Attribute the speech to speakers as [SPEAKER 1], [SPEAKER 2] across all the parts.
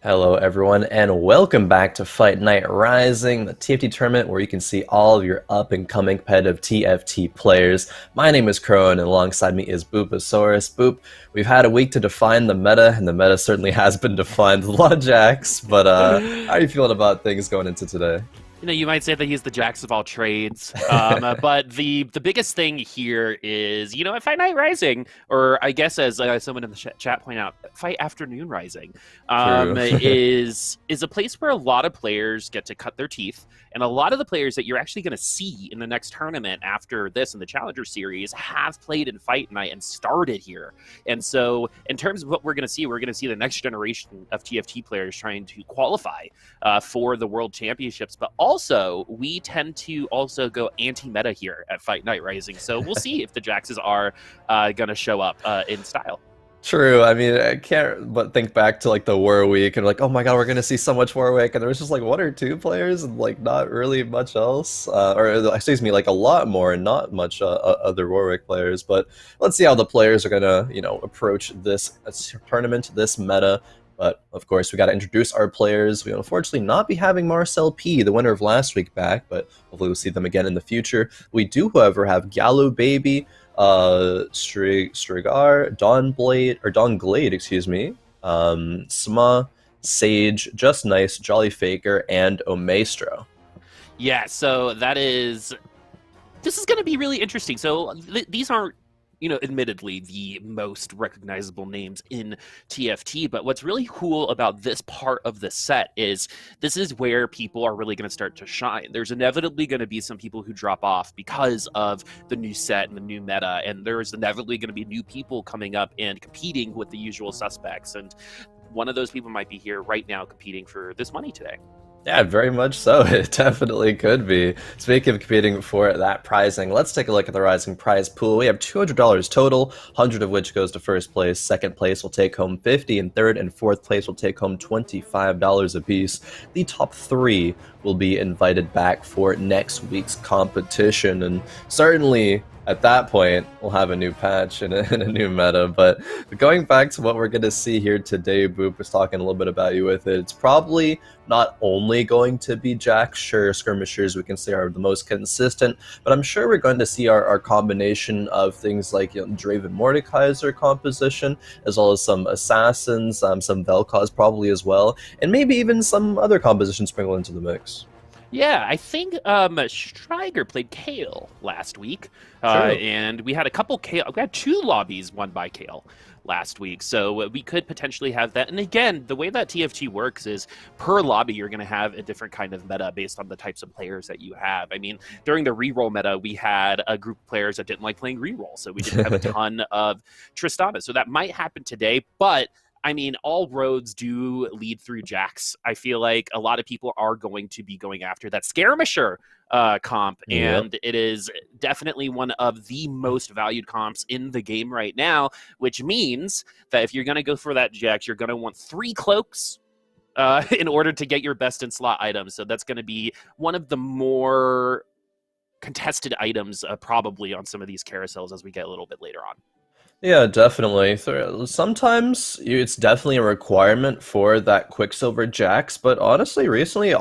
[SPEAKER 1] Hello, everyone, and welcome back to Fight Night Rising, the TFT tournament where you can see all of your up-and-coming competitive TFT players. My name is Khroen, and alongside me is Boopasaurus. Boop, we've had a week to define the meta, and the meta certainly has been defined with a lot of jacks, but how are you feeling about things going into today?
[SPEAKER 2] You might say that he's the jacks of all trades. But the biggest thing here is, at Fight Night Rising, or I guess as someone in the chat pointed out, Fight Afternoon Rising,
[SPEAKER 1] True.
[SPEAKER 2] is a place where a lot of players get to cut their teeth. And a lot of the players that you're actually going to see in the next tournament after this in the Challenger Series have played in Fight Night and started here. And so in terms of what we're going to see the next generation of TFT players trying to qualify for the World Championships. But also, we tend to also go anti-meta here at Fight Night Rising. So we'll see if the Jaxes are going to show up in style.
[SPEAKER 1] True. I mean, I can't but think back to like the Warwick and like, oh my god, we're gonna see so much Warwick, and there was just like one or two players and like not really much else, or excuse me, like a lot more and not much other Warwick players. But let's see how the players are gonna, approach this tournament, this meta. But of course, we got to introduce our players. We will unfortunately not be having Marcel P, the winner of last week, back, but hopefully we'll see them again in the future. We do, however, have Gyalu Baby, Strigar, Dawnglade, excuse me, Tsmmaa, Sage, Just Nice, Jolly Faker, and Omaestro.
[SPEAKER 2] Yeah, so this is going to be really interesting. So these aren't, admittedly the most recognizable names in TFT, but what's really cool about this part of the set is this is where people are really going to start to shine. There's inevitably going to be some people who drop off because of the new set and the new meta, and there's inevitably going to be new people coming up and competing with the usual suspects, and one of those people might be here right now competing for this money today.
[SPEAKER 1] Yeah, very much so. It definitely could be. Speaking of competing for that prizing, let's take a look at the Rising prize pool. We have $200 total, 100 of which goes to first place. Second place will take home 50, and third and fourth place will take home $25 apiece. The top three will be invited back for next week's competition, and certainly at that point, we'll have a new patch and a new meta. But going back to what we're going to see here today, Boop was talking a little bit about you with it. It's probably not only going to be Jack. Sure, skirmishers we can say are the most consistent, but I'm sure we're going to see our combination of things like Draven Mordekaiser composition, as well as some assassins, some Vel'Koz probably as well, and maybe even some other compositions sprinkled into the mix.
[SPEAKER 2] Yeah, I think Striger played Kale last week,
[SPEAKER 1] True.
[SPEAKER 2] and we had a couple Kale. We had two lobbies won by Kale last week, so we could potentially have that. And again, the way that TFT works is per lobby, you're going to have a different kind of meta based on the types of players that you have. I mean, during the reroll meta, we had a group of players that didn't like playing reroll, so we didn't have a ton of Tristana. So that might happen today, but I mean, all roads do lead through Jax. I feel like a lot of people are going to be going after that Skirmisher comp, and it is definitely one of the most valued comps in the game right now, which means that if you're going to go for that Jax, you're going to want 3 cloaks in order to get your best in slot items. So that's going to be one of the more contested items probably on some of these carousels as we get a little bit later on.
[SPEAKER 1] Yeah, definitely. Sometimes it's definitely a requirement for that Quicksilver Jax, but honestly, recently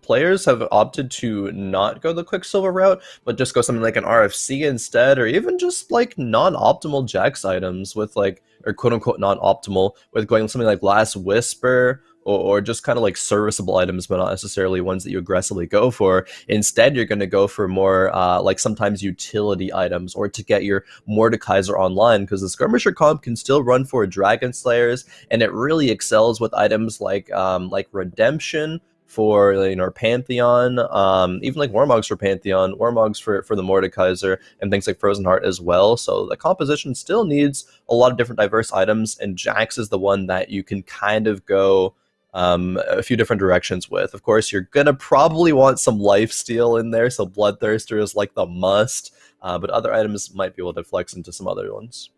[SPEAKER 1] players have opted to not go the Quicksilver route, but just go something like an RFC instead, or even just like non-optimal Jax items with like, or quote-unquote non-optimal, with going something like Last Whisper, or just kind of like serviceable items, but not necessarily ones that you aggressively go for. Instead, you're going to go for more like sometimes utility items, or to get your Mordekaiser online, because the Skirmisher comp can still run for Dragon Slayers, and it really excels with items like Redemption for Pantheon, even like Warmogs for Pantheon, Warmogs for the Mordekaiser, and things like Frozen Heart as well. So the composition still needs a lot of different diverse items, and Jax is the one that you can kind of go a few different directions with. Of course, you're gonna probably want some lifesteal in there, so Bloodthirster is like the must, but other items might be able to flex into some other ones.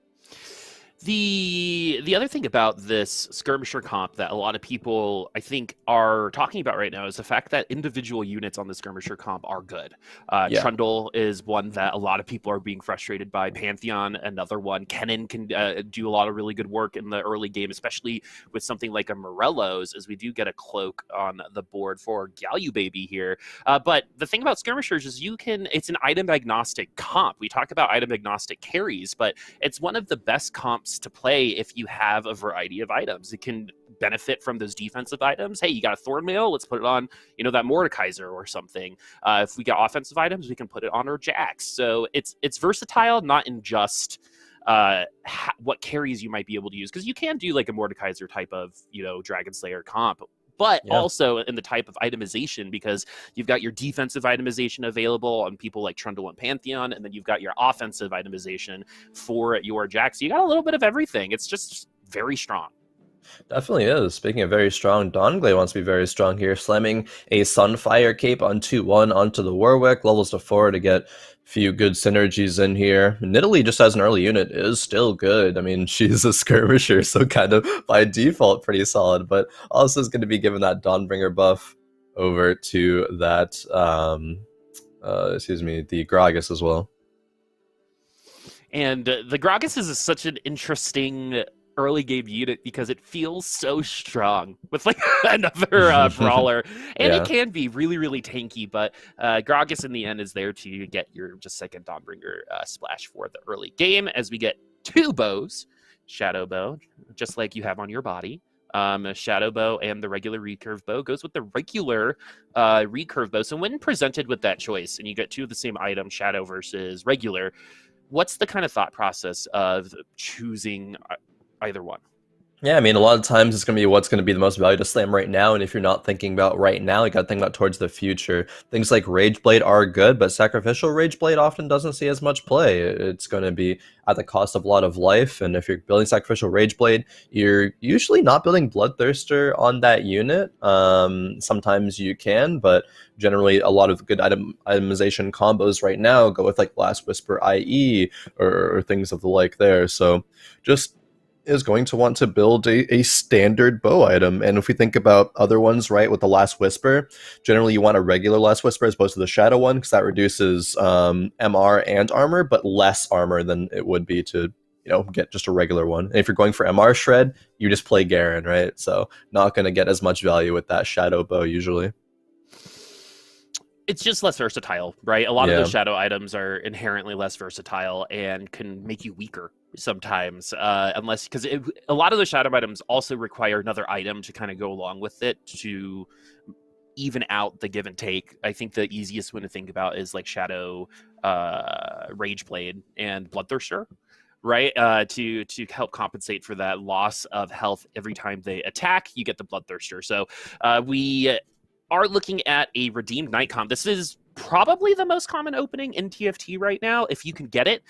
[SPEAKER 2] The other thing about this skirmisher comp that a lot of people I think are talking about right now is the fact that individual units on the skirmisher comp are good.
[SPEAKER 1] Yeah.
[SPEAKER 2] Trundle is one that a lot of people are being frustrated by. Pantheon, another one. Kennen can do a lot of really good work in the early game, especially with something like a Morello's, as we do get a cloak on the board for Gyalu Baby here. But the thing about skirmishers is it's an item agnostic comp. We talk about item agnostic carries, but it's one of the best comps to play if you have a variety of items. It can benefit from those defensive items. Hey, you got a Thornmail, let's put it on, that Mordekaiser or something. If we got offensive items, we can put it on our Jax. So it's versatile, not in just what carries you might be able to use, because you can do like a Mordekaiser type of Dragon Slayer comp, but
[SPEAKER 1] Yeah.
[SPEAKER 2] also in the type of itemization, because you've got your defensive itemization available on people like Trundle and Pantheon, and then you've got your offensive itemization for your Jax. So you got a little bit of everything. It's just very strong.
[SPEAKER 1] Definitely is. Speaking of very strong, Duskglade wants to be very strong here, slamming a Sunfire cape on 2-1 onto the Warwick, levels to 4 to get a few good synergies in here. Nidalee, just as an early unit, is still good. I mean, she's a skirmisher, so kind of by default pretty solid, but also is going to be given that Dawnbringer buff over to that, the Gragas as well.
[SPEAKER 2] And the Gragas is such an interesting early game unit because it feels so strong with like another brawler, and
[SPEAKER 1] Yeah.
[SPEAKER 2] it can be really, really tanky, but Gragas in the end is there to get your just second Dawnbringer splash for the early game, as we get 2 bows, Shadow Bow, just like you have on your body. A Shadow Bow and the regular recurve bow goes with the regular recurve bow. So when presented with that choice and you get 2 of the same item, Shadow versus regular, what's the kind of thought process of choosing either one?
[SPEAKER 1] Yeah, I mean, a lot of times it's going to be what's going to be the most value to slam right now, and if you're not thinking about right now, you got to think about towards the future. Things like Rage Blade are good, but Sacrificial Rage Blade often doesn't see as much play. It's going to be at the cost of a lot of life, and if you're building Sacrificial Rage Blade, you're usually not building Bloodthirster on that unit. Sometimes you can, but generally a lot of good itemization combos right now go with like Last Whisper IE or things of the like there. So just is going to want to build a standard bow item. And if we think about other ones, right, with the Last Whisper, generally you want a regular Last Whisper as opposed to the Shadow one, because that reduces MR and armor, but less armor than it would be to get just a regular one. And if you're going for MR shred, you just play Garen, right? So not going to get as much value with that Shadow bow usually.
[SPEAKER 2] It's just less versatile, right? A lot of
[SPEAKER 1] Yeah.
[SPEAKER 2] those shadow items are inherently less versatile and can make you weaker sometimes, unless, because a lot of the shadow items also require another item to kind of go along with it to even out the give and take. I think the easiest one to think about is like Shadow Rage Blade and Bloodthirster, right? To help compensate for that loss of health every time they attack, you get the Bloodthirster. So we are looking at a redeemed Nightcom. This is probably the most common opening in TFT right now. If you can get it,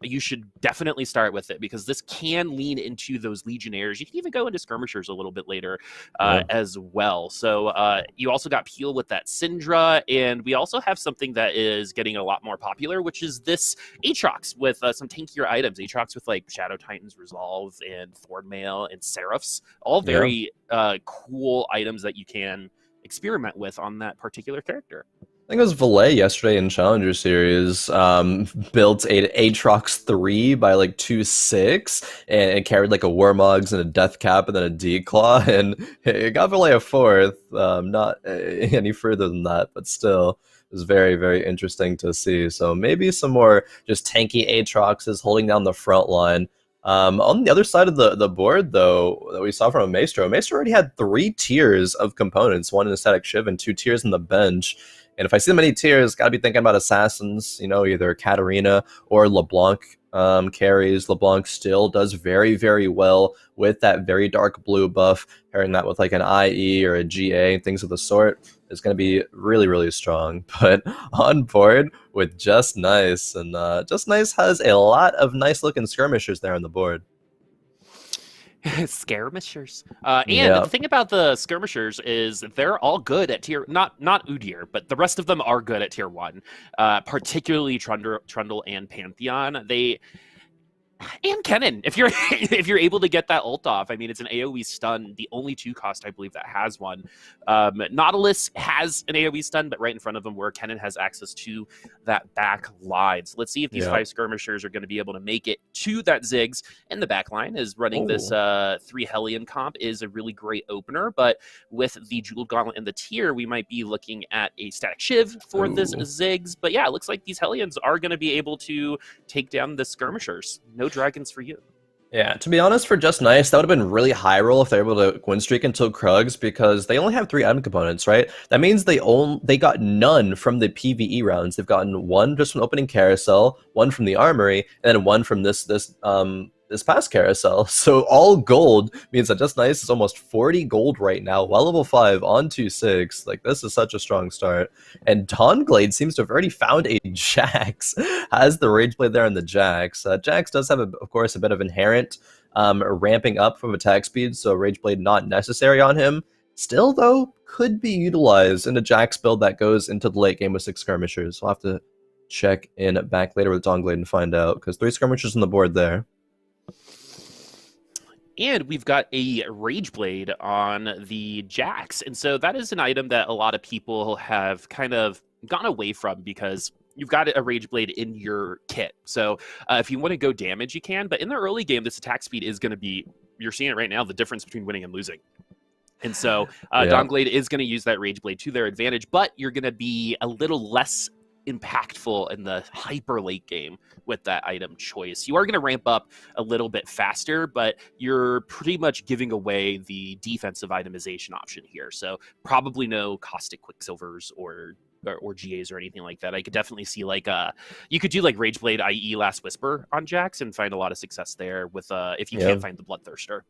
[SPEAKER 2] you should definitely start with it, because this can lean into those Legionnaires. You can even go into Skirmishers a little bit later as well. So you also got Peel with that Syndra, and we also have something that is getting a lot more popular, which is this Aatrox with some tankier items. Aatrox with like Shadow Titans Resolve and Thornmail and Seraphs, all very cool items that you can experiment with on that particular character.
[SPEAKER 1] I think it was Valet yesterday in Challenger Series, built a Aatrox 3 by like 2-6, and it carried like a Warmogs and a Death Cap and then a Declaw, and it got Valet a 4th, not any further than that, but still, it was very, very interesting to see. So maybe some more just tanky Aatroxes holding down the front line. On the other side of the board, though, that we saw from Omaestro already had 3 tiers of components, 1 in a static Shiv and 2 tiers in the bench. And if I see many tiers, gotta be thinking about assassins, either Katarina or LeBlanc carries. LeBlanc still does very, very well with that very dark blue buff. Pairing that with like an IE or a GA, things of the sort, is going to be really, really strong. But on board with Just Nice, and Just Nice has a lot of nice looking skirmishers there on the board.
[SPEAKER 2] Skirmishers. And the thing about the skirmishers is they're all good at tier, not Udyr, but the rest of them are good at tier 1, particularly Trundle and Pantheon. And Kennen, if you're if you're able to get that ult off, I mean, it's an AoE stun, the only 2 cost I believe that has one. Nautilus has an AoE stun, but right in front of him, where Kennen has access to that back line. So let's see if these
[SPEAKER 1] Yeah.
[SPEAKER 2] 5 skirmishers are going to be able to make it to that Ziggs. And the back line is running this 3 Hellion comp is a really great opener, but with the Jeweled Gauntlet and the tier, we might be looking at a static Shiv for this Ziggs. But yeah, it looks like these Hellions are going to be able to take down the skirmishers. No dragons for you.
[SPEAKER 1] Yeah, to be honest, for Just Nice, that would have been really high roll if they're able to win streak until Krugs, because they only have 3 item components, right? That means they got none from the PvE rounds. They've gotten 1 just from opening carousel, 1 from the armory, and then 1 from this past carousel. So all gold means that Just Nice is almost 40 gold right now, while level 5 on 2-6. Like, this is such a strong start. And Duskglade seems to have already found a Jax, has the Rage Blade there on the Jax. Jax does have, of course, a bit of inherent ramping up from attack speed, so Rage Blade not necessary on him. Still, though, could be utilized in a Jax build that goes into the late game with 6 skirmishers. We'll have to check in back later with Duskglade and find out, because 3 skirmishers on the board there.
[SPEAKER 2] And we've got a Rage Blade on the Jax. And so that is an item that a lot of people have kind of gone away from, because you've got a Rage Blade in your kit. So if you want to go damage, you can. But in the early game, this attack speed is going to be, you're seeing it right now, the difference between winning and losing. And so Duskglade is going to use that Rage Blade to their advantage, but you're going to be a little less impactful in the hyper late game with that item choice. You are going to ramp up a little bit faster, but you're pretty much giving away the defensive itemization option here. So probably no caustic quicksilvers or GAs or anything like that. I could definitely see like you could do like Rage Blade, i.e. Last Whisper on Jax, and find a lot of success there with if you can't find the Bloodthirster.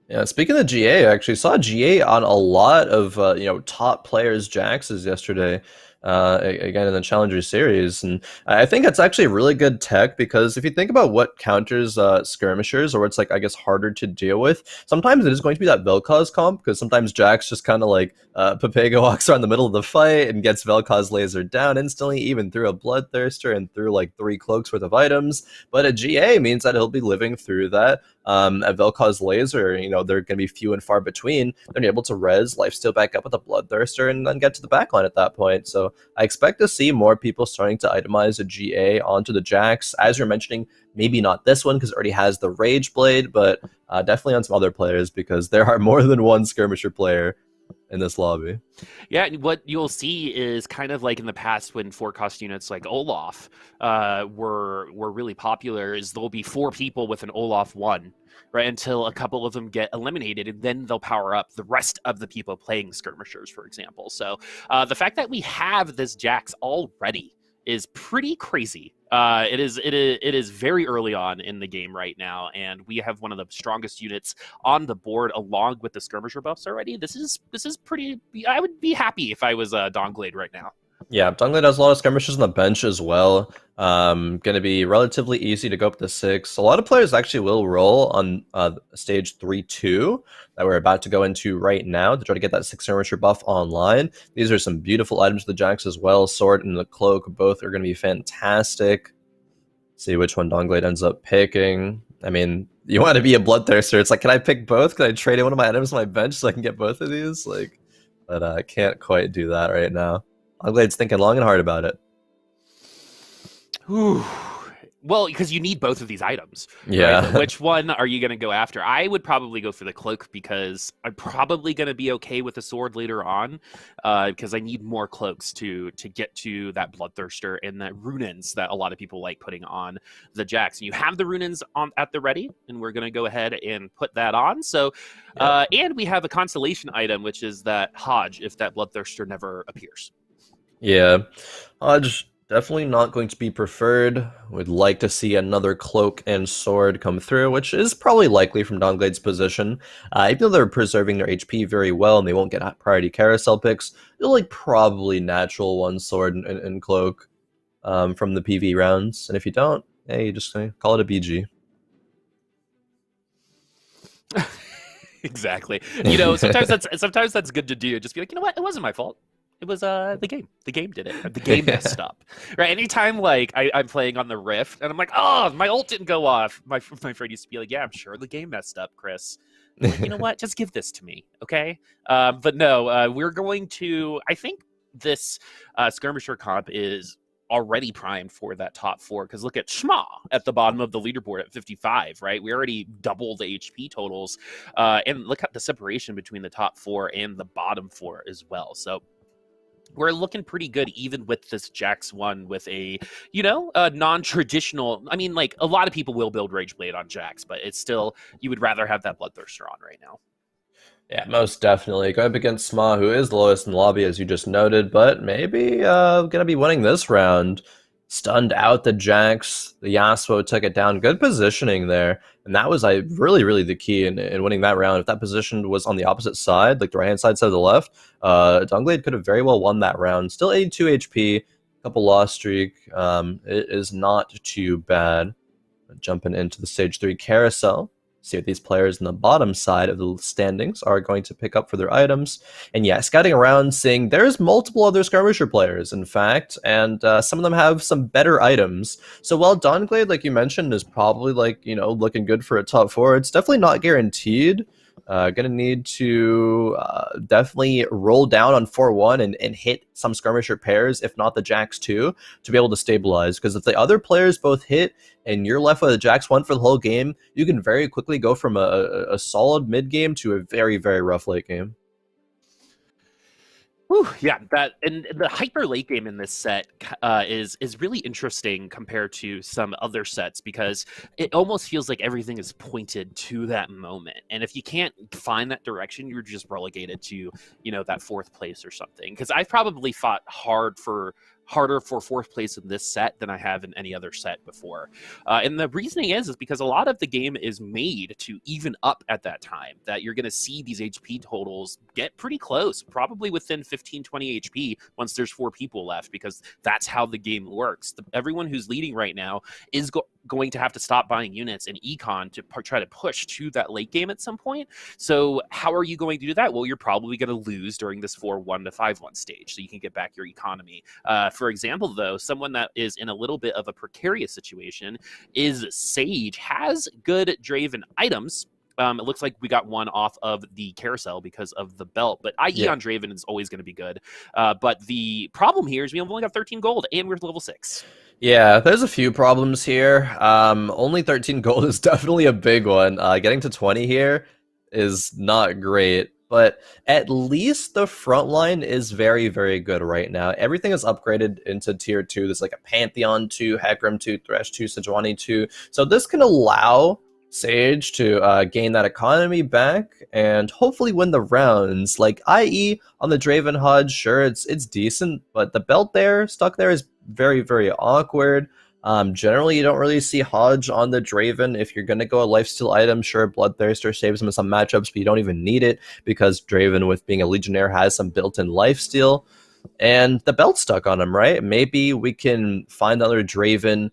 [SPEAKER 1] Yeah, speaking of GA, I actually saw GA on a lot of top players' Jaxes yesterday. Again in the Challenger Series, and I think it's actually a really good tech, because if you think about what counters skirmishers, or what's like, I guess, harder to deal with, sometimes it is going to be that Vel'Koz comp, because sometimes Jax just kind of like Pepega walks around the middle of the fight and gets Vel'Koz lasered down instantly, even through a Bloodthirster and through like 3 cloaks worth of items. But a GA means that he'll be living through that. A Vel'Koz laser, they're going to be few and far between. They're able to res lifesteal back up with a Bloodthirster and then get to the backline at that point. So I expect to see more people starting to itemize a GA onto the Jax. As you're mentioning, maybe not this one because it already has the Rage Blade, but definitely on some other players, because there are more than one skirmisher player in this lobby.
[SPEAKER 2] Yeah, what you'll see is kind of like in the past when 4-cost units like Olaf were really popular, is there'll be 4 people with an Olaf 1, right, until a couple of them get eliminated, and then they'll power up the rest of the people playing skirmishers, for example. So the fact that we have this Jax already is pretty crazy. It is very early on in the game right now, and we have one of the strongest units on the board along with the skirmisher buffs already. This is pretty. I would be happy if I was Duskglade right now.
[SPEAKER 1] Yeah, Duskglade has a lot of skirmishers on the bench as well. Going to be relatively easy to go up to 6. A lot of players actually will roll on stage 3-2 that we're about to go into right now to try to get that 6 skirmisher buff online. These are some beautiful items for the Jax as well. Sword and the cloak, both are going to be fantastic. See which one Duskglade ends up picking. I mean, you want to be a Bloodthirster. It's like, can I pick both? Can I trade in one of my items on my bench so I can get both of these? Like, but I can't quite do that right now. Duskglade's thinking long and hard about it.
[SPEAKER 2] Whew. Well, because you need both of these items.
[SPEAKER 1] Yeah.
[SPEAKER 2] Right? Which one are you going to go after? I would probably go for the cloak, because I'm probably going to be okay with the sword later on, because I need more cloaks to get to that Bloodthirster and that Runins that a lot of people like putting on the Jax. And you have the Runins on at the ready, and we're going to go ahead and put that on. So, and we have a constellation item, which is that Hodge, if that Bloodthirster never appears.
[SPEAKER 1] Yeah, Hodge definitely not going to be preferred. Would like to see another cloak and sword come through, which is probably likely from Duskglade's position. Even though they're preserving their HP very well and they won't get priority carousel picks, they'll like probably natural 1 sword and cloak from the PV rounds. And if you don't, hey, you just call it a BG.
[SPEAKER 2] Exactly. Sometimes that's good to do. Just be like, you know what? It wasn't my fault. It was the game. The game did it. The game messed up. Right. Anytime like I'm playing on the Rift and I'm like, oh, my ult didn't go off. My friend used to be like, yeah, I'm sure the game messed up, Chris. I'm like, you know what? Just give this to me, okay? But no, we're going to. I think this skirmisher comp is already primed for that top 4 because look at Tsmmaa at the bottom of the leaderboard at 55, right? We already doubled the HP totals, and look at the separation between the top 4 and the bottom 4 as well. So we're looking pretty good even with this Jax 1 with a, non-traditional. I mean, like, a lot of people will build Rageblade on Jax, but it's still, you would rather have that Bloodthirster on right now.
[SPEAKER 1] Yeah, most definitely. Go up against Tsmmaa, who is the lowest in the lobby, as you just noted, but maybe gonna be winning this round. Stunned out the Jax. The Yasuo took it down. Good positioning there. And that was really, really the key in winning that round. If that position was on the opposite side, like the right-hand side instead of the left, Duskglade could have very well won that round. Still 82 HP, couple loss streak. It is not too bad. Jumping into the Stage 3 carousel. See what these players in the bottom side of the standings are going to pick up for their items. And yeah, scouting around, seeing there's multiple other skirmisher players, in fact, and some of them have some better items. So while Duskglade, like you mentioned, is probably like, looking good for a top 4, it's definitely not guaranteed. Gonna need to definitely roll down on 4-1 and hit some skirmisher pairs, if not the Jax 2, to be able to stabilize. Because if the other players both hit and you're left with a Jax 1 for the whole game, you can very quickly go from a solid mid game to a very, very rough late game.
[SPEAKER 2] Whew, yeah, that and the hyper late game in this set is really interesting compared to some other sets because it almost feels like everything is pointed to that moment, and if you can't find that direction, you're just relegated to that 4th place or something. Because I've probably fought harder for 4th place in this set than I have in any other set before. And the reasoning is because a lot of the game is made to even up at that time, that you're going to see these HP totals get pretty close, probably within 15, 20 HP once there's 4 people left, because that's how the game works. Everyone who's leading right now is going to have to stop buying units and econ to try to push to that late game at some point. So how are you going to do that? Well, you're probably going to lose during this 4-1 to 5-1 stage so you can get back your economy. For example, though, someone that is in a little bit of a precarious situation is Sage. Has good Draven items. It looks like we got one off of the carousel because of the belt, but IE on Draven is always going to be good. But the problem here is we only got 13 gold and we're level 6.
[SPEAKER 1] Yeah, there's a few problems here. Only 13 gold is definitely a big one. Getting to 20 here is not great. But at least the front line is very, very good right now. Everything is upgraded into tier 2. There's like a Pantheon 2, Hecarim 2, Thresh 2, Sejuani 2. So this can allow Sage to gain that economy back and hopefully win the rounds. Like, IE on the Draven HUD, sure, it's decent, but the belt there, stuck there, is very, very awkward. Generally, you don't really see Hodge on the Draven. If you're going to go a lifesteal item, sure, Bloodthirster saves him in some matchups, but you don't even need it because Draven, with being a Legionnaire, has some built-in lifesteal. And the belt's stuck on him, right? Maybe we can find another Draven,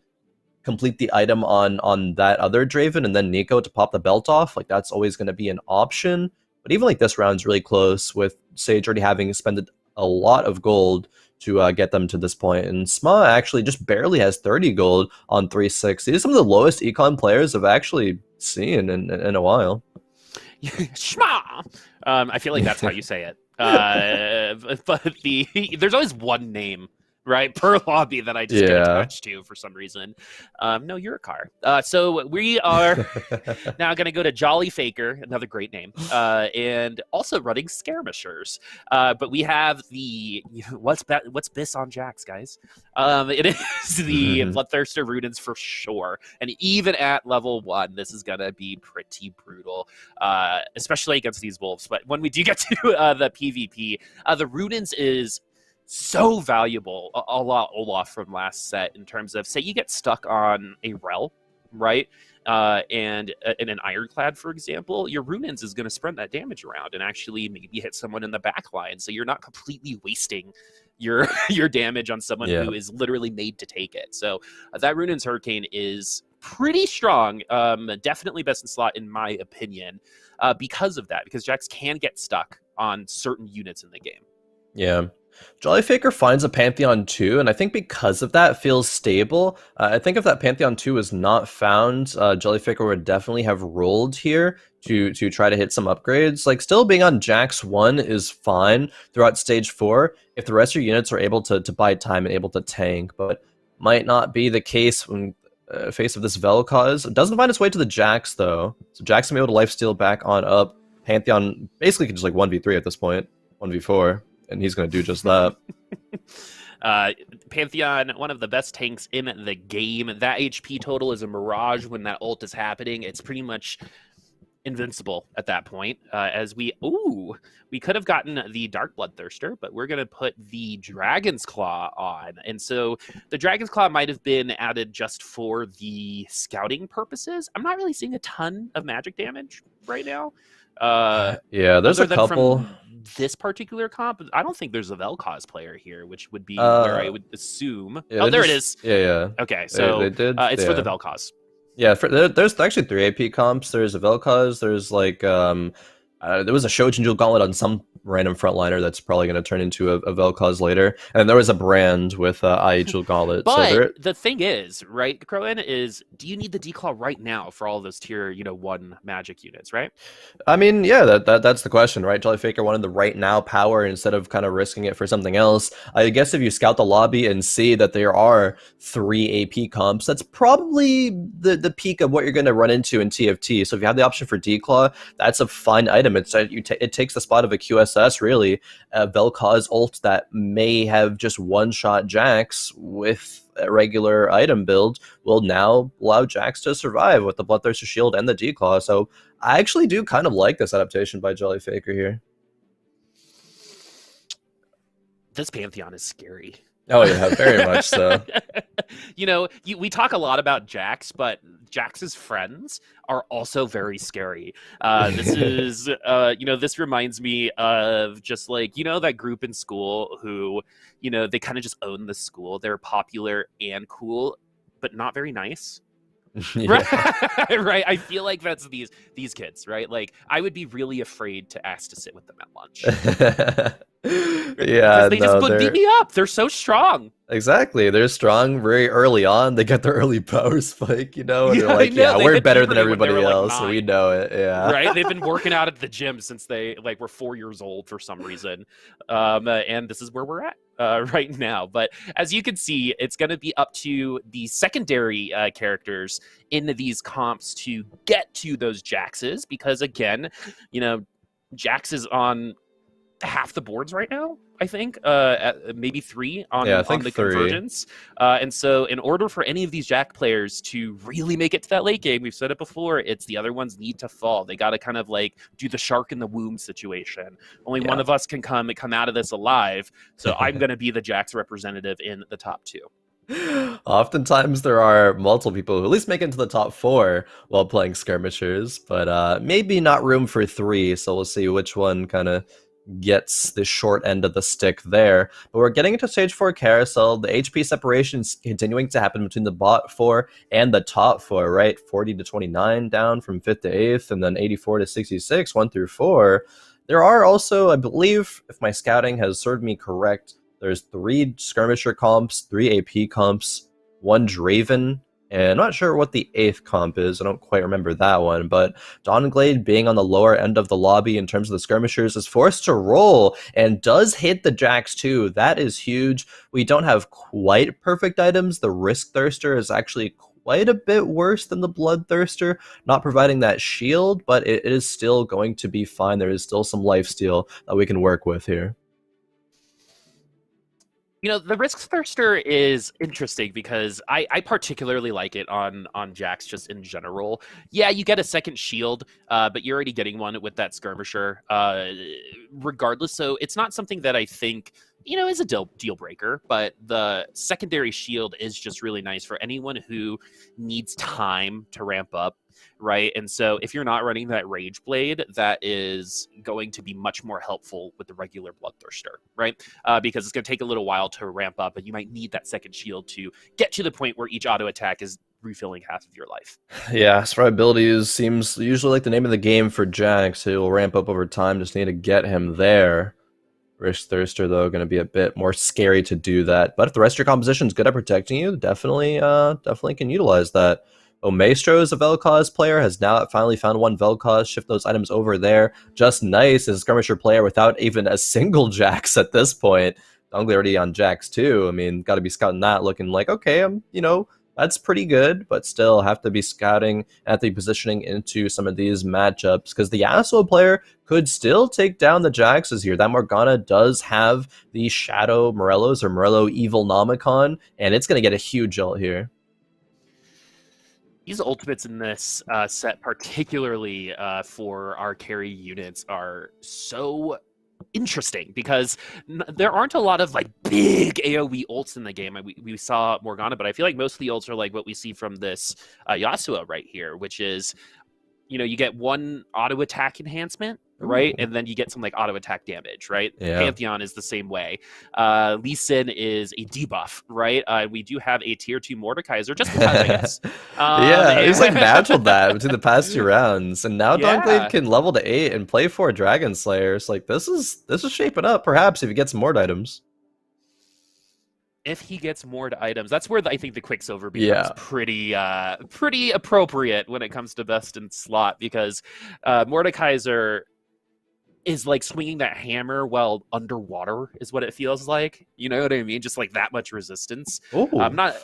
[SPEAKER 1] complete the item on that other Draven, and then Nico to pop the belt off. Like, that's always going to be an option. But even like this round's really close, with Sage already having spent a lot of gold to get them to this point. And Tsmmaa actually just barely has 30 gold on 3-6. These are some of the lowest econ players I've actually seen in a while.
[SPEAKER 2] Tsmmaa! I feel like that's how you say it. But there's always one name, right, per lobby that I just get attached to for some reason. No, you're a car. So we are now going to go to Jolly Faker, another great name, and also running Skirmishers. But we have the what's Biss on Jax, guys? It is the Bloodthirster Rudens for sure, and even at level 1, this is going to be pretty brutal, especially against these wolves. But when we do get to the PvP, the Rudens is so valuable. A lot Olaf from last set in terms of, say you get stuck on a Rel, right? And in an Ironclad, for example, your Runins is going to spread that damage around and actually maybe hit someone in the back line. So you're not completely wasting your damage on someone who is literally made to take it. So that Runins Hurricane is pretty strong. Definitely best in slot in my opinion, because of that, because Jax can get stuck on certain units in the game.
[SPEAKER 1] Yeah. Jollyfaker finds a Pantheon 2, and I think because of that, feels stable. I think if that Pantheon 2 was not found, Jollyfaker would definitely have rolled here to try to hit some upgrades. Like, still being on Jax 1 is fine throughout stage 4 if the rest of your units are able to buy time and able to tank, but might not be the case when face of this Vel'Koz. It doesn't find its way to the Jax, though, so Jax can be able to lifesteal back on up. Pantheon basically can just like 1v3 at this point, 1v4. And he's going to do just that.
[SPEAKER 2] Pantheon, one of the best tanks in the game. That HP total is a mirage when that ult is happening. It's pretty much invincible at that point. We could have gotten the Dark Bloodthirster, but we're going to put the Dragon's Claw on. And so the Dragon's Claw might have been added just for the scouting purposes. I'm not really seeing a ton of magic damage right now.
[SPEAKER 1] Yeah, there's a couple.
[SPEAKER 2] This particular comp, I don't think there's a Vel'Koz player here, which would be where I would assume.
[SPEAKER 1] Yeah,
[SPEAKER 2] oh, there it is.
[SPEAKER 1] Yeah.
[SPEAKER 2] Okay, so
[SPEAKER 1] they did,
[SPEAKER 2] it's for the Vel'Koz.
[SPEAKER 1] Yeah, there's actually 3 AP comps. There's a Vel'Koz. There's like there was a Shojin Jewel Gauntlet on some random frontliner that's probably going to turn into a Vel'Koz later, and there was a brand with IE Jewel Gauntlet.
[SPEAKER 2] But
[SPEAKER 1] so
[SPEAKER 2] the thing is, right, Khroen, is do you need the declaw right now for all those tier 1 magic units, right?
[SPEAKER 1] I mean, yeah, that's the question, right? Jollyfaker wanted the right now power instead of kind of risking it for something else. I guess if you scout the lobby and see that there are 3 AP comps, that's probably the peak of what you're going to run into in TFT. So if you have the option for declaw, that's a fine item. It takes the spot of a QSS, really. Vel'Koz ult that may have just one-shot Jax with a regular item build will now allow Jax to survive with the Bloodthirster Shield and the Declaw. So I actually do kind of like this adaptation by Jollyfaker here.
[SPEAKER 2] This Pantheon is scary.
[SPEAKER 1] Oh yeah, very much so.
[SPEAKER 2] We talk a lot about Jax, but Jax's friends are also very scary. This is, this reminds me of just like, that group in school who, they kind of just own the school. They're popular and cool, but not very nice.
[SPEAKER 1] Yeah.
[SPEAKER 2] Right. I feel like that's these kids, right? Like I would be really afraid to ask to sit with them at lunch.
[SPEAKER 1] Yeah,
[SPEAKER 2] they just would beat me up. They're so strong.
[SPEAKER 1] Exactly. They're strong very early on. They get their early power spike, and they're like, we're better than everybody else, so we know it. Yeah.
[SPEAKER 2] Right? They've been working out at the gym since they were 4 years old for some reason. And this is where we're at right now. But as you can see, it's going to be up to the secondary characters in these comps to get to those Jaxes, because again, Jax is on half the boards right now, I think, maybe 3 on the
[SPEAKER 1] 3.
[SPEAKER 2] convergence. And so in order for any of these Jack players to really make it to that late game, we've said it before, it's the other ones need to fall. They got to kind of like do the shark in the womb situation. Only one of us can come out of this alive. So I'm going to be the Jack's representative in the top 2.
[SPEAKER 1] Oftentimes there are multiple people who at least make it into the top 4 while playing skirmishers, but maybe not room for 3. So we'll see which one kind of gets the short end of the stick there. But we're getting into stage 4 carousel. The HP separation is continuing to happen between the bot 4 and the top 4, right? 40 to 29 down from 5th to 8th, and then 84 to 66, 1 through 4. There are also, I believe, if my scouting has served me correct, there's 3 skirmisher comps, 3 AP comps, 1 Draven, and I'm not sure what the 8th comp is. I don't quite remember that one, but Duskglade, being on the lower end of the lobby in terms of the skirmishers, is forced to roll and does hit the Jax too. That is huge. We don't have quite perfect items. The Risk Thirster is actually quite a bit worse than the Bloodthirster, not providing that shield, but it is still going to be fine. There is still some lifesteal that we can work with here.
[SPEAKER 2] The Risk Thirster is interesting because I particularly like it on Jax just in general. Yeah, you get a second shield, but you're already getting one with that skirmisher. Regardless, so it's not something that I think is a deal breaker, but the secondary shield is just really nice for anyone who needs time to ramp up. Right. And so if you're not running that Rage Blade, that is going to be much more helpful with the regular Bloodthirster, right? Because it's going to take a little while to ramp up, and you might need that second shield to get to the point where each auto attack is refilling half of your life.
[SPEAKER 1] Yeah, survivability seems usually like the name of the game for Jax. He'll ramp up over time, just need to get him there. Risk Thirster, though, going to be a bit more scary to do that. But if the rest of your composition is good at protecting you, definitely can utilize that. Omaestro is a Vel'Koz player, has now finally found one Vel'Koz, shift those items over there. Just nice as a skirmisher player without even a single Jax at this point. Duskglade already on Jax too. I mean, got to be scouting that, looking like, okay, that's pretty good, but still have to be scouting, have to be positioning into some of these matchups, because the Yasuo player could still take down the Jaxes here. That Morgana does have the Shadow Morellos, or Morello Evil Nomicon, and it's going to get a huge ult here.
[SPEAKER 2] These ultimates in this set, particularly for our carry units, are so interesting because there aren't a lot of like big AoE ults in the game. We saw Morgana, but I feel like most of the ults are like what we see from this Yasuo right here, which is, you get one auto attack enhancement, right?
[SPEAKER 1] Ooh.
[SPEAKER 2] And then you get some like auto attack damage, right?
[SPEAKER 1] Yeah.
[SPEAKER 2] Pantheon is the same way. Lee Sin is a debuff, right? We do have a tier 2 Mordekaiser, just because, I guess.
[SPEAKER 1] Yeah, he's like matched that between the past 2 rounds, and now
[SPEAKER 2] Yeah.
[SPEAKER 1] Duskglade can level to 8 and play 4 Dragon Slayers. Like this is shaping up, perhaps if he gets some more items.
[SPEAKER 2] If he gets more items, that's where I think the Quicksilver becomes
[SPEAKER 1] Yeah.
[SPEAKER 2] pretty appropriate when it comes to best in slot, because Mordekaiser is like swinging that hammer while underwater is what it feels like. You know what I mean? Just like that much resistance. I'm
[SPEAKER 1] Ooh,
[SPEAKER 2] not,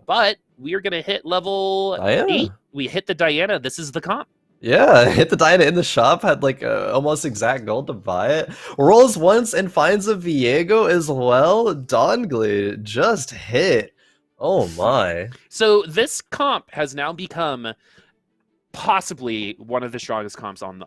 [SPEAKER 2] but we are gonna hit level 8.
[SPEAKER 1] Diana.
[SPEAKER 2] We hit the Diana. This is the comp.
[SPEAKER 1] Yeah, hit the Diana in the shop, had like almost exact gold to buy it. Rolls once and finds a Viego as well. Duskglade just hit. Oh my.
[SPEAKER 2] So this comp has now become possibly one of the strongest comps on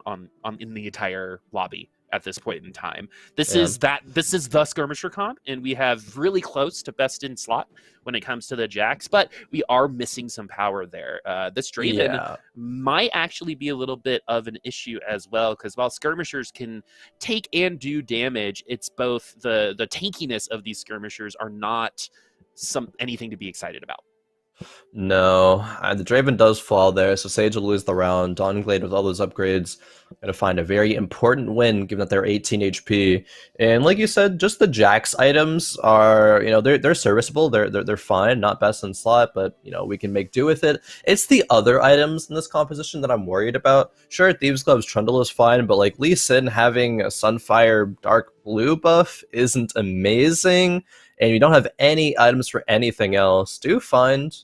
[SPEAKER 2] in the entire lobby at this point in time. This
[SPEAKER 1] Yeah.
[SPEAKER 2] is the skirmisher comp, and we have really close to best in slot when it comes to the Jax, but we are missing some power there. This Draven
[SPEAKER 1] Yeah.
[SPEAKER 2] might actually be a little bit of an issue as well, because while skirmishers can take and do damage, it's both the tankiness of these skirmishers are not anything to be excited about.
[SPEAKER 1] No, the Draven does fall there, so Sage will lose the round. Duskglade with all those upgrades going to find a very important win, given that they're 18 HP. And like you said, just the Jax items are, they're serviceable. They're fine, not best in slot, but we can make do with it. It's the other items in this composition that I'm worried about. Sure, Thieves Club's Trundle is fine, but like Lee Sin having a Sunfire Dark Blue buff isn't amazing, and you don't have any items for anything else. Do find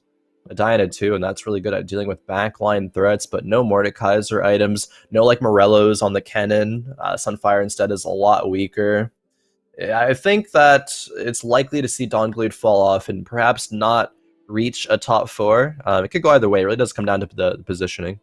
[SPEAKER 1] a Diana too, and that's really good at dealing with backline threats, but no Mordekaiser items, no like Morellos on the Kennen. Sunfire instead is a lot weaker. I think that it's likely to see Duskglade fall off and perhaps not reach a top 4. It could go either way. It really does come down to the positioning.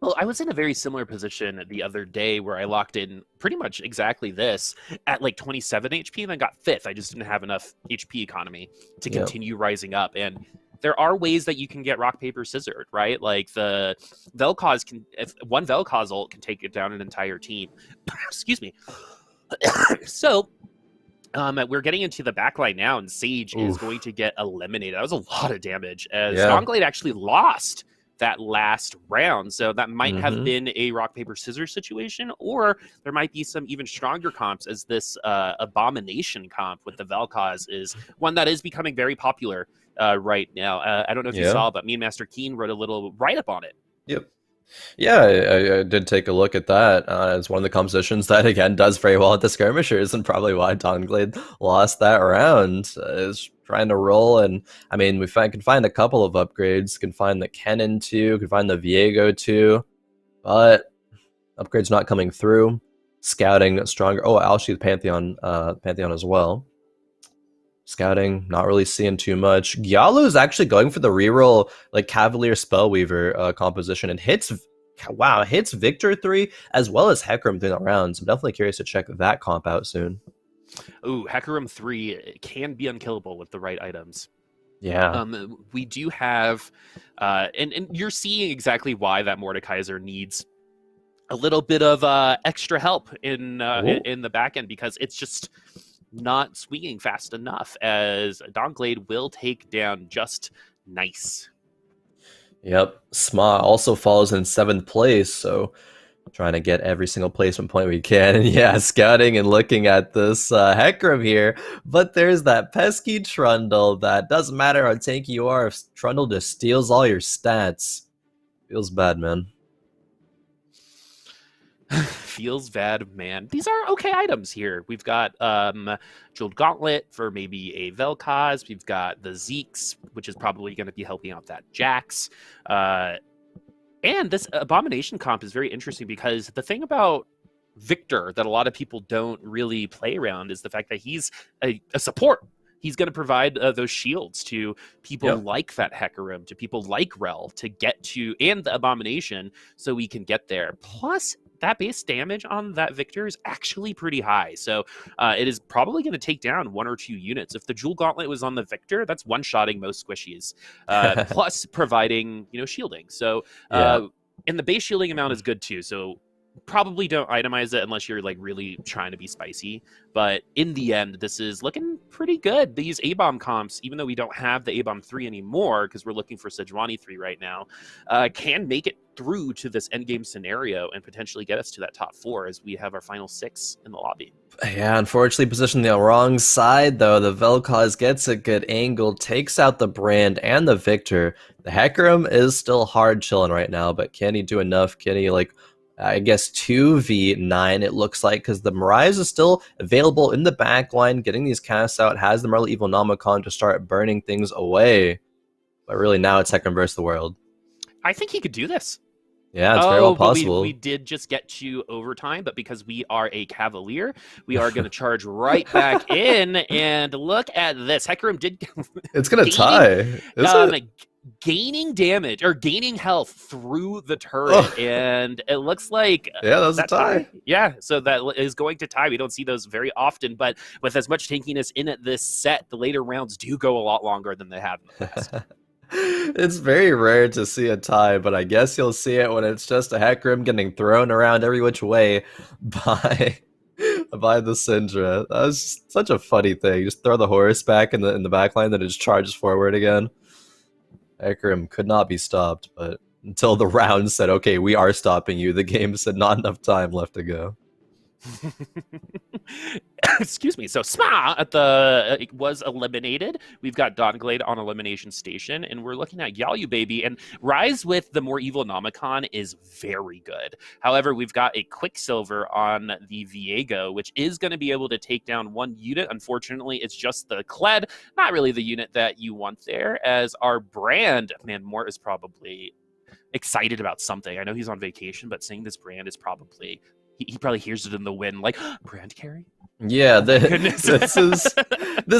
[SPEAKER 2] Well, I was in a very similar position the other day where I locked in pretty much exactly this at like 27 HP and then got 5th. I just didn't have enough HP economy to continue rising up. And there are ways that you can get rock, paper, scissors, right? Like the Vel'Koz if one Vel'Koz ult can take it down an entire team. Excuse me. So we're getting into the backline now, and Sage is going to get eliminated. That was a lot of damage, as Duskglade actually lost that last round. So that might have been a rock, paper, scissors situation, or there might be some even stronger comps, as this Abomination comp with the Vel'Koz is one that is becoming very popular right now. I don't know if you saw, but me and Master Keane wrote a little write-up on it.
[SPEAKER 1] Yep. Yeah, I did take a look at that. It's one of the compositions that, again, does very well at the skirmishers, and probably why Duskglade lost that round, is trying to roll. And, I mean, can find a couple of upgrades. Can find the Kennen too, can find the Viego too, but upgrades not coming through. Scouting stronger. Oh, actually, the Pantheon as well. Scouting, not really seeing too much. Gyalu is actually going for the reroll, like Cavalier Spellweaver composition, and hits Victor 3 as well as Hecarim through the rounds. I'm definitely curious to check that comp out soon.
[SPEAKER 2] Ooh, Hecarim 3 can be unkillable with the right items.
[SPEAKER 1] Yeah.
[SPEAKER 2] We do have, and you're seeing exactly why that Mordekaiser needs a little bit of extra help in the back end, because it's just not swinging fast enough, as Duskglade will take down just nice.
[SPEAKER 1] Yep. Tsmmaa also follows in 7th place, so Trying to get every single placement point we can. And yeah, scouting and looking at this Hecarim here. But there's that pesky Trundle that doesn't matter how tanky you are, if Trundle just steals all your stats. Feels bad, man.
[SPEAKER 2] Feels bad, man. These are okay items here. We've got Jeweled Gauntlet for maybe a Vel'Koz. We've got the Zeeks, which is probably going to be helping out that Jax. And this Abomination comp is very interesting because the thing about Victor that a lot of people don't really play around is the fact that he's a support. He's going to provide those shields to people like that Hecarim, to people like Rel, to get to, and the Abomination, so we can get there. Plus, that base damage on that Victor is actually pretty high. So it is probably going to take down 1 or 2 units. If the Jewel Gauntlet was on the Victor, that's one-shotting most squishies, plus providing, shielding. So, and the base shielding amount is good too. So probably don't itemize it unless you're like really trying to be spicy. But in the end, this is looking pretty good. These A-Bomb comps, even though we don't have the A-Bomb 3 anymore, because we're looking for Sejuani 3 right now, can make it through to this endgame scenario and potentially get us to that top 4 as we have our final 6 in the lobby.
[SPEAKER 1] Yeah, unfortunately positioned the wrong side, though. The Vel'Koz gets a good angle, takes out the Brand and the Victor. The Hecarim is still hard chilling right now, but can he do enough? Can he, I guess 2v9 it looks like, because the Mirage is still available in the back line, getting these casts out, has the Merle Evil Nomicon to start burning things away. But really now it's Hecarim versus the world.
[SPEAKER 2] I think he could do this.
[SPEAKER 1] Yeah, it's very well possible.
[SPEAKER 2] We did just get to overtime, but because we are a Cavalier, we are going to charge right back in. And look at this. Hecarim did...
[SPEAKER 1] It's going to tie.
[SPEAKER 2] Gaining damage or gaining health through the turret, and it looks like
[SPEAKER 1] that was a tie.
[SPEAKER 2] Yeah, so that is going to tie. We don't see those very often, but with as much tankiness in it this set, the later rounds do go a lot longer than they have in the past.
[SPEAKER 1] It's very rare to see a tie, but I guess you'll see it when it's just a Hecarim getting thrown around every which way by the Syndra. That was such a funny thing. Just throw the horse back in the back line, then it just charges forward again. Hecarim could not be stopped, but until the round said, okay, we are stopping you, the game said not enough time left to go.
[SPEAKER 2] Excuse me. So Tsmmaa was eliminated. We've got Duskglade on elimination station, and we're looking at Gyalu baby. And Rise with the more evil Nomicon is very good. However, we've got a Quicksilver on the Viego, which is going to be able to take down 1 unit. Unfortunately, it's just the Kled, not really the unit that you want there. As our Brand, man, Mort is probably excited about something. I know he's on vacation, but saying this Brand is probably. He probably hears it in the wind, like, Brand carry?
[SPEAKER 1] Yeah, this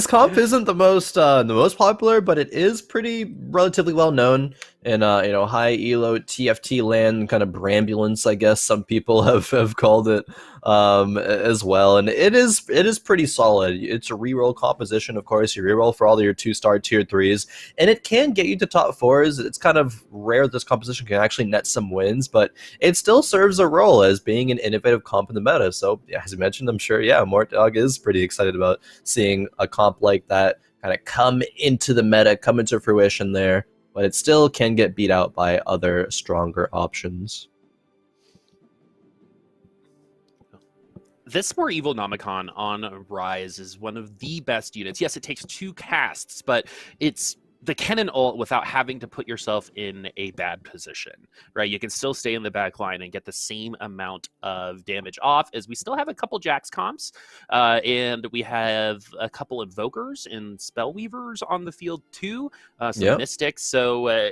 [SPEAKER 1] comp isn't the most popular, but it is pretty relatively well known in high elo TFT land, kind of Brambulance, I guess some people have called it as well. And it is pretty solid. It's a reroll composition, of course. You reroll for all your 2-star tier 3s, and it can get you to top 4s. It's kind of rare this composition can actually net some wins, but it still serves a role as being an innovative comp in the meta. So yeah, as you mentioned, I'm sure Mortdog is pretty excited about seeing a comp like that kind of come into the meta, come into fruition there, but it still can get beat out by other stronger options.
[SPEAKER 2] This more evil Nomicon on Rise is one of the best units. Yes, it takes 2 casts, but it's the cannon ult without having to put yourself in a bad position, right? You can still stay in the back line and get the same amount of damage off, as we still have a couple Jax comps, and we have a couple Invokers and Spellweavers on the field too, some Mystics. So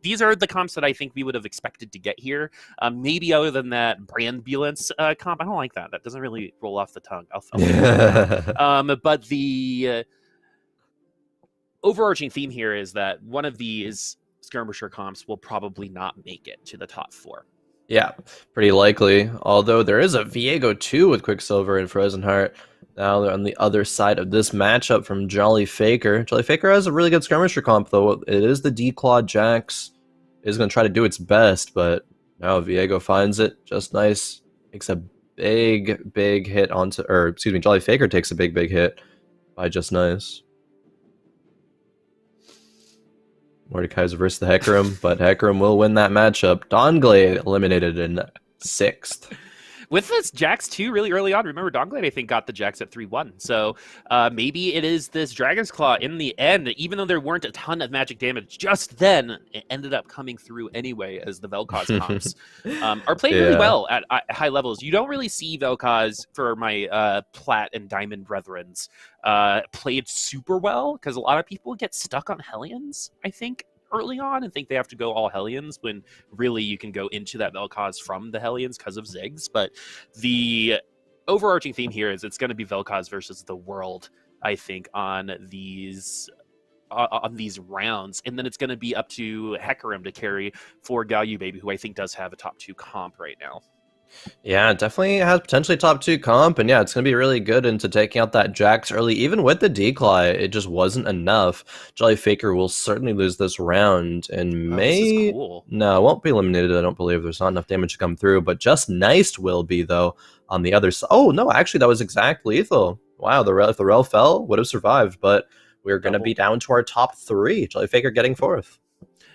[SPEAKER 2] these are the comps that I think we would have expected to get here. Maybe other than that Brambulance comp. I don't like that. That doesn't really roll off the tongue. But the overarching theme here is that one of these skirmisher comps will probably not make it to the top 4.
[SPEAKER 1] Yeah, pretty likely. Although there is a Viego 2 with Quicksilver and Frozen Heart. Now they're on the other side of this matchup from Jolly Faker. Jolly Faker has a really good skirmisher comp, though. It is the Declaw Jax. Is going to try to do its best, but now Viego finds it just nice. Takes a big hit onto, or excuse me, Jolly Faker takes a big hit by just nice. Mordekaiser versus the Hecarim, but Hecarim will win that matchup. Duskglade eliminated in 6th.
[SPEAKER 2] With this Jax 2 really early on, remember Duskglade I think got the Jax at 3-1. So maybe it is this Dragon's Claw in the end, even though there weren't a ton of magic damage just then, it ended up coming through anyway as the Vel'Koz comps are played really well at high levels. You don't really see Vel'Koz for my Plat and Diamond brethrens played super well because a lot of people get stuck on Hellions, I think, early on and think they have to go all Hellions when really you can go into that Vel'Koz from the Hellions because of Ziggs. But the overarching theme here is it's going to be Vel'Koz versus the world, I think, on these rounds. And then it's going to be up to Hecarim to carry for gyalu baby, who I think does have a top 2 comp right now.
[SPEAKER 1] Yeah, definitely has potentially top 2 comp, and yeah, it's going to be really good into taking out that Jax early. Even with the Declaw, it just wasn't enough. Jellyfaker will certainly lose this round, and
[SPEAKER 2] This is cool.
[SPEAKER 1] No, it won't be eliminated, I don't believe. There's not enough damage to come through, but just Nice will be, though, on the other side. Oh, no, actually, that was exact lethal. Wow, if the Rel fell, would have survived, but we're going to be down to our top 3. Jellyfaker getting 4th.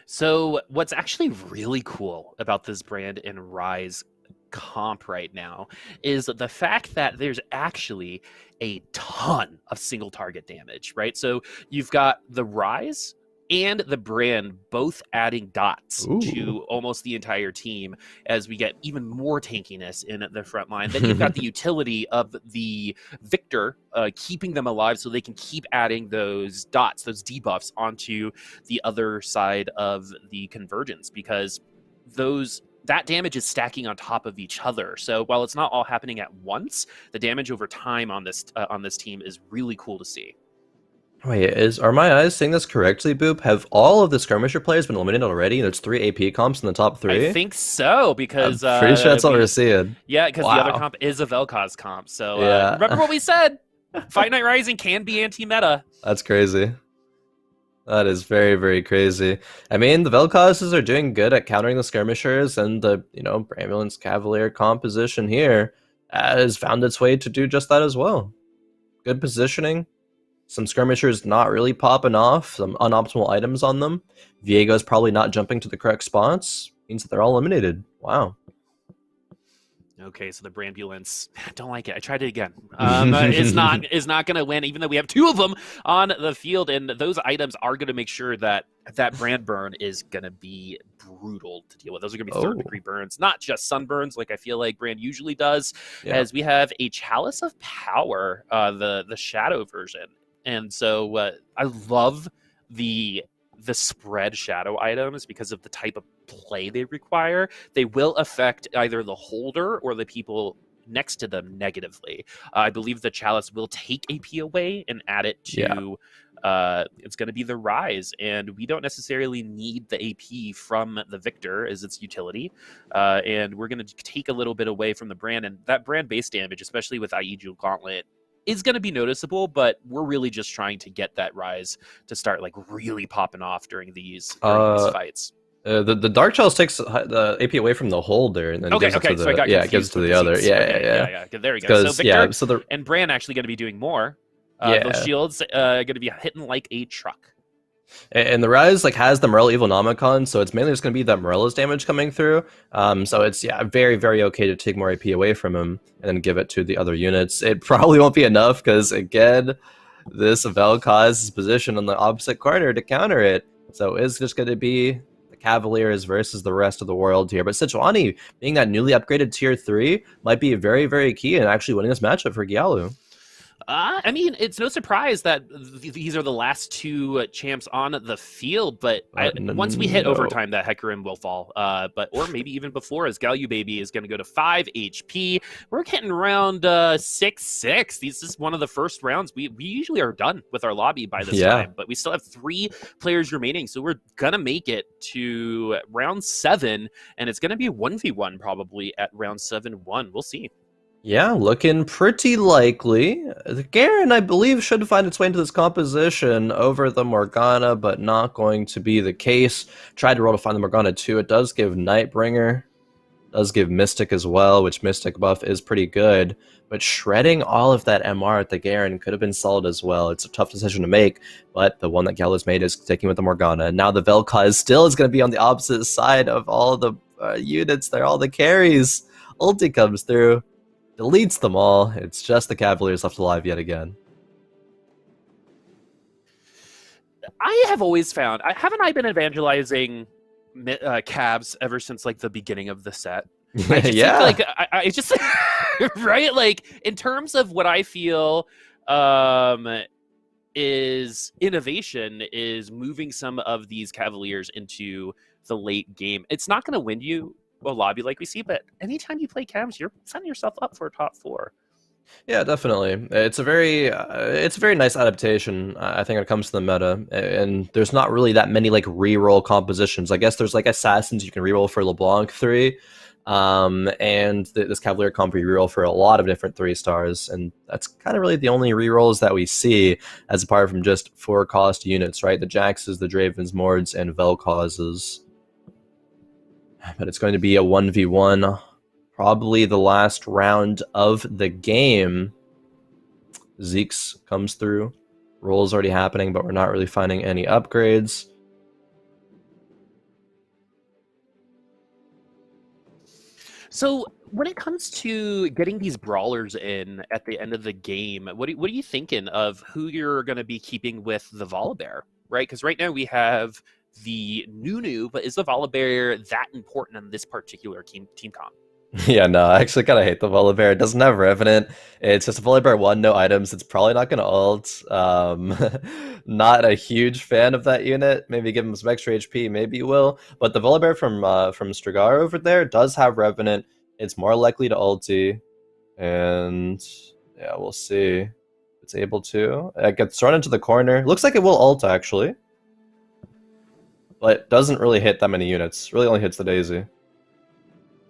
[SPEAKER 2] So what's actually really cool about this brand in Rise comp right now is the fact that there's actually a ton of single target damage, right? So you've got the Rise and the brand both adding dots to almost the entire team as we get even more tankiness in the front line. Then you've got the utility of the Victor keeping them alive so they can keep adding those dots, those debuffs onto the other side of the convergence, because that damage is stacking on top of each other. So while it's not all happening at once, the damage over time on this team is really cool to see.
[SPEAKER 1] Wait, are my eyes saying this correctly, Boop? Have all of the skirmisher players been eliminated already? There's 3 AP comps in the top 3?
[SPEAKER 2] I think so, because
[SPEAKER 1] I'm pretty sure that's all we're seeing.
[SPEAKER 2] Yeah, because the other comp is a Vel'Koz comp. So remember what we said? Fight Night Rising can be anti-meta.
[SPEAKER 1] That's crazy. That is very, very crazy. I mean, the Vel'Kozes are doing good at countering the skirmishers, and the, Ambulance Cavalier composition here has found its way to do just that as well. Good positioning. Some skirmishers not really popping off, some unoptimal items on them. Viego's probably not jumping to the correct spots. Means that they're all eliminated. Wow.
[SPEAKER 2] Okay, so the Brambulance, don't like it. I tried it again. Is not going to win, even though we have 2 of them on the field, and those items are going to make sure that brand burn is going to be brutal to deal with. Those are going to be 3rd-degree burns, not just sunburns like I feel like brand usually does. As we have a Chalice of Power, the shadow version, and so I love the spread shadow items because of the type of play they require. They will affect either the holder or the people next to them negatively. I believe the Chalice will take AP away and add it to it's going to be the Rise, and we don't necessarily need the AP from the Victor as its utility, and we're going to take a little bit away from the brand, and that brand base damage, especially with Aiju Gauntlet, is going to be noticeable, but we're really just trying to get that Rise to start like really popping off during these fights.
[SPEAKER 1] The Dark Chalice takes the AP away from the holder and then gives it to the, it gives it to the other. Yeah.
[SPEAKER 2] There we go. So Victor
[SPEAKER 1] so
[SPEAKER 2] and Bran actually going to be doing more. Those shields going to be hitting like a truck.
[SPEAKER 1] And the Rise has the Morella Evil Nomicon, so it's mainly just going to be that Morella's damage coming through. So it's very, very okay to take more AP away from him and then give it to the other units. It probably won't be enough because, again, this Vel'Koz is positioned on the opposite corner to counter it. So it's just going to be the Cavaliers versus the rest of the world here. But Sejuani, being that newly upgraded tier 3, might be very, very key in actually winning this matchup for Gyalu.
[SPEAKER 2] I mean, it's no surprise that these are the last 2 champs on the field, but once we hit overtime, that Hecarim will fall. Or maybe even before, as gyalu baby is going to go to 5 HP. We're getting around 6-6. This is one of the first rounds. We usually are done with our lobby by this time, but we still have 3 players remaining, so we're going to make it to round 7, and it's going to be a 1v1 probably at round 7-1. We'll see.
[SPEAKER 1] Yeah, looking pretty likely. The Garen, I believe, should find its way into this composition over the Morgana, but not going to be the case. Tried to roll to find the Morgana too. It does give Nightbringer. Does give Mystic as well, which Mystic buff is pretty good. But shredding all of that MR at the Garen could have been solid as well. It's a tough decision to make, but the one that Gyalu's made is taking with the Morgana. And now the Vel'Koz still is going to be on the opposite side of all the units there, all the carries. Ulti comes through, deletes them all. It's just the Cavaliers left alive yet again.
[SPEAKER 2] I have always found, haven't I been evangelizing Cavs ever since like the beginning of the set? I just think
[SPEAKER 1] Yeah.
[SPEAKER 2] like I just right, like in terms of what I feel is innovation is moving some of these Cavaliers into the late game. It's not going to win you a lobby like we see, but anytime you play Cavs, you're setting yourself up for a top 4.
[SPEAKER 1] Yeah, definitely. It's a very nice adaptation. I think when it comes to the meta, and there's not really that many like reroll compositions. I guess there's like assassins you can reroll for LeBlanc 3, and this Cavalier comp you reroll for a lot of different 3-stars, and that's kind of really the only rerolls that we see, as apart from just 4-cost units, right? The Jaxes, the Dravens, Mords, and Vel'Kozes. But it's going to be a 1v1. Probably the last round of the game. Zeke's comes through. Roll's already happening, but we're not really finding any upgrades.
[SPEAKER 2] So when it comes to getting these brawlers in at the end of the game, what are you thinking of who you're going to be keeping with the Volibear, right? Because right now we have the Nunu, but is the Volibear that important in this particular team comp?
[SPEAKER 1] Yeah, no, I actually kind of hate the Volibear. It doesn't have Revenant. It's just a Volibear 1, no items. It's probably not going to ult. Not a huge fan of that unit. Maybe give him some extra HP, maybe you will. But the Volibear from Strigar over there does have Revenant. It's more likely to ulti. And yeah, we'll see if it's able to. It gets thrown into the corner. Looks like it will ult, actually. But doesn't really hit that many units. Really only hits the Daisy.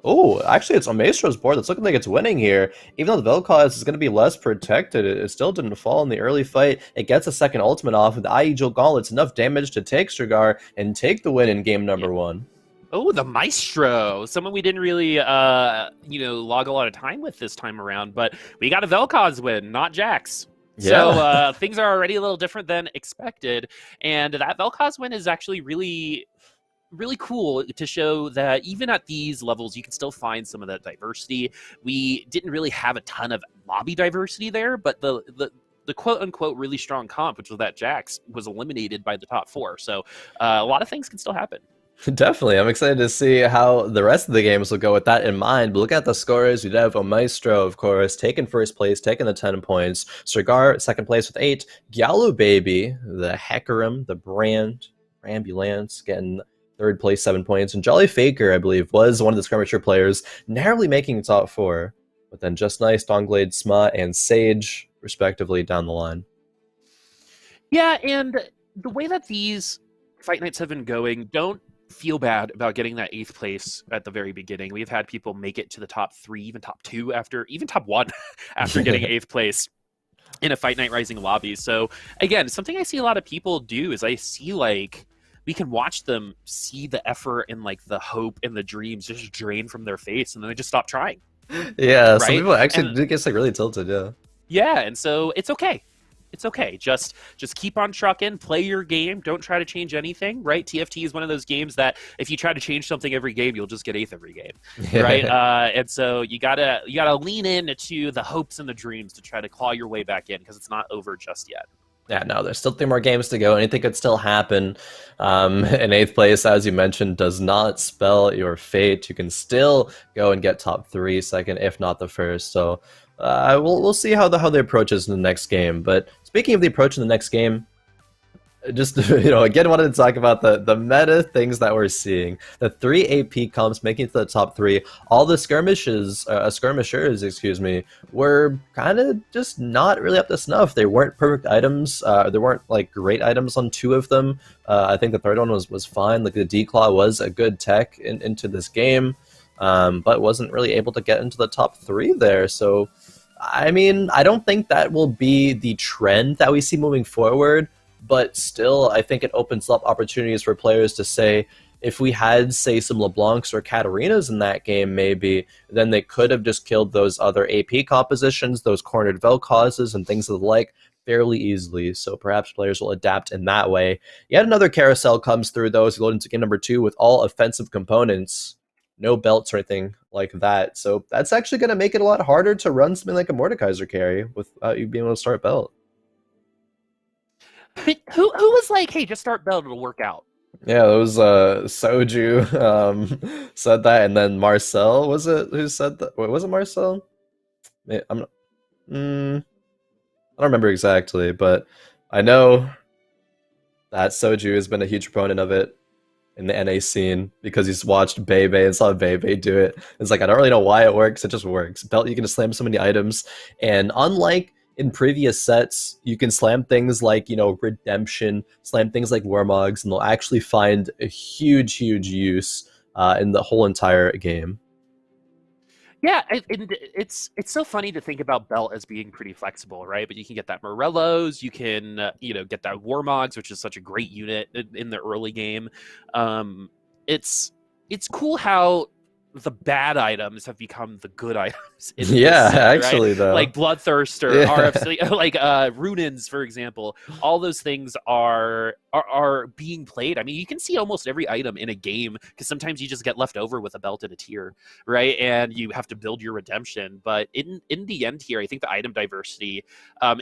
[SPEAKER 1] Oh, actually, it's Omaestro's board that's looking like it's winning here. Even though the Vel'Koz is going to be less protected, it still didn't fall in the early fight. It gets a second ultimate off with the Aegil Gauntlets, enough damage to take Strigar and take the win in game number 1.
[SPEAKER 2] Oh, the Maestro, someone we didn't really, log a lot of time with this time around, but we got a Vel'Koz win, not Jax.
[SPEAKER 1] Yeah.
[SPEAKER 2] So things are already a little different than expected, and that Vel'Koz win is actually really cool to show that even at these levels, you can still find some of that diversity. We didn't really have a ton of lobby diversity there, but the quote-unquote really strong comp, which was that Jax, was eliminated by the top 4. So a lot of things can still happen.
[SPEAKER 1] Definitely. I'm excited to see how the rest of the games will go with that in mind. But look at the scores. We have Omaestro, of course, taking first place, taking the 10 points. Strigar, second place with 8. Gyalu Baby, the Hecarim, the Brand, Ambulance, getting third place, 7 points. And Jolly Faker, I believe, was one of the skirmisher players, narrowly making top 4. But then Just Nice, Duskglade, Tsmmaa, and Sage, respectively, down the line.
[SPEAKER 2] Yeah, and the way that these fight nights have been going, don't feel bad about getting that 8th place at the very beginning. We've had people make it to the top 3, even top 2, even top 1 after getting 8th place in a Fight Night Rising lobby. So again, something I see a lot of people do is I see like we can watch them see the effort and like the hope and the dreams just drain from their face, and then they just stop trying.
[SPEAKER 1] Yeah,
[SPEAKER 2] right?
[SPEAKER 1] Some people actually do get like really tilted, yeah.
[SPEAKER 2] Yeah, and so it's okay. It's okay. Just keep on trucking, play your game, don't try to change anything, right? TFT is one of those games that if you try to change something every game, you'll just get 8th every game, right? And so you gotta lean into the hopes and the dreams to try to claw your way back in, because it's not over just yet.
[SPEAKER 1] Yeah, no, there's still 3 more games to go. Anything could still happen. In 8th place, as you mentioned, does not spell your fate. You can still go and get top 3, second, if not the first. So we'll see how they approach this in the next game. But speaking of the approach in the next game, just again wanted to talk about the meta things that we're seeing. The 3 AP comps making it to the top 3. All the skirmishers, were kind of just not really up to snuff. They weren't perfect items. There weren't like great items on 2 of them. I think the third one was fine. Like the D-Claw was a good tech into this game, but wasn't really able to get into the top 3 there. So, I mean, I don't think that will be the trend that we see moving forward. But still, I think it opens up opportunities for players to say, if we had, say, some LeBlancs or Katarinas in that game, maybe, then they could have just killed those other AP compositions, those cornered Vel'Kozes and things of the like, fairly easily. So perhaps players will adapt in that way. Yet another carousel comes through, though, as we go into game number 2 with all offensive components. No belts or anything like that. So that's actually going to make it a lot harder to run something like a Mordekaiser carry without you being able to start belt.
[SPEAKER 2] Who was like, hey, just start belt, it'll work out?
[SPEAKER 1] Yeah, it was Soju said that, and then Marcel was it who said that? Wait, was it Marcel? I'm not, I don't remember exactly, but I know that Soju has been a huge proponent of it in the NA scene because he's watched Bebe and saw Bebe do it. It's like, I don't really know why it works, it just works. Belt, you can just slam so many items, and unlike in previous sets, you can slam things like, Redemption, slam things like Warmogs, and they'll actually find a huge, huge use in the whole entire game.
[SPEAKER 2] Yeah, it's so funny to think about belt as being pretty flexible, right? But you can get that Morellos, you can get that Warmogs, which is such a great unit in the early game. It's cool how the bad items have become the good items in
[SPEAKER 1] Yeah,
[SPEAKER 2] this set,
[SPEAKER 1] actually,
[SPEAKER 2] right?
[SPEAKER 1] though.
[SPEAKER 2] Like Bloodthirst or
[SPEAKER 1] Yeah.
[SPEAKER 2] RFC, like Runins, for example. All those things are being played. I mean, you can see almost every item in a game because sometimes you just get left over with a belt and a tier, right? And you have to build your redemption. But in the end here, I think the item diversity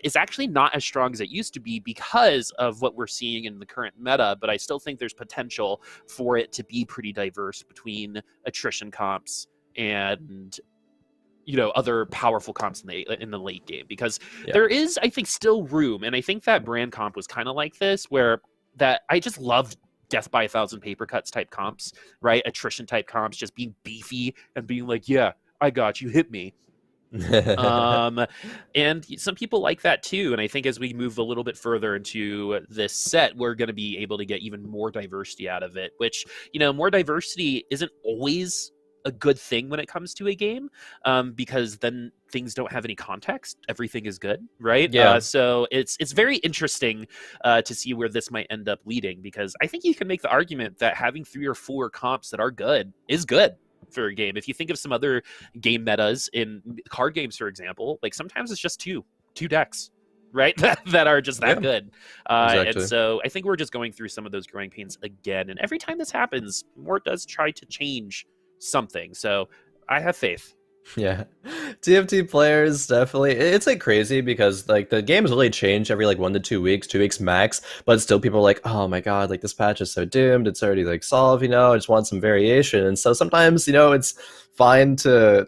[SPEAKER 2] is actually not as strong as it used to be because of what we're seeing in the current meta. But I still think there's potential for it to be pretty diverse between attrition comps and other powerful comps in the late game, because there is, I think, still room. And I think that brand comp was kind of like this, where that I just loved death by 1,000 paper cuts type comps, right? Attrition type comps, just being beefy and being like, yeah, I got you, hit me. And some people like that too. And I think as we move a little bit further into this set, we're going to be able to get even more diversity out of it, which, more diversity isn't always a good thing when it comes to a game, because then things don't have any context. Everything is good, right?
[SPEAKER 1] Yeah.
[SPEAKER 2] So it's very interesting to see where this might end up leading, because I think you can make the argument that having 3 or 4 comps that are good is good for a game. If you think of some other game metas in card games, for example, like sometimes it's just two decks, right? that are just that good.
[SPEAKER 1] Exactly.
[SPEAKER 2] And so I think we're just going through some of those growing pains again. And every time this happens, Mort does try to change something. So I have faith.
[SPEAKER 1] Yeah, TFT players definitely. It's like crazy because like the games really change every like 1 to 2 weeks, 2 weeks max. But still, people are like, "Oh my god, like this patch is so doomed. It's already like solved. I just want some variation." And so sometimes, it's fine to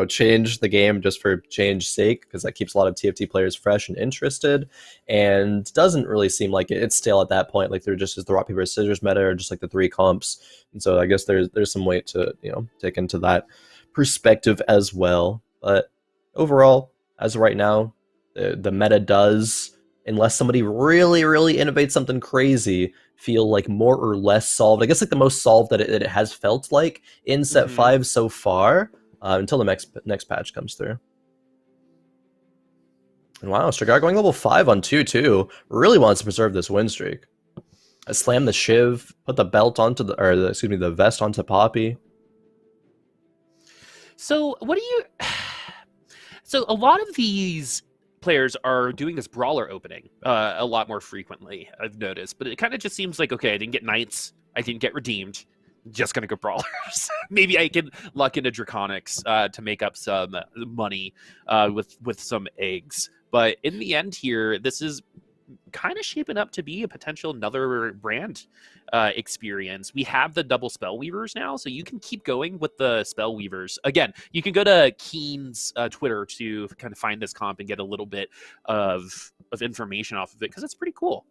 [SPEAKER 1] change the game just for change's sake, because that keeps a lot of TFT players fresh and interested, and doesn't really seem like it's stale at that point. Like they're just as the rock paper scissors meta, or just like the 3 comps. And so I guess there's some weight to take into that perspective as well. But overall, as of right now, the meta does, unless somebody really, really innovates something crazy, feel like more or less solved. I guess like the most solved that it has felt like in set 5 so far, until the next patch comes through. And wow, Strigar going level 5 on 2-2 really wants to preserve this win streak. I slammed the Shiv, put the belt onto the vest onto Poppy.
[SPEAKER 2] So what do you? So a lot of these players are doing this brawler opening a lot more frequently, I've noticed. But it kind of just seems like, okay, I didn't get knights, I didn't get redeemed, just gonna go brawlers. Maybe I can luck into draconics to make up some money with some eggs. But in the end here, this is kind of shaping up to be a potential another brand experience. We have the double spell weavers now, so you can keep going with the spell weavers. Again, you can go to Keane's Twitter to kind of find this comp and get a little bit of information off of it, because it's pretty cool.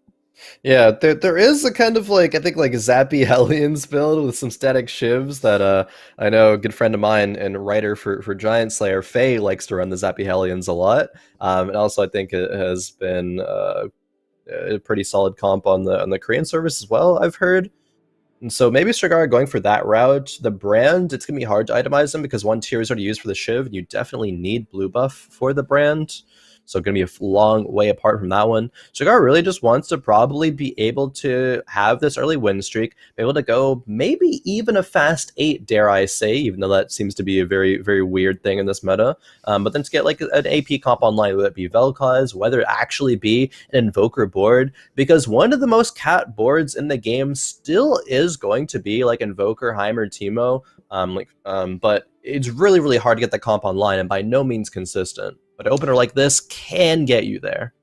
[SPEAKER 1] Yeah, there is a kind of like, I think like Zappy Hellions build with some static shivs that I know a good friend of mine and writer for Giantslayer, Faye, likes to run the Zappy Hellions a lot. And also I think it has been a pretty solid comp on the Korean service as well, I've heard. And so maybe Strigar going for that route. The brand, it's gonna be hard to itemize them because 1 tier is already used for the Shiv, and you definitely need blue buff for the brand. so going to be a long way apart from that one. Cigar really just wants to probably be able to have this early win streak, be able to go maybe even a fast 8, dare I say, even though that seems to be a very, very weird thing in this meta. But then to get like an AP comp online, whether it be Vel'Koz, whether it actually be an Invoker board, because one of the most cat boards in the game still is going to be like Invoker, Heimer, Teemo, but it's really, really hard to get the comp online and by no means consistent. But an opener like this can get you there.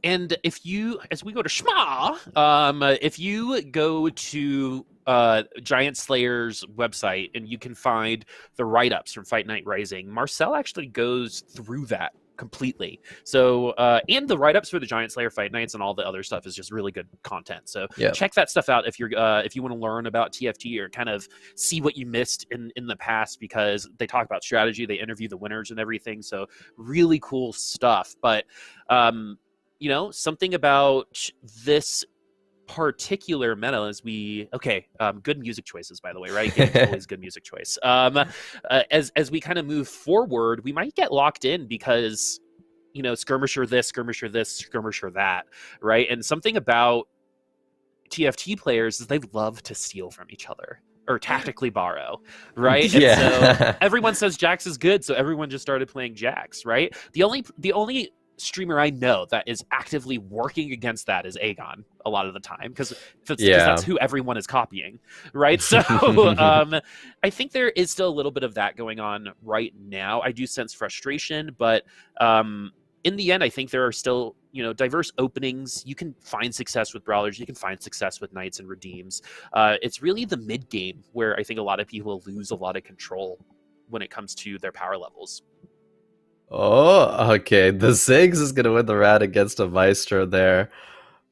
[SPEAKER 2] And if you, as we go to Tsmmaa, if you go to Giantslayer's website and you can find the write-ups from Fight Night Rising, Marcel actually goes through that completely. So, and the write-ups for the Giantslayer Fight Nights and all the other stuff is just really good content. So check that stuff out if you're if you want to learn about TFT or kind of see what you missed in the past, because they talk about strategy, they interview the winners and everything. So really cool stuff. But you know, something about this particular meta as we good music choices, by the way, right? It's always good music choice. As we kind of move forward, we might get locked in because, you know, skirmisher this, skirmisher this, skirmisher that, right? And something about TFT players is they love to steal from each other or tactically borrow, right?
[SPEAKER 1] Yeah.
[SPEAKER 2] And so everyone says Jax is good, so everyone just started playing Jax, right? The only streamer I know that is actively working against that is Aegon a lot of the time, because that's who everyone is copying, right? So I think there is still a little bit of that going on right now. I do sense frustration, but in the end, I think there are still, you know, diverse openings. You can find success with brawlers. You can find success with knights and redeems. It's really the mid game where I think a lot of people lose a lot of control when it comes to their power levels.
[SPEAKER 1] Oh, okay. The Ziggs is gonna win the round against Omaestro there.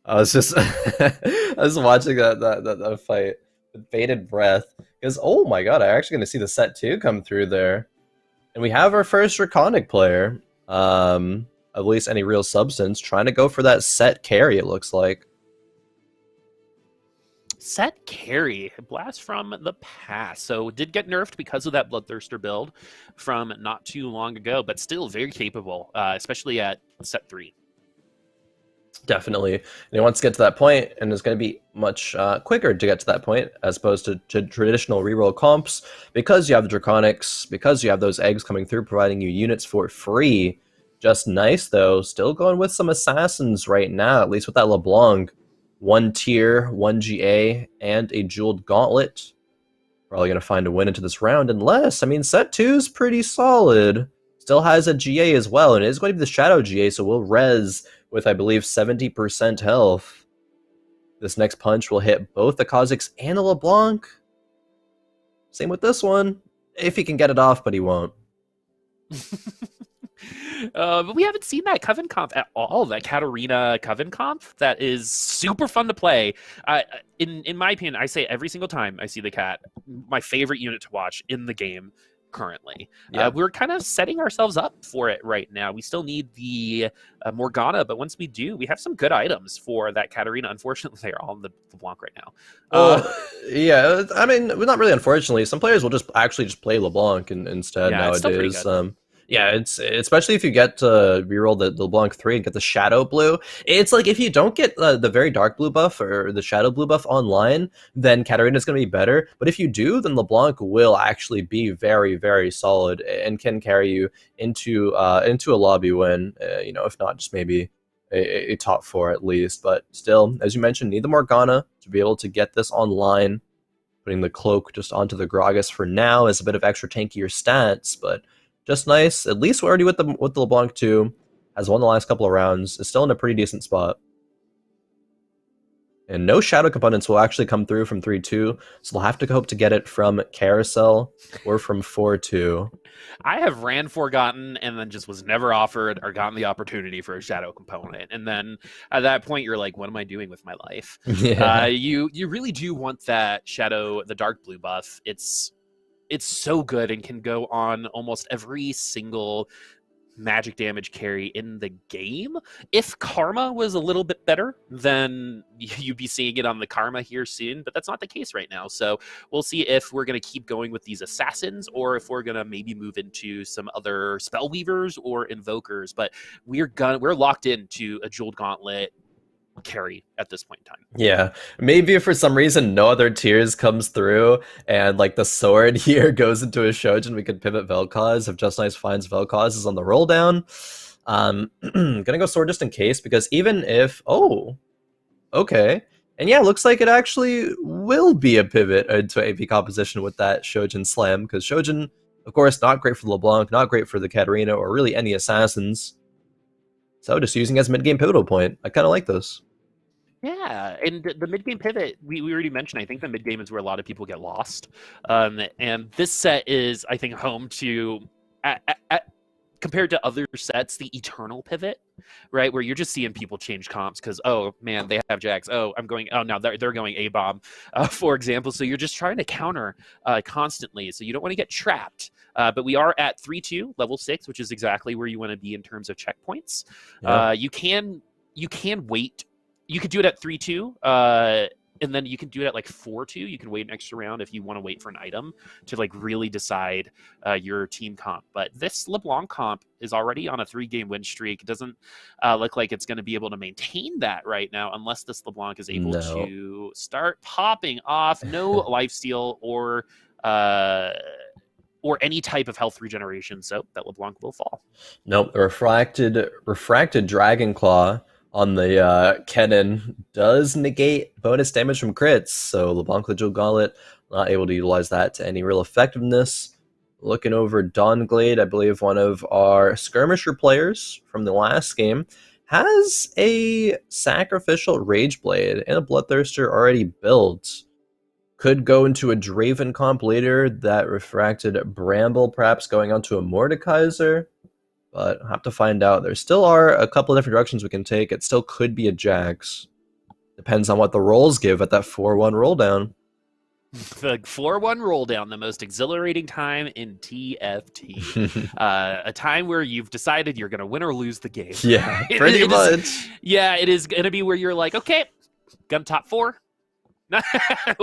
[SPEAKER 1] I was just I was watching that fight with bated breath. Because oh my god, I'm actually gonna see the set 2 come through there. And we have our first Draconic player. At least any real substance, trying to go for that set carry, it looks like.
[SPEAKER 2] Set carry, blast from the past. So did get nerfed because of that Bloodthirster build from not too long ago, but still very capable, especially at set 3.
[SPEAKER 1] Definitely. And he wants to get to that point, and it's going to be much quicker to get to that point as opposed to traditional reroll comps, because you have the Draconics, because you have those eggs coming through providing you units for free. Just nice, though. Still going with some assassins right now, at least with that LeBlanc. 1 tier, 1 GA, and a jeweled gauntlet. Probably going to find a win into this round, unless, I mean, set 2 is pretty solid. Still has a GA as well, and it is going to be the Shadow GA, so we'll res with, I believe, 70% health. This next punch will hit both the Kha'Zix and the LeBlanc. Same with this one. If he can get it off, but he won't.
[SPEAKER 2] But we haven't seen that Coven comp at all. That Katarina Coven comp that is super fun to play. In my opinion, I say every single time I see the cat, my favorite unit to watch in the game currently. Yeah. We're kind of setting ourselves up for it right now. We still need the Morgana, but once we do, we have some good items for that Katarina. Unfortunately, they're all in the LeBlanc right now.
[SPEAKER 1] Yeah, I mean, not really unfortunately. Some players will just actually play LeBlanc instead nowadays. Yeah, it's especially if you get to reroll the LeBlanc 3 and get the Shadow Blue. It's like if you don't get the very dark blue buff or the Shadow Blue buff online, then Katarina's going to be better. But if you do, then LeBlanc will actually be very, very solid and can carry you into a lobby win. You know, if not just maybe a top 4 at least. But still, as you mentioned, need the Morgana to be able to get this online. Putting the cloak just onto the Gragas for now is a bit of extra tankier stats, but just nice. At least we're already with the LeBlanc 2. Has won the last couple of rounds. Is still in a pretty decent spot. And no shadow components will actually come through from 3-2, so they'll have to hope to get it from Carousel or from 4-2.
[SPEAKER 2] I have ran Forgotten and then just was never offered or gotten the opportunity for a shadow component. And then at that point, you're like, what am I doing with my life? Yeah. You really do want that shadow, the dark blue buff. It's so good and can go on almost every single magic damage carry in the game. If Karma was a little bit better, then you'd be seeing it on the Karma here soon, but that's not the case right now. So we'll see if we're going to keep going with these assassins or if we're going to maybe move into some other spellweavers or invokers. But we're locked into a jeweled gauntlet carry at this point in time.
[SPEAKER 1] Yeah, maybe if for some reason no other tiers comes through and like the sword here goes into a Shojin, we could pivot Vel'Koz if Just Nice finds Vel'Koz is on the roll down. Gonna go sword just in case, because even if okay, and yeah, looks like it actually will be a pivot into AP composition with that Shojin slam, because Shojin, of course, not great for LeBlanc, not great for the Katarina or really any assassins. So just using as mid-game pivotal point. I kind of like this.
[SPEAKER 2] Yeah, and the mid-game pivot, we already mentioned, I think the mid-game is where a lot of people get lost. And this set is, I think, home to, compared to other sets, the eternal pivot, right? Where you're just seeing people change comps because, oh, man, they have Jax. Oh, now they're going A-bomb, for example. So you're just trying to counter constantly. So you don't want to get trapped. But we are at 3-2, level 6, which is exactly where you want to be in terms of checkpoints.
[SPEAKER 1] Yeah.
[SPEAKER 2] You can wait. You could do it at 3-2, and then you can do it at like 4-2. You can wait an extra round if you want to wait for an item to like really decide your team comp. But this LeBlanc comp is already on a 3-game win streak. It doesn't look like it's going to be able to maintain that right now unless this LeBlanc is able to start popping off. No lifesteal or any type of health regeneration, so that LeBlanc will fall.
[SPEAKER 1] Nope, refracted Dragon Claw on the Kennen does negate bonus damage from crits, so LeBlanc the Jewel Gauntlet not able to utilize that to any real effectiveness. Looking over Duskglade, I believe one of our skirmisher players from the last game has a sacrificial Rage Blade and a Bloodthirster already built. Could go into a Draven comp later, that refracted Bramble perhaps going onto a Mordekaiser. But I'll have to find out. There still are a couple of different directions we can take. It still could be a Jax. Depends on what the rolls give at that 4-1 roll down.
[SPEAKER 2] The 4-1 roll down, the most exhilarating time in TFT. A time where you've decided you're going to win or lose the game.
[SPEAKER 1] Yeah, pretty much.
[SPEAKER 2] It is going to be where you're like, okay, gonna top 4.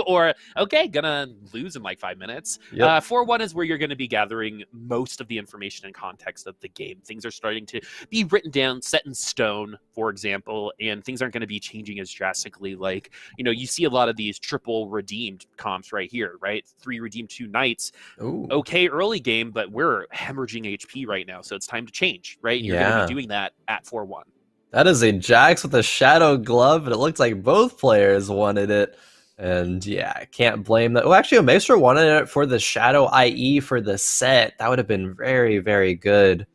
[SPEAKER 2] Or okay, gonna lose in like 5 minutes. 4-1 is where you're going to be gathering most of the information and context of the game. Things are starting to be written down, set in stone, for example, and things aren't going to be changing as drastically. Like, you see a lot of these triple redeemed comps right here, right? 3 redeemed, 2 knights.
[SPEAKER 1] Ooh.
[SPEAKER 2] Okay, early game, but we're hemorrhaging HP right now, so it's time to change, right? You're going to be doing that at 4-1.
[SPEAKER 1] That is a Jax with a Shadow Glove, and it looks like both players wanted it. And yeah, I can't blame that. Oh, actually, Omaestro wanted it for the Shadow IE for the set. That would have been very, very good.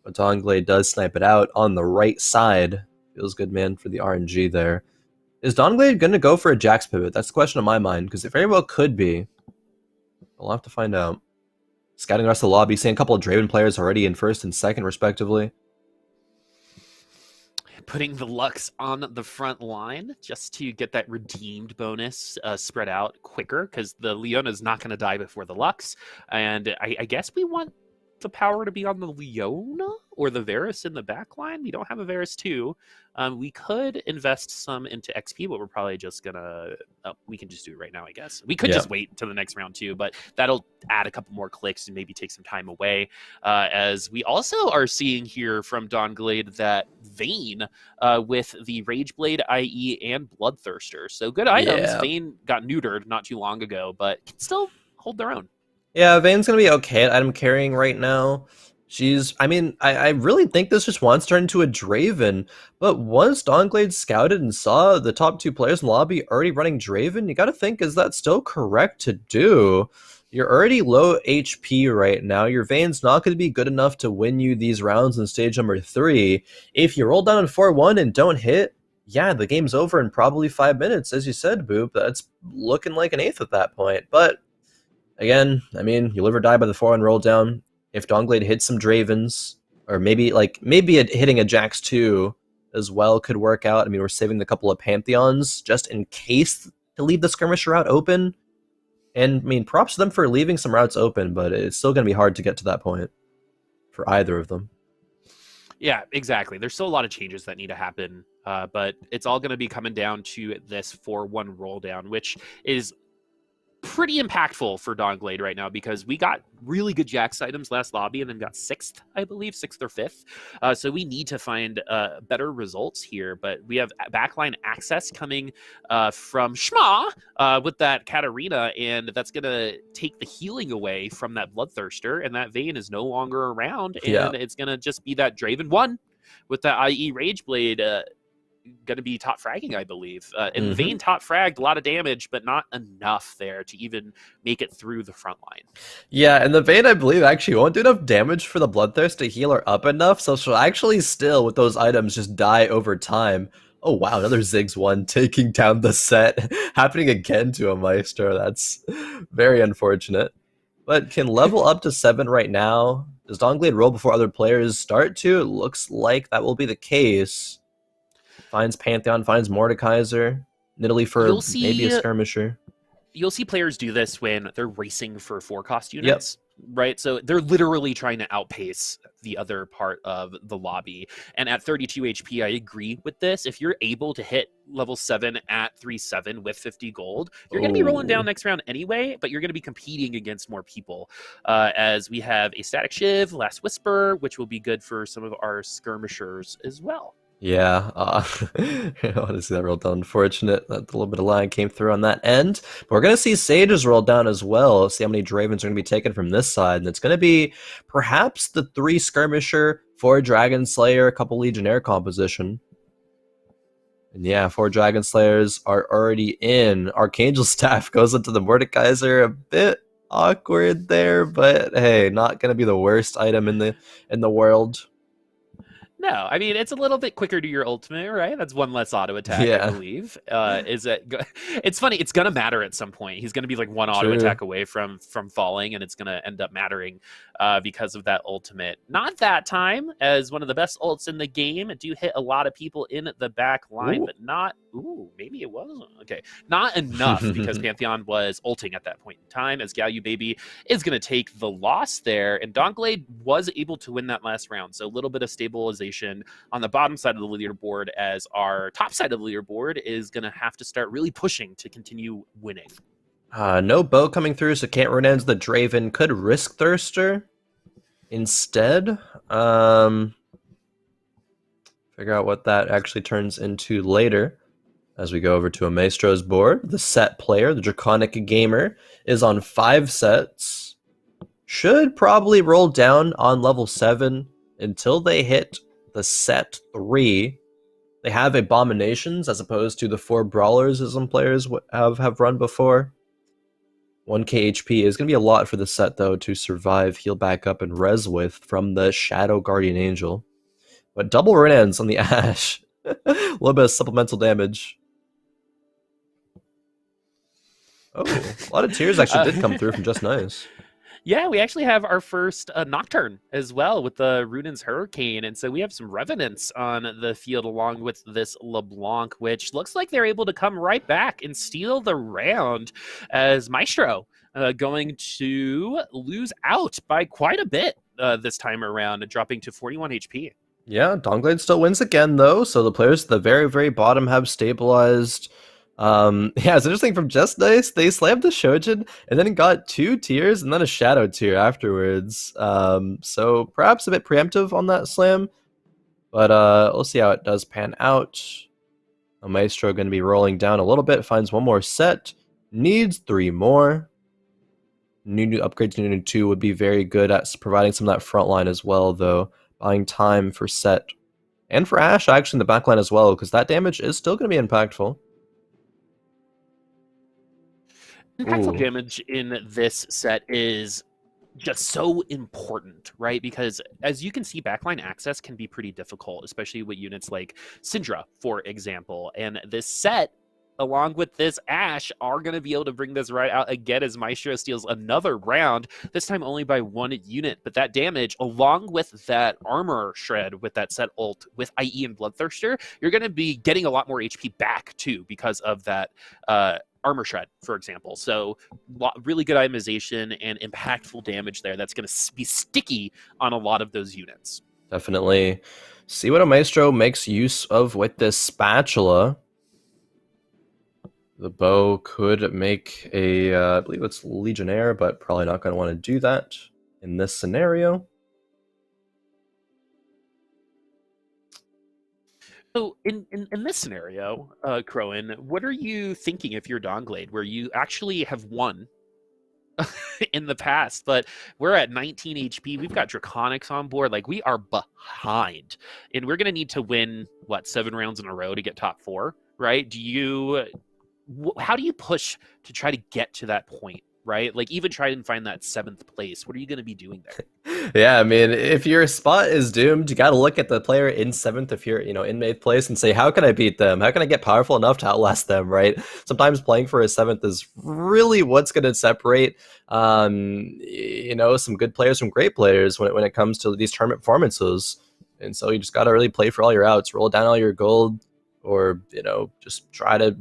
[SPEAKER 1] But Duskglade does snipe it out on the right side. Feels good, man, for the RNG there. Is Duskglade going to go for a Jax pivot? That's the question on my mind, because it very well could be. We'll have to find out. Scouting the rest of the lobby, seeing a couple of Draven players already in first and second, respectively.
[SPEAKER 2] Putting the Lux on the front line just to get that redeemed bonus spread out quicker, because the Leona is not going to die before the Lux. And I guess we want the power to be on the Leona or the Varus in the back line. We don't have a Varus 2. We could invest some into XP, but we're probably just gonna we can just do it right now, I guess. We could just wait until the next round too, but that'll add a couple more clicks and maybe take some time away. As we also are seeing here from Duskglade that Vayne with the Rage Blade IE and Bloodthirster. So good items. Vayne got neutered not too long ago, but can still hold their own.
[SPEAKER 1] Yeah, Vayne's going to be okay at item carrying right now. I really think this just wants to turn into a Draven, but once Duskglade scouted and saw the top 2 players in the lobby already running Draven, you got to think, is that still correct to do? You're already low HP right now. Your Vayne's not going to be good enough to win you these rounds in stage number 3. If you roll down in 4-1 and don't hit, yeah, the game's over in probably 5 minutes, as you said, Boop. That's looking like an 8th at that point, but again, I mean, you live or die by the 4-1 roll down. If Duskglade hits some Dravens, or maybe hitting a Jax 2 as well could work out. I mean, we're saving a couple of Pantheons just in case to leave the skirmisher route open. And I mean, props to them for leaving some routes open, but it's still going to be hard to get to that point for either of them.
[SPEAKER 2] Yeah, exactly. There's still a lot of changes that need to happen, but it's all going to be coming down to this 4-1 roll down, which is pretty impactful for Duskglade right now because we got really good Jax items last lobby and then got sixth, I believe, sixth or fifth. So we need to find better results here. But we have backline access coming from Tsmmaa with that Katarina, and that's going to take the healing away from that Bloodthirster, and that Vayne is no longer around,
[SPEAKER 1] Yeah.
[SPEAKER 2] and it's going to just be that Draven 1 with that IE Rageblade going to be top fragging, I believe. And Vayne top fragged a lot of damage, but not enough there to even make it through the front line.
[SPEAKER 1] Yeah, and the Vayne, I believe, actually won't do enough damage for the Bloodthirst to heal her up enough, so she'll actually still, with those items, just die over time. Oh wow, another Ziggs one taking down the set. Happening again to Omaestro. That's very unfortunate. But can level up to 7 right now. Does Duskglade roll before other players start to? It looks like that will be the case. Finds Pantheon, finds Mordekaiser. Nidalee for maybe a skirmisher.
[SPEAKER 2] You'll see players do this when they're racing for 4-cost units.
[SPEAKER 1] Yep.
[SPEAKER 2] Right, so they're literally trying to outpace the other part of the lobby. And at 32 HP, I agree with this. If you're able to hit level 7 at 3-7 with 50 gold, you're going to be rolling down next round anyway, but you're going to be competing against more people. As we have a Static Shiv, Last Whisper, which will be good for some of our skirmishers as well.
[SPEAKER 1] Yeah, honestly, that rolled down. Unfortunate that a little bit of lag came through on that end. But we're going to see Sages roll down as well. See how many Dravens are going to be taken from this side. And it's going to be perhaps the 3 Skirmisher, 4 Dragon Slayer, a couple Legionnaire composition. And yeah, 4 Dragon Slayers are already in. Archangel Staff goes into the Mordekaiser. A bit awkward there, but hey, not going to be the worst item in the world.
[SPEAKER 2] No, I mean, it's a little bit quicker to your ultimate, right? That's 1 less auto attack,
[SPEAKER 1] Yeah.
[SPEAKER 2] I believe. It's funny, it's going to matter at some point. He's going to be like 1 auto attack away from falling, and it's going to end up mattering because of that ultimate. Not that time, as one of the best ults in the game. It do hit a lot of people in the back line, but not... Ooh, maybe it wasn't. Okay, not enough because Pantheon was ulting at that point in time, as Gyalu Baby is going to take the loss there, and Duskglade was able to win that last round, so a little bit of stabilization on the bottom side of the leaderboard, as our top side of the leaderboard is going to have to start really pushing to continue winning.
[SPEAKER 1] No bow coming through, so can't run into the Draven. Could risk Thirster instead. Figure out what that actually turns into later. As we go over to Omaestro's board, the set player, the Draconic Gamer, is on 5 sets. Should probably roll down on level 7 until they hit the set 3. They have Abominations as opposed to the 4 Brawlers as some players have run before. 1k HP is going to be a lot for the set, though, to survive, heal back up, and res with from the Shadow Guardian Angel. But double Rinans on the Ashe. A little bit of supplemental damage. Oh, a lot of tears actually did come through from Just Nice.
[SPEAKER 2] Yeah, we actually have our first Nocturne as well with the Runan's Hurricane. And so we have some Revenants on the field along with this LeBlanc, which looks like they're able to come right back and steal the round, as Maestro going to lose out by quite a bit this time around, dropping to 41 HP.
[SPEAKER 1] Yeah, Duskglade still wins again, though. So the players at the very, very bottom have stabilized. Yeah, it's interesting from Just Nice. They slammed the Shojin and then got 2 tiers and then a Shadow tier afterwards. So perhaps a bit preemptive on that slam, but we'll see how it does pan out. Maestro going to be rolling down a little bit, finds 1 more set, needs 3 more. New upgrade to Nunu 2 would be very good at providing some of that front line as well, though. Buying time for set and for Ashe actually in the back line as well, because that damage is still going to be impactful.
[SPEAKER 2] Impactful damage in this set is just so important, right? Because as you can see, backline access can be pretty difficult, especially with units like Syndra, for example. And this set, along with this Ashe, are going to be able to bring this right out again as Maestro steals another round, this time only by 1 unit. But that damage, along with that armor shred with that set ult with IE and Bloodthirster, you're going to be getting a lot more HP back too because of that armor shred, for example. So really good itemization and impactful damage there that's going to be sticky on a lot of those units.
[SPEAKER 1] Definitely see what Omaestro makes use of with this spatula. The bow could make a, I believe it's Legionnaire, but probably not going to want to do that in this scenario.
[SPEAKER 2] So in this scenario, Khroen, what are you thinking if you're Duskglade, where you actually have won in the past, but we're at 19 HP. We've got Draconics on board. Like, we are behind, and we're going to need to win, what, 7 rounds in a row to get top 4, right? How do you push to try to get to that point, right? Like, even try and find that 7th place. What are you going to be doing there?
[SPEAKER 1] Yeah, I mean, if your spot is doomed, you got to look at the player in 7th if you're, in 8th place and say, how can I beat them? How can I get powerful enough to outlast them, right? Sometimes playing for a 7th is really what's going to separate, some good players from great players when it comes to these tournament performances. And so you just got to really play for all your outs, roll down all your gold, or, just try to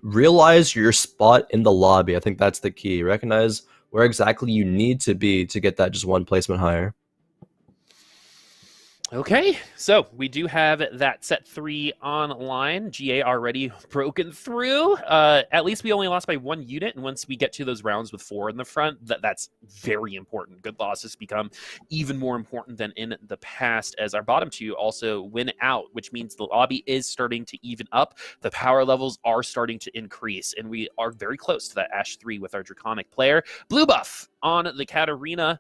[SPEAKER 1] realize your spot in the lobby. I think that's the key. Recognize where exactly you need to be to get that just one placement higher.
[SPEAKER 2] Okay, so we do have that set 3 online. GA already broken through. At least we only lost by 1 unit, and once we get to those rounds with 4 in the front, that's very important. Good losses become even more important than in the past, as our bottom 2 also win out, which means the lobby is starting to even up. The power levels are starting to increase, and we are very close to that Ash 3 with our Draconic player. Blue buff on the Katarina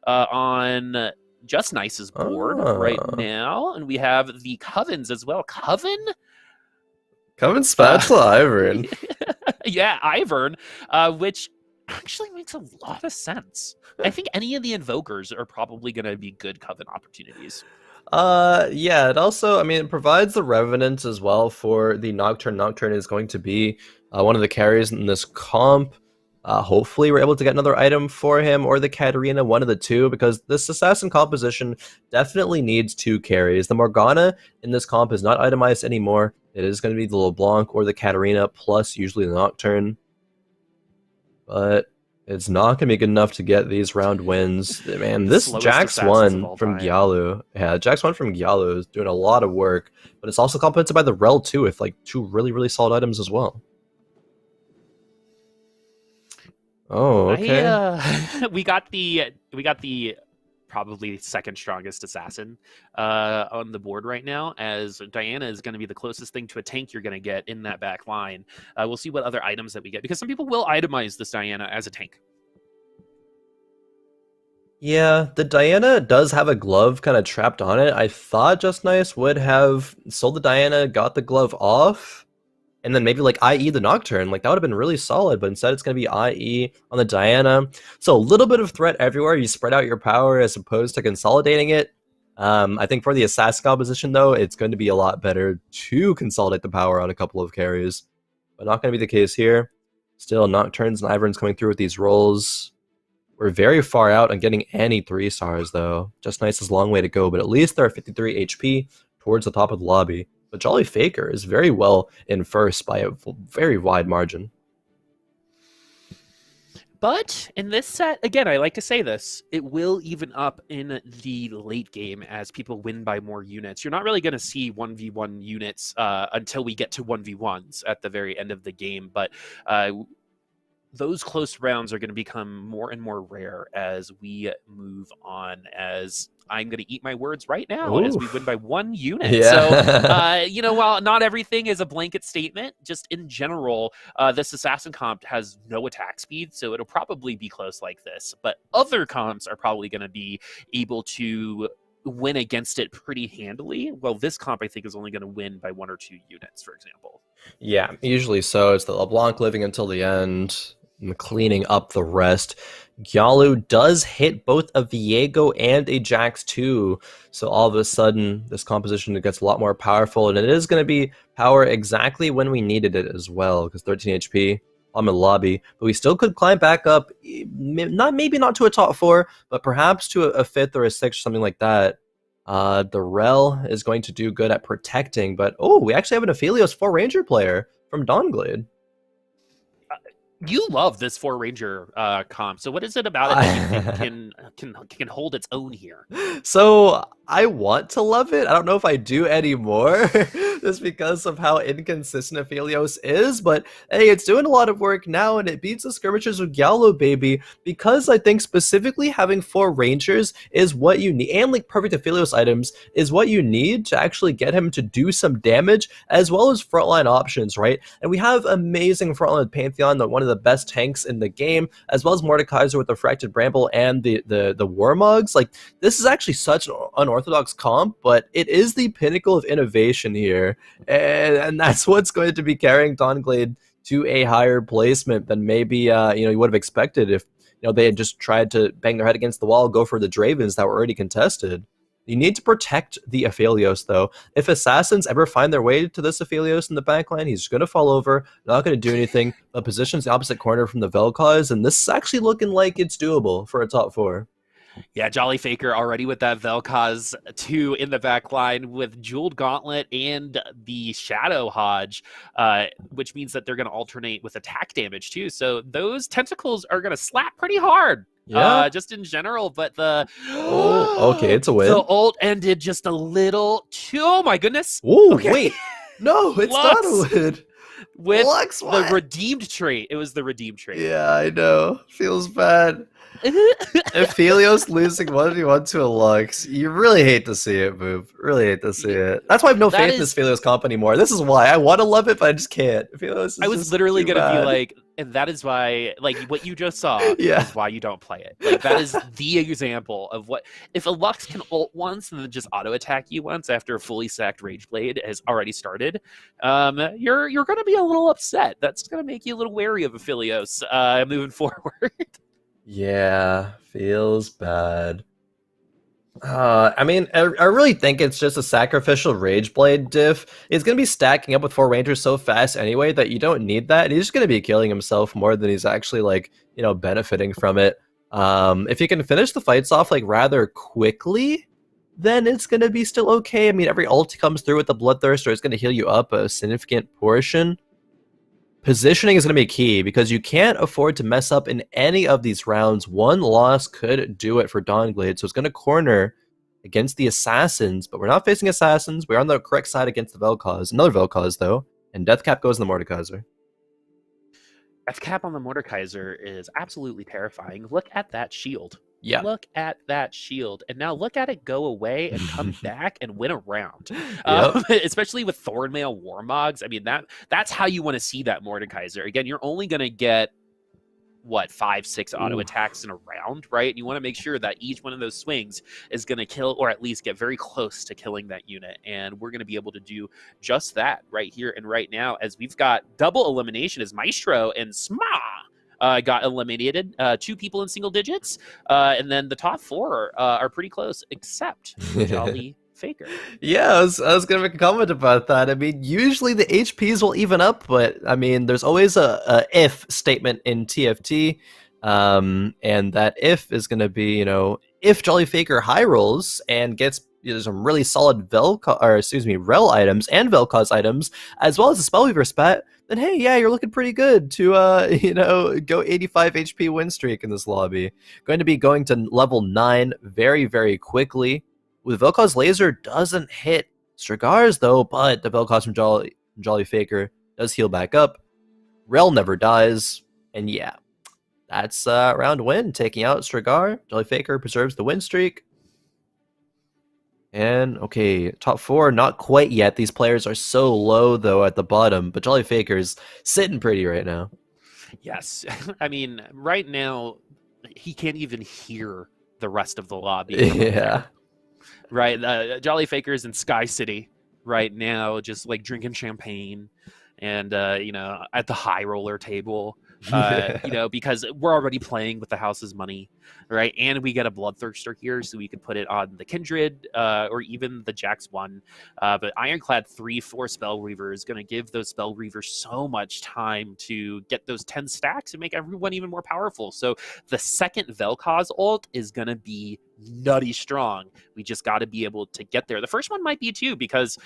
[SPEAKER 2] on Just Nice's board right now, and we have the Covens as well. Coven
[SPEAKER 1] Spatula Ivern.
[SPEAKER 2] Yeah, Ivern, which actually makes a lot of sense. I think any of the Invokers are probably going to be good Coven opportunities.
[SPEAKER 1] Yeah, it also, it provides the Revenant as well for the Nocturne. Nocturne is going to be one of the carries in this comp. Hopefully we're able to get another item for him or the Katarina, one of the two, because this assassin composition definitely needs 2 carries. The Morgana in this comp is not itemized anymore. It is going to be the LeBlanc or the Katarina, plus usually the Nocturne. But it's not going to be good enough to get these round wins. Man, this Jax 1 from Gyalu. Yeah, Jax 1 from Gyalu is doing a lot of work, but it's also complemented by the Rel 2 with like 2 really, really solid items as well. Oh, okay.
[SPEAKER 2] We got the probably second strongest assassin on the board right now, as Diana is going to be the closest thing to a tank you're going to get in that back line. We'll see what other items that we get, because some people will itemize this Diana as a tank.
[SPEAKER 1] Yeah, the Diana does have a glove kind of trapped on it. I thought Just Nice would have sold the Diana, got the glove off, and then maybe like IE the Nocturne. Like, that would have been really solid, but instead it's going to be IE on the Diana. So a little bit of threat everywhere. You spread out your power as opposed to consolidating it. I think for the assassin composition, though, it's going to be a lot better to consolidate the power on a couple of carries. But not going to be the case here. Still, Nocturnes and Iverns coming through with these rolls. We're very far out on getting any 3 stars, though. Just Nice is a long way to go, but at least they're at 53 HP towards the top of the lobby. But Jolly Faker is very well in first by a very wide margin.
[SPEAKER 2] But in this set, again, I like to say this, it will even up in the late game as people win by more units. You're not really going to see 1v1 units until we get to 1v1s at the very end of the game, but those close rounds are going to become more and more rare as we move on, as I'm going to eat my words right now. Ooh. As we win by 1 unit. Yeah. So, while not everything is a blanket statement, just in general, this assassin comp has no attack speed, so it'll probably be close like this. But other comps are probably going to be able to win against it pretty handily. Well, this comp, I think, is only going to win by 1 or 2 units, for example.
[SPEAKER 1] Yeah, usually so. It's the LeBlanc living until the end, and cleaning up the rest. Gyalu does hit both a Viego and a Jax 2, so all of a sudden this composition gets a lot more powerful, and it is going to be power exactly when we needed it as well, because 13 HP on the lobby, but we still could climb back up, maybe not to a top 4, but perhaps to a 5th or a 6th or something like that. The Rel is going to do good at protecting, but we actually have an Aphelios 4 Ranger player from Duskglade.
[SPEAKER 2] You love this four ranger comp. So what is it about it that you think can hold its own here?
[SPEAKER 1] So I want to love it. I don't know if I do anymore, just because of how inconsistent Aphelios is. But hey, it's doing a lot of work now, and it beats the skirmishers with Gyalu, baby. Because I think specifically having four rangers is what you need, and like perfect Aphelios items is what you need to actually get him to do some damage, as well as frontline options, right? And we have amazing frontline Pantheon, one of the best tanks in the game, as well as Mordekaiser with the Fractured Bramble and the Warmogs. Like, this is actually such an unorthodox comp, but it is the pinnacle of innovation here, and that's what's going to be carrying Duskglade to a higher placement than maybe you would have expected if they had just tried to bang their head against the wall, go for the Dravens that were already contested. You need to protect the Aphelios, though. If Assassins ever find their way to this Aphelios in the backline, he's going to fall over, not going to do anything. The position's the opposite corner from the Vel'Koz, and this is actually looking like it's doable for a top 4.
[SPEAKER 2] Yeah, Jolly Faker already with that Vel'Koz 2 in the back line with Jeweled Gauntlet and the Shadow Hodge, which means that they're going to alternate with attack damage too. So those tentacles are going to slap pretty hard.
[SPEAKER 1] Yeah.
[SPEAKER 2] Just in general, but the
[SPEAKER 1] oh, okay, it's a win.
[SPEAKER 2] The ult ended just a little too. Oh my goodness!
[SPEAKER 1] Ooh, okay. Wait, no, it's not a win.
[SPEAKER 2] With the redeemed trait, it was the redeemed trait.
[SPEAKER 1] Yeah, I know. Feels bad. Aphelios losing 1v1 to a Lux. You really hate to see it, Boop. Really hate to see it. That's why I have no faith in this Aphelios comp anymore. This is why. I want to love it, but I just can't. Aphelios
[SPEAKER 2] I was literally going to be like, and that is why, like, what you just saw is why you don't play it. Like, that is the example of what, if a Lux can ult once and then just auto-attack you once after a fully sacked Rage Blade has already started, you're going to be a little upset. That's going to make you a little wary of Aphelios moving forward.
[SPEAKER 1] Yeah, feels bad. I mean, I really think it's just a sacrificial Rage Blade diff. He's going to be stacking up with 4 Rangers so fast anyway that you don't need that. And he's just going to be killing himself more than he's actually, like, benefiting from it. If he can finish the fights off, like, rather quickly, then it's going to be still okay. I mean, every ult comes through with the Bloodthirster. It's going to heal you up a significant portion. Positioning is going to be key because you can't afford to mess up in any of these rounds. One loss could do it for Duskglade, so it's going to corner against the Assassins, but we're not facing Assassins. We're on the correct side against the Vel'Koz. Another Vel'Koz, though, and Deathcap goes in the Mordekaiser.
[SPEAKER 2] Deathcap on the Mordekaiser is absolutely terrifying. Look at that shield.
[SPEAKER 1] Yeah.
[SPEAKER 2] Look at that shield. And now look at it go away and come back and win a round. Especially with Thornmail Warmogs. I mean, that's how you want to see that Mordekaiser. Again, you're only going to get, 5-6 auto attacks in a round, right? And you want to make sure that each one of those swings is going to kill or at least get very close to killing that unit. And we're going to be able to do just that right here and right now as we've got double elimination as Omaestro and Tsmmaa got eliminated, 2 people in single digits, and then the top 4 are pretty close, except Jolly Faker.
[SPEAKER 1] Yeah, I was gonna make a comment about that. I mean, usually the HPs will even up, but I mean, there's always a if statement in TFT, and that if is gonna be, if Jolly Faker high rolls and gets some really solid rel items and Vel'Koz items, as well as a Spellweaver spat, then hey, yeah, you're looking pretty good to go 85 HP win streak in this lobby. Going to be going to level 9 very, very quickly. With Vel'Koz laser doesn't hit Strigars though, but the Vel'Koz from Jolly Faker does heal back up. Rel never dies, and yeah, that's round win, taking out Strigar. Jolly Faker preserves the win streak. And, okay, top 4, not quite yet. These players are so low, though, at the bottom. But Jolly Faker's sitting pretty right now.
[SPEAKER 2] Yes. I mean, right now, he can't even hear the rest of the lobby.
[SPEAKER 1] Yeah.
[SPEAKER 2] Right? Jolly Faker's in Sky City right now, just, like, drinking champagne and, at the high roller table. Because we're already playing with the house's money, right? And we get a Bloodthirster here, so we could put it on the Kindred or even the Jax 1. But Ironclad 3/4 Spell Reaver is going to give those Spell Reavers so much time to get those 10 stacks and make everyone even more powerful. So the second Vel'Koz ult is going to be nutty strong. We just got to be able to get there. The first one might be too, because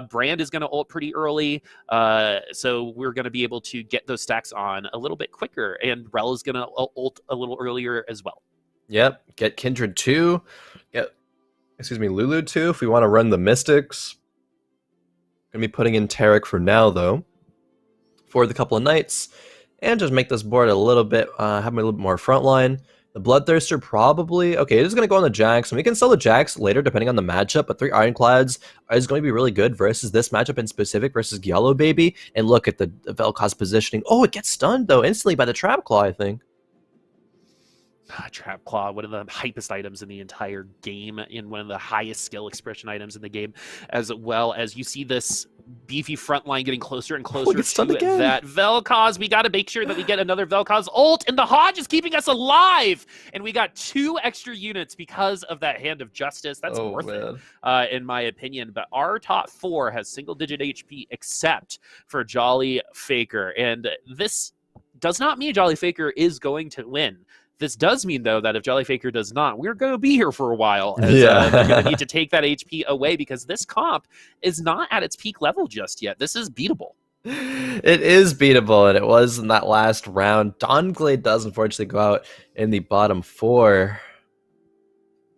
[SPEAKER 2] Brand is going to ult pretty early, so we're going to be able to get those stacks on a little bit quicker, and Rel is going to ult a little earlier as well.
[SPEAKER 1] Yep, get Kindred 2, get, Lulu 2 if we want to run the Mystics. Gonna be putting in Tarek for now, though, for the couple of nights, and just make this board a little bit, have a little bit more frontline. The Bloodthirster probably, okay, it is going to go on the Jax, and we can sell the Jax later depending on the matchup, but 3 Ironclads is going to be really good versus this matchup in specific versus Gyalu, baby. And look at the Vel'Koz positioning. Oh, it gets stunned, though, instantly by the Trap Claw, I think.
[SPEAKER 2] Trap Claw, one of the hypest items in the entire game, and one of the highest skill expression items in the game, as well as you see this beefy front line getting closer and closer to that Vel'Koz. We got to make sure that we get another Vel'Koz ult, and the Hodge is keeping us alive, and we got 2 extra units because of that Hand of Justice. That's worth it, in my opinion. But our top 4 has single-digit HP, except for Jolly Faker, and this does not mean Jolly Faker is going to win. This does mean, though, that if Jolly Faker does not, we're going to be here for a while. As, they're going to need to take that HP away, because this comp is not at its peak level just yet. This is beatable.
[SPEAKER 1] It is beatable, and it was in that last round. Duskglade does, unfortunately, go out in the bottom 4.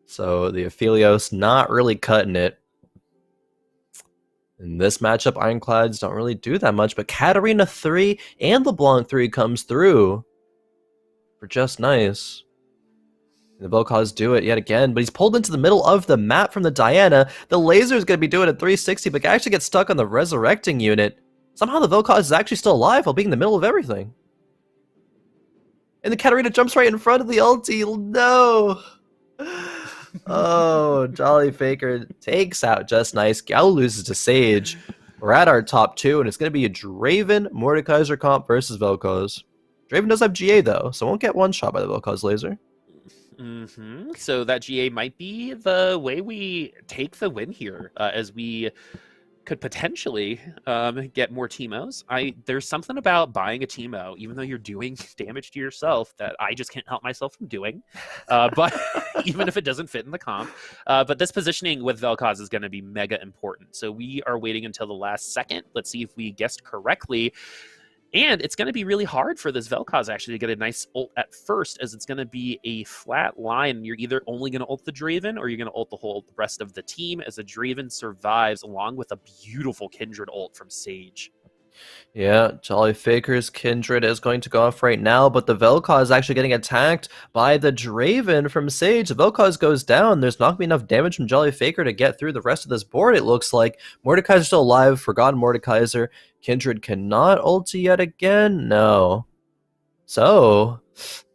[SPEAKER 1] So the Aphelios not really cutting it. In this matchup, Ironclads don't really do that much, but Katarina 3 and LeBlanc 3 comes through for just nice. And the Vel'Koz do it yet again, but he's pulled into the middle of the map from the Diana. The laser is going to be doing a 360, but actually gets stuck on the resurrecting unit. Somehow the Vel'Koz is actually still alive while being in the middle of everything. And the Katarina jumps right in front of the ulti. No! Oh, Jolly Faker takes out just nice. Gyalu loses to Sage. We're at our top 2, and it's going to be a Draven Mordekaiser comp versus Vel'Koz. Draven does have GA, though, so won't get one shot by the Vel'Koz laser.
[SPEAKER 2] So that GA might be the way we take the win here, as we could potentially get more Teemos. There's something about buying a Teemo, even though you're doing damage to yourself, that I just can't help myself from doing. But even if it doesn't fit in the comp. But this positioning with Vel'Koz is going to be mega important. So we are waiting until the last second. Let's see if we guessed correctly. And it's going to be really hard for this Vel'Koz actually to get a nice ult at first, as it's going to be a flat line. You're either only going to ult the Draven, or you're going to ult the rest of the team, as the Draven survives, along with a beautiful Kindred ult from Sage.
[SPEAKER 1] Yeah, Jolly Faker's Kindred is going to go off right now, but the Vel'Koz is actually getting attacked by the Draven from Sage. The Vel'Koz goes down. There's not going to be enough damage from Jolly Faker to get through the rest of this board, it looks like. Mordekaiser's still alive. Forgotten Mordekaiser. Kindred cannot ulti yet again. No. So,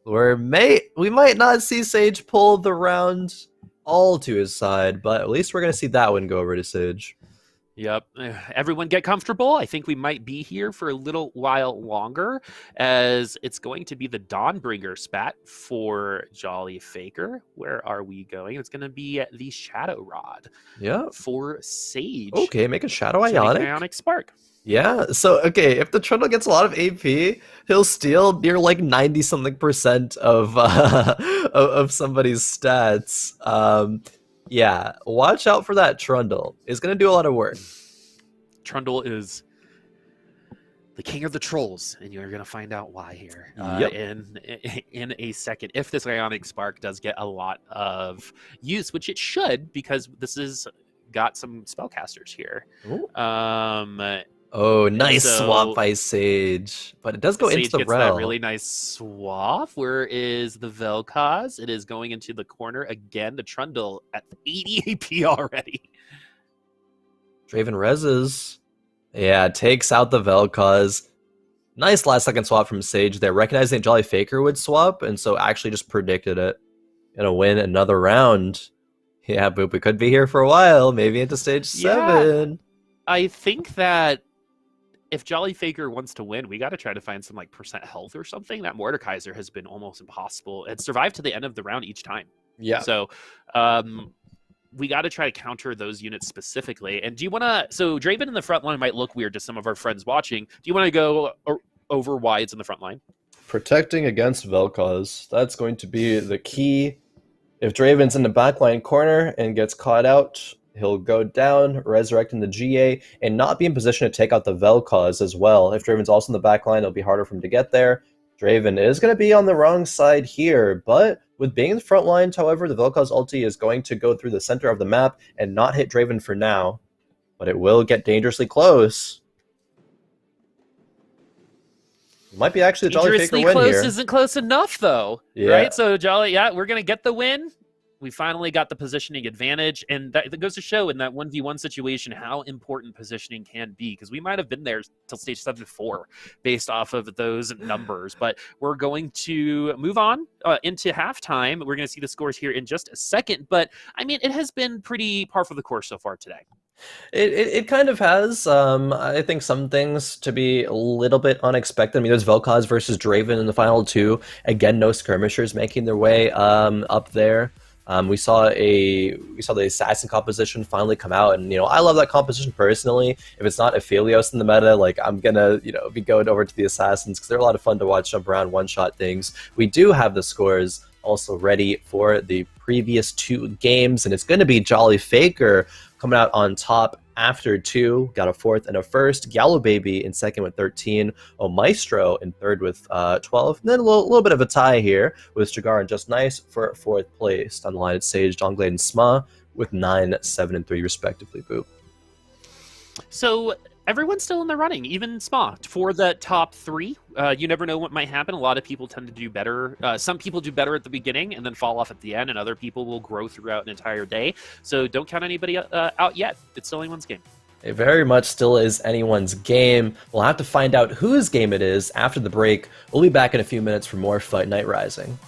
[SPEAKER 1] we might not see Sage pull the round all to his side, but at least we're going to see that one go over to Sage.
[SPEAKER 2] Yep. Everyone get comfortable. I think we might be here for a little while longer, as it's going to be the Dawnbringer spat for Jolly Faker. Where are we going? It's going to be the Shadow Rod.
[SPEAKER 1] Yeah.
[SPEAKER 2] For Sage.
[SPEAKER 1] Okay, make a Shadow Ionic.
[SPEAKER 2] Ionic Spark.
[SPEAKER 1] Yeah, so, okay, if the Trundle gets a lot of AP, he'll steal near, like, 90-something% of somebody's stats. Yeah, watch out for that Trundle. It's going to do a lot of work.
[SPEAKER 2] Trundle is the king of the trolls, and you're going to find out why here in a second. If this Ionic Spark does get a lot of use, which it should, because this is got some spellcasters here.
[SPEAKER 1] Oh, nice swap by Sage. But it does go into the
[SPEAKER 2] gets
[SPEAKER 1] Rel.
[SPEAKER 2] That really nice swap. Where is the Vel'Koz? It is going into the corner again. The Trundle at 80 AP already.
[SPEAKER 1] Draven reses. Yeah, takes out the Vel'Koz. Nice last second swap from Sage there. Recognizing Jolly Faker would swap, and so actually just predicted it. Gonna win another round. Yeah, Boop, we could be here for a while. Maybe into stage 7.
[SPEAKER 2] I think that if Jolly Faker wants to win, we got to try to find some like percent health or something. That Mordekaiser has been almost impossible. It survived to the end of the round each time.
[SPEAKER 1] Yeah.
[SPEAKER 2] So we got to try to counter those units specifically. And do you want to... So Draven in the front line might look weird to some of our friends watching. Do you want to go over why it's in the front line?
[SPEAKER 1] Protecting against Vel'Koz. That's going to be the key If Draven's in the backline corner and gets caught out, he'll go down, resurrecting the GA, and not be in position to take out the Vel'Koz as well. If Draven's also in the backline, it'll be harder for him to get there. Draven is going to be on the wrong side here, but with being in the front lines, however, the Vel'Koz ulti is going to go through the center of the map and not hit Draven for now. But it will get dangerously close. Might be actually a Jolly Faker win
[SPEAKER 2] close
[SPEAKER 1] here.
[SPEAKER 2] Isn't close enough, though.
[SPEAKER 1] Yeah.
[SPEAKER 2] Right? So, Jolly, yeah, we're going to get the win. We finally got the positioning advantage, and that goes to show in that 1v1 situation how important positioning can be, because we might have been there till stage 7-4 based off of those numbers. But we're going to move on into halftime. We're going to see the scores here in just a second, but I mean, it has been pretty par for the course so far today.
[SPEAKER 1] It kind of has. I think some things to be a little bit unexpected. I mean, there's Vel'Koz versus Draven in the final two. Again, no skirmishers making their way up there. We saw the assassin composition finally come out, and I love that composition personally. If it's not Aphelios in the meta, like I'm gonna be going over to the assassins because they're a lot of fun to watch jump around, one-shot things. We do have the scores also ready for the previous two games, and it's going to be Jolly Faker coming out on top after 2, got a 4th and a 1st. Gyalu Baby in 2nd with 13. Omaestro in 3rd with 12. And then a little bit of a tie here with Stragar and Just Nice for 4th place. On the line, it's Sage, Duskglade, and Tsmmaa with 9, 7, and 3 respectively. Boop.
[SPEAKER 2] So everyone's still in the running, even Tsmmaa, for the top 3. You never know what might happen. A lot of people tend to do better. Some people do better at the beginning and then fall off at the end, and other people will grow throughout an entire day. So don't count anybody out yet. It's still anyone's game.
[SPEAKER 1] It very much still is anyone's game. We'll have to find out whose game it is after the break. We'll be back in a few minutes for more Fight Night Rising.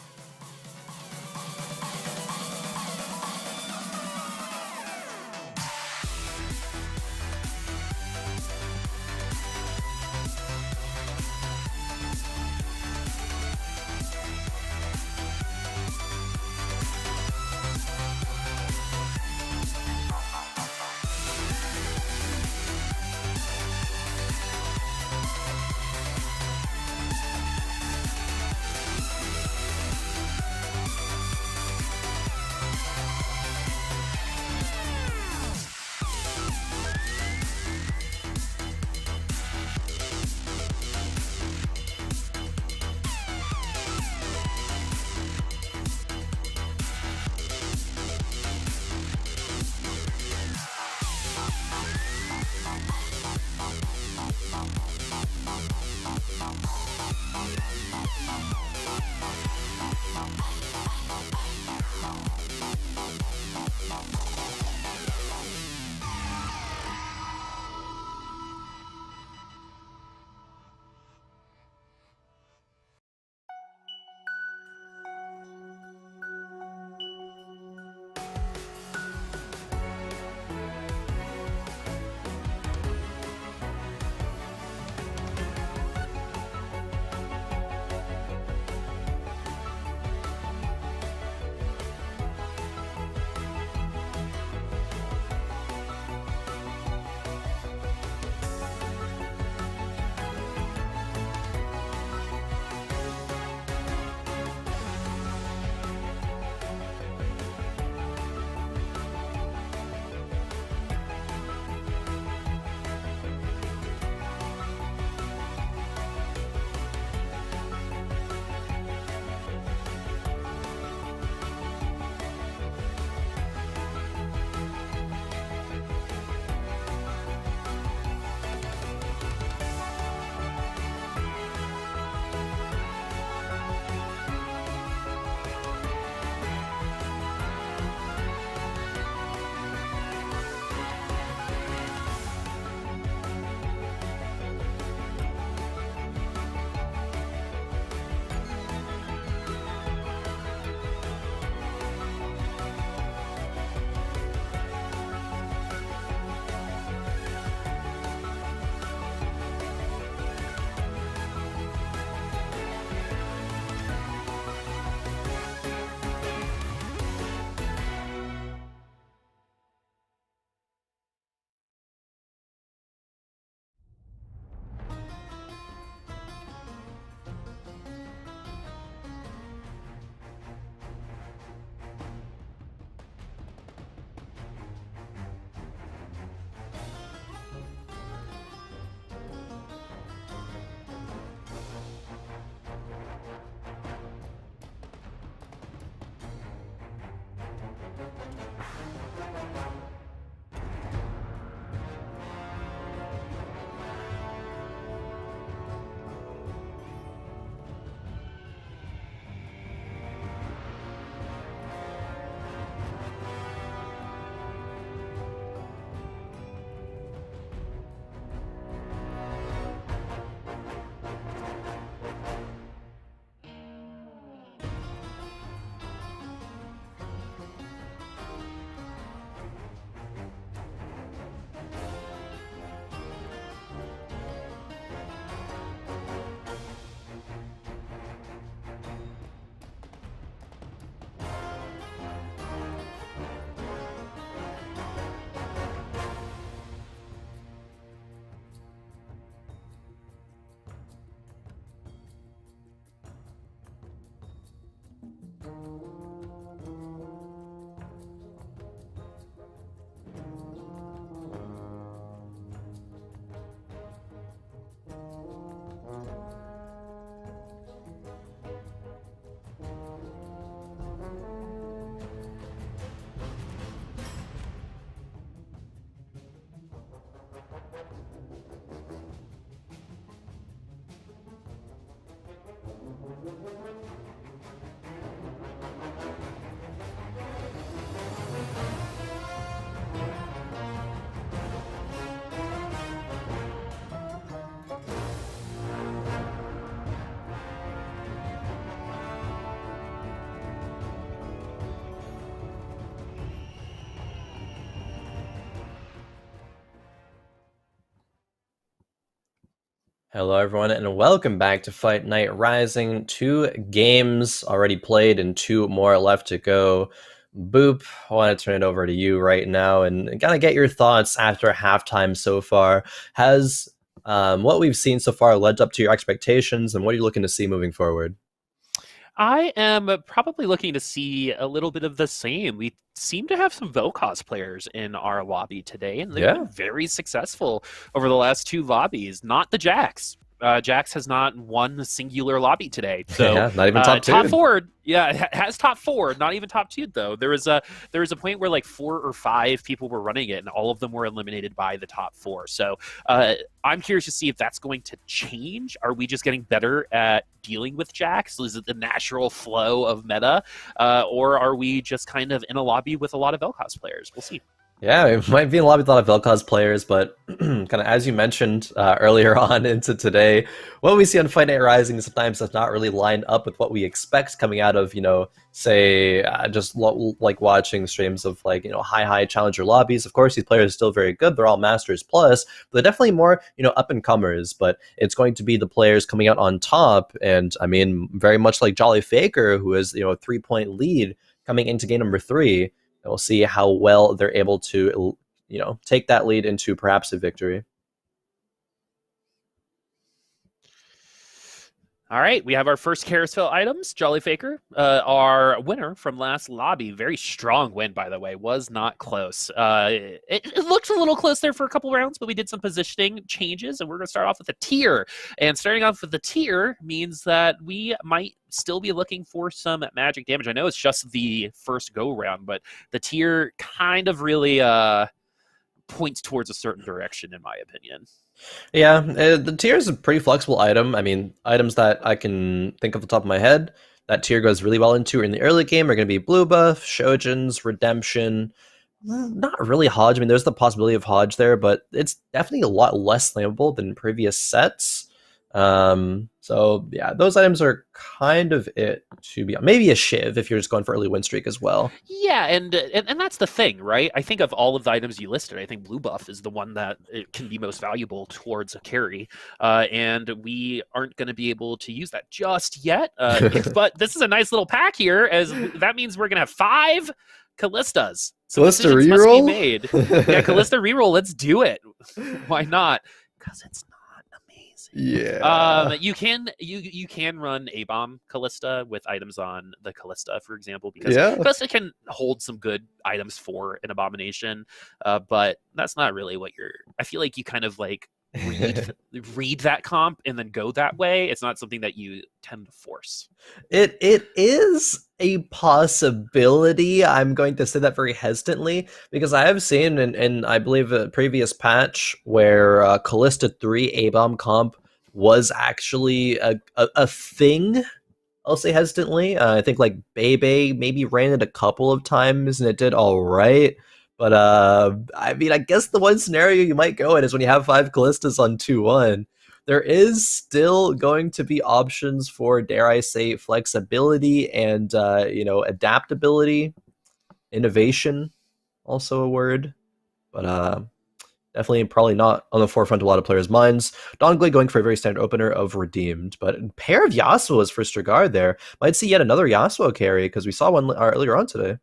[SPEAKER 1] Hello, everyone, and welcome back to Fight Night Rising. 2 games already played and 2 more left to go. Boop, I want to turn it over to you right now and kind of get your thoughts after halftime so far. Has what we've seen so far led up to your expectations, and what are you looking to see moving forward?
[SPEAKER 2] I am probably looking to see a little bit of the same. We seem to have some Vel'Koz players in our lobby today, and they've been
[SPEAKER 1] Yeah,
[SPEAKER 2] very successful over the last 2 lobbies. Not the Jax. Jax has not won a singular lobby today. So
[SPEAKER 1] yeah, not even top
[SPEAKER 2] top
[SPEAKER 1] two.
[SPEAKER 2] four, yeah, has top four, not even top two though. There was a point where like 4 or 5 people were running it, and all of them were eliminated by the top four. So I'm curious to see if that's going to change. Are we just getting better at dealing with Jax? Is it the natural flow of meta, or are we just kind of in a lobby with a lot of Vel'Koz players? We'll see.
[SPEAKER 1] Yeah, it might be a lot with a lot of Vel'Koz players, but kind of as you mentioned earlier on into today, what we see on Fight Night Rising sometimes does not really line up with what we expect coming out of, say, just like watching streams of like, high challenger lobbies. Of course, these players are still very good. They're all Masters Plus, but they're definitely more, up and comers. But it's going to be the players coming out on top. And I mean, very much like Jolly Faker, who is, a 3-point lead coming into game number 3. We'll see how well they're able to, take that lead into perhaps a victory.
[SPEAKER 2] All right, we have our first carousel items. Jolly Faker, our winner from last lobby. Very strong win, by the way. Was not close. It looked a little close there for a couple rounds, but we did some positioning changes, and we're going to start off with a tier. And starting off with the tier means that we might still be looking for some magic damage. I know it's just the first go round, but the tier kind of really points towards a certain direction, in my opinion.
[SPEAKER 1] Yeah, the tier is a pretty flexible item. I mean, items that I can think of the top of my head that tier goes really well into in the early game are going to be blue buff, Shojin's, Redemption. Not really Hodge. I mean, there's the possibility of Hodge there, but it's definitely a lot less flammable than previous sets. So yeah, those items are kind of it to be. Maybe a Shiv if you're just going for early win streak as well.
[SPEAKER 2] Yeah, and that's the thing, right? I think of all of the items you listed, I think blue buff is the one that it can be most valuable towards a carry, and we aren't going to be able to use that just yet. But this is a nice little pack here, as that means we're going to have 5 Kallistas. So
[SPEAKER 1] Kalista
[SPEAKER 2] decisions must be
[SPEAKER 1] reroll?
[SPEAKER 2] made. Yeah, Kallista reroll. Let's do it. Why not? Because it's not amazing.
[SPEAKER 1] Yeah.
[SPEAKER 2] You can run a bomb Callista with items on the Callista, for example, because
[SPEAKER 1] Yeah.
[SPEAKER 2] Callista can hold some good items for an abomination, but that's not really what you're. I feel like you kind of like read that comp and then go that way. It's not something that you tend to force.
[SPEAKER 1] It is a possibility. I'm going to say that very hesitantly because I have seen in I believe a previous patch where Callista 3 A-bomb comp was actually a thing. I'll say hesitantly. I think like Bebe maybe ran it a couple of times and it did all right. But I mean, I guess the one scenario you might go in is when you have 5 Callistas on 2-1. There is still going to be options for, dare I say, flexibility and adaptability, innovation, also a word, but definitely probably not on the forefront of a lot of players' minds. Duskglade going for a very standard opener of Redeemed, but a pair of Yasuo's for Strigard there. Might see yet another Yasuo carry because we saw one earlier on today.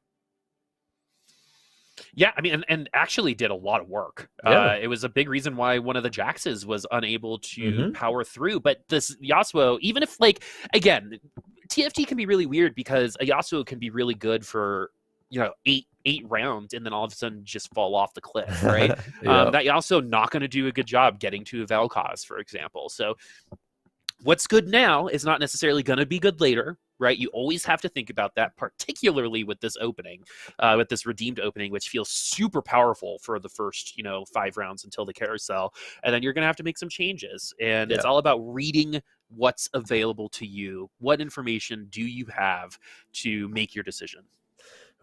[SPEAKER 2] Yeah, I mean, and actually did a lot of work.
[SPEAKER 1] Yeah.
[SPEAKER 2] It was a big reason why one of the Jaxes was unable to
[SPEAKER 1] Mm-hmm.
[SPEAKER 2] power through. But this Yasuo, even if, like, again, TFT can be really weird because a Yasuo can be really good for, eight rounds and then all of a sudden just fall off the cliff, right?
[SPEAKER 1] Yeah.
[SPEAKER 2] That Yasuo not going to do a good job getting to a Vel'Koz, for example. So what's good now is not necessarily going to be good later, right? You always have to think about that, particularly with this opening, with this redeemed opening, which feels super powerful for the first, 5 rounds until the carousel. And then you're going to have to make some changes. And it's
[SPEAKER 1] Yeah.
[SPEAKER 2] all about reading what's available to you. What information do you have to make your decision?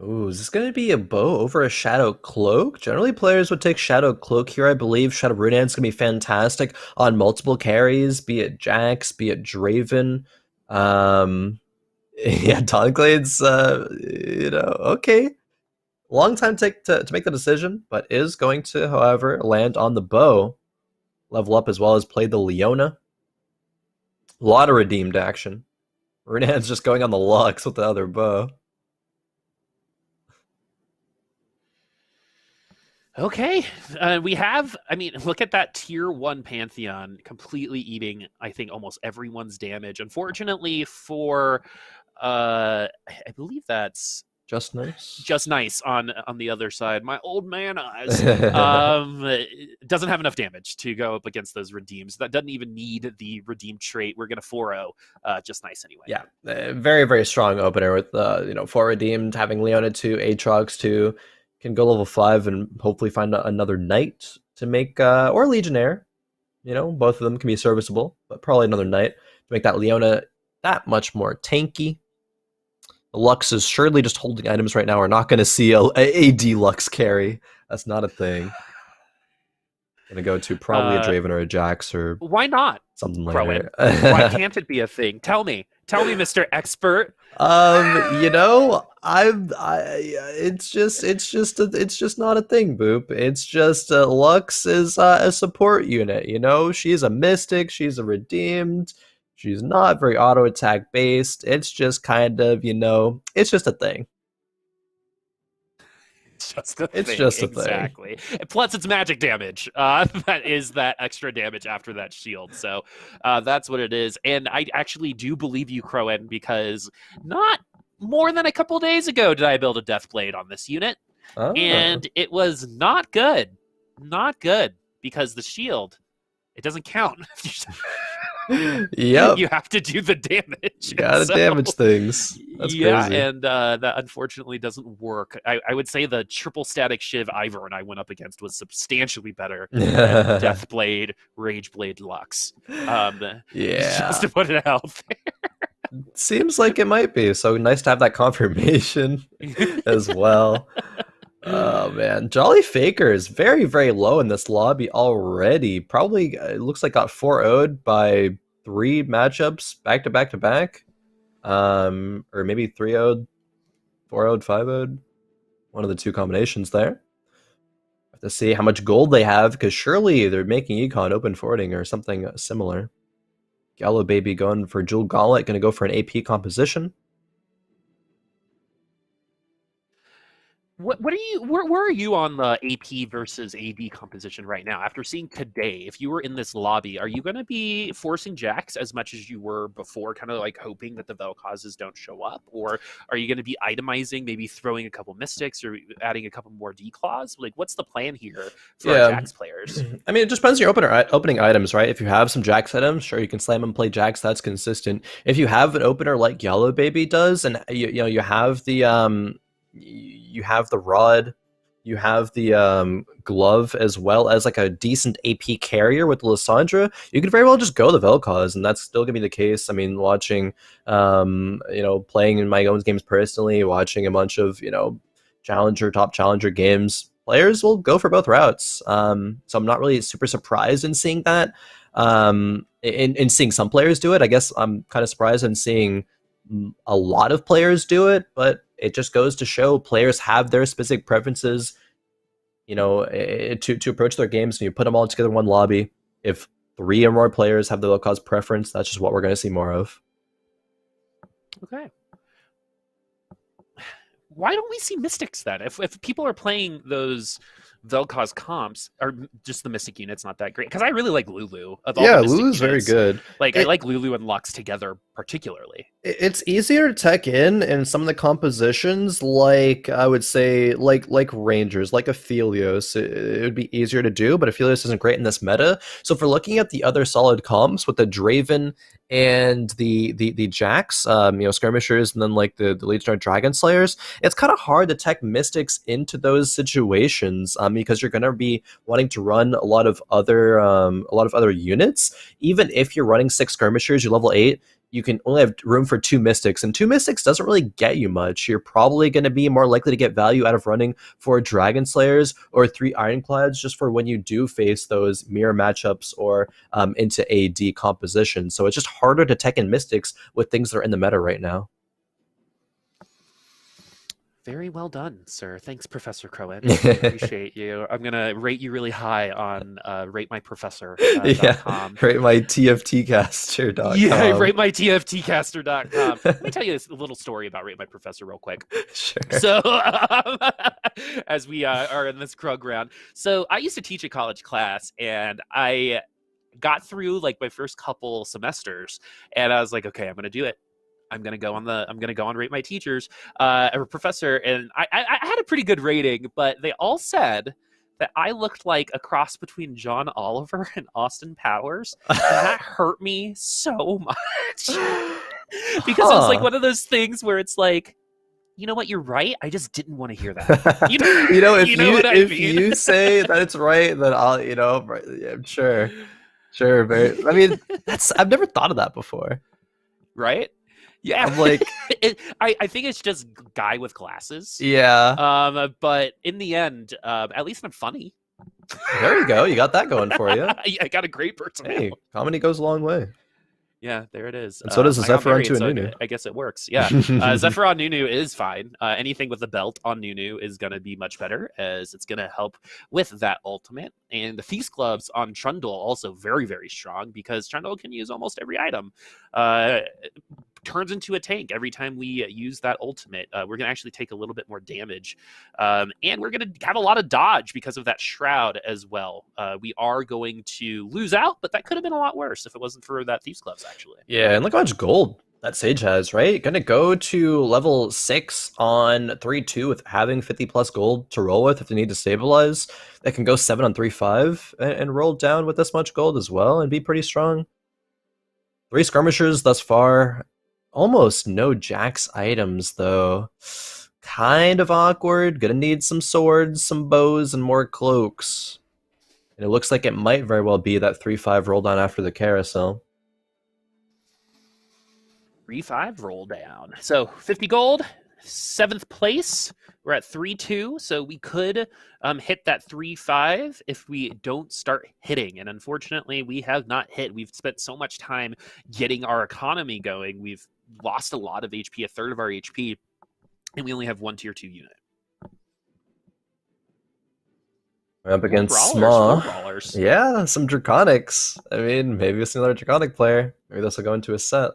[SPEAKER 1] Ooh, is this going to be a bow over a Shadow Cloak? Generally, players would take Shadow Cloak here. I believe Shadow Runan's going to be fantastic on multiple carries, be it Jax, be it Draven. Yeah, Duskglade's, okay. Long time to make the decision, but is going to, however, land on the bow. Level up as well as play the Leona. A lot of redeemed action. Renan's just going on the Lux with the other bow.
[SPEAKER 2] Okay, we have. I mean, look at that tier 1 Pantheon completely eating, I think, almost everyone's damage. Unfortunately for, I believe that's
[SPEAKER 1] Just nice.
[SPEAKER 2] just nice on the other side. My old man eyes doesn't have enough damage to go up against those redeems. That doesn't even need the redeem trait. We're gonna 4-0 just nice anyway.
[SPEAKER 1] Yeah, very, very strong opener with 4 redeemed, having Leona 2, Aatrox 2, can go level 5 and hopefully find another knight to make, or legionnaire. Both of them can be serviceable, but probably another knight to make that Leona that much more tanky. The Lux is surely just holding items right now. We're not going to see a AD Lux carry. That's not a thing. Gonna go to probably a Draven or a Jax or
[SPEAKER 2] why not
[SPEAKER 1] something like that.
[SPEAKER 2] Why can't it be a thing? Tell me, Mr. Expert.
[SPEAKER 1] It's just not a thing, Boop. It's just Lux is a support unit. She's a mystic, she's a redeemed, she's not very auto attack based. It's just kind of, it's just a thing.
[SPEAKER 2] It's just a thing. Exactly. Plus, it's magic damage. That is that extra damage after that shield. So that's what it is. And I actually do believe you, Khroen, because not more than a couple days ago did I build a Duskglade on this unit. Oh. And it was not good. Not good. Because the shield, it doesn't count.
[SPEAKER 1] Yep.
[SPEAKER 2] You have to do the damage.
[SPEAKER 1] You gotta damage things. That's crazy.
[SPEAKER 2] And that unfortunately doesn't work. I would say the triple static Shiv Ivern I went up against was substantially better than Deathblade, Rageblade Lux.
[SPEAKER 1] Yeah.
[SPEAKER 2] Just to put it out there.
[SPEAKER 1] Seems like it might be. So nice to have that confirmation as well. Oh man, Jolly Faker is very, very low in this lobby already. Probably it looks like got 4-0'd by 3 matchups back to back to back. Or maybe 3-0'd, 4-0'd, 5-0'd. One of the two combinations there. Have to see how much gold they have, because surely they're making Econ open forwarding or something similar. Gyalu baby going for Jewel Gauntlet, gonna go for an AP composition.
[SPEAKER 2] What are you? Where are you on the AP versus AD composition right now? After seeing today, if you were in this lobby, are you going to be forcing Jax as much as you were before, kind of like hoping that the Vel'Kozes don't show up, or are you going to be itemizing, maybe throwing a couple Mystics or adding a couple more D-Claws? Like, what's the plan here for our Jax players?
[SPEAKER 1] I mean, it just depends on your opening items, right? If you have some Jax items, sure, you can slam and play Jax. That's consistent. If you have an opener like Gyalu baby does, and you have the you have the rod, you have the glove, as well as like a decent AP carrier with the Lissandra, you could very well just go the Vel'Koz, and that's still gonna be the case. I mean, watching playing in my own games personally, watching a bunch of top challenger games, players will go for both routes. So I'm not really super surprised in seeing that. In seeing some players do it, I guess I'm kind of surprised in seeing a lot of players do it, but it just goes to show players have their specific preferences, to approach their games, and you put them all together in one lobby. If 3 or more players have the Vel'Koz preference, that's just what we're going to see more of.
[SPEAKER 2] Okay. Why don't we see Mystics then? If people are playing those Vel'Koz comps, or just the Mystic units, not that great, because I really like Lulu.
[SPEAKER 1] Lulu's very good.
[SPEAKER 2] I like Lulu and Lux together particularly.
[SPEAKER 1] It's easier to tech in some of the compositions, like I would say, like Rangers, like Aphelios. It would be easier to do, but Aphelios isn't great in this meta. So if we're looking at the other solid comps with the Draven and the Jax, skirmishers, and then like the Legionnaire Dragon Slayers, it's kind of hard to tech Mystics into those situations, because you're going to be wanting to run a lot of other units. Even if you're running 6 skirmishers, you're level 8, you can only have room for 2 Mystics, and 2 Mystics doesn't really get you much. You're probably going to be more likely to get value out of running 4 Dragon Slayers or 3 Ironclads, just for when you do face those mirror matchups or into AD composition. So it's just harder to tech in Mystics with things that are in the meta right now.
[SPEAKER 2] Very well done, sir. Thanks, Professor Khroen. I appreciate you. I'm gonna rate you really high on
[SPEAKER 1] Yeah,
[SPEAKER 2] ratemyprofessor.com.
[SPEAKER 1] right. My TFTcaster.com.
[SPEAKER 2] Yeah, ratemytftcaster.com. Let me tell you a little story about Rate My Professor real quick.
[SPEAKER 1] Sure.
[SPEAKER 2] So, as we are in this Krug round, so I used to teach a college class, and I got through like my first couple semesters, and I was like, okay, I'm gonna do it. I'm gonna go on Rate My Teachers, or Professor, and I had a pretty good rating, but they all said that I looked like a cross between John Oliver and Austin Powers, and that hurt me so much because it was like
[SPEAKER 1] Huh.
[SPEAKER 2] one of those things where it's like, you know what, you're right. I just didn't want to hear that.
[SPEAKER 1] You know, if
[SPEAKER 2] You know
[SPEAKER 1] you
[SPEAKER 2] what I
[SPEAKER 1] if
[SPEAKER 2] mean?
[SPEAKER 1] you say that it's right, then I'll, right, yeah, sure. Sure, very. I mean, I've never thought of that before.
[SPEAKER 2] Right? Yeah.
[SPEAKER 1] I'm like,
[SPEAKER 2] I think it's just guy with glasses.
[SPEAKER 1] yeah.
[SPEAKER 2] But in the end, at least I'm funny.
[SPEAKER 1] There you go. You got that going for you.
[SPEAKER 2] I got a great personality.
[SPEAKER 1] Hey, comedy goes a long way.
[SPEAKER 2] Yeah, there it is.
[SPEAKER 1] And so does the
[SPEAKER 2] I got
[SPEAKER 1] Zephyr on
[SPEAKER 2] married, so
[SPEAKER 1] Nunu.
[SPEAKER 2] I guess it works. Yeah, Zephyr on Nunu is fine. Anything with the belt on Nunu is going to be much better, as it's going to help with that ultimate. And the Thief's Gloves on Trundle also very, very strong, because Trundle can use almost every item. Turns into a tank every time we use that ultimate. We're going to actually take a little bit more damage. And we're going to have a lot of dodge because of that Shroud as well. We are going to lose out, but that could have been a lot worse if it wasn't for that Thief's Gloves, actually.
[SPEAKER 1] Yeah, and look how much gold that Sage has, right? Gonna go to level 6 on 3-2 with having 50 plus gold to roll with if they need to stabilize. They can go 7 on 3-5 and roll down with this much gold as well and be pretty strong. 3 skirmishers thus far. Almost no Jax items, though. Kind of awkward. Gonna need some swords, some bows, and more cloaks. And it looks like it might very well be that 3-5 roll down after the carousel.
[SPEAKER 2] 3-5 roll down. So 50 gold, 7th place. We're at 3-2, so we could hit that 3-5 if we don't start hitting. And unfortunately, we have not hit. We've spent so much time getting our economy going. We've lost a lot of HP, a third of our HP, and we only have 1 tier 2 unit.
[SPEAKER 1] We're up against Tsmmaa. Yeah, some Draconics. I mean, maybe it's another Draconic player. Maybe this will go into a set.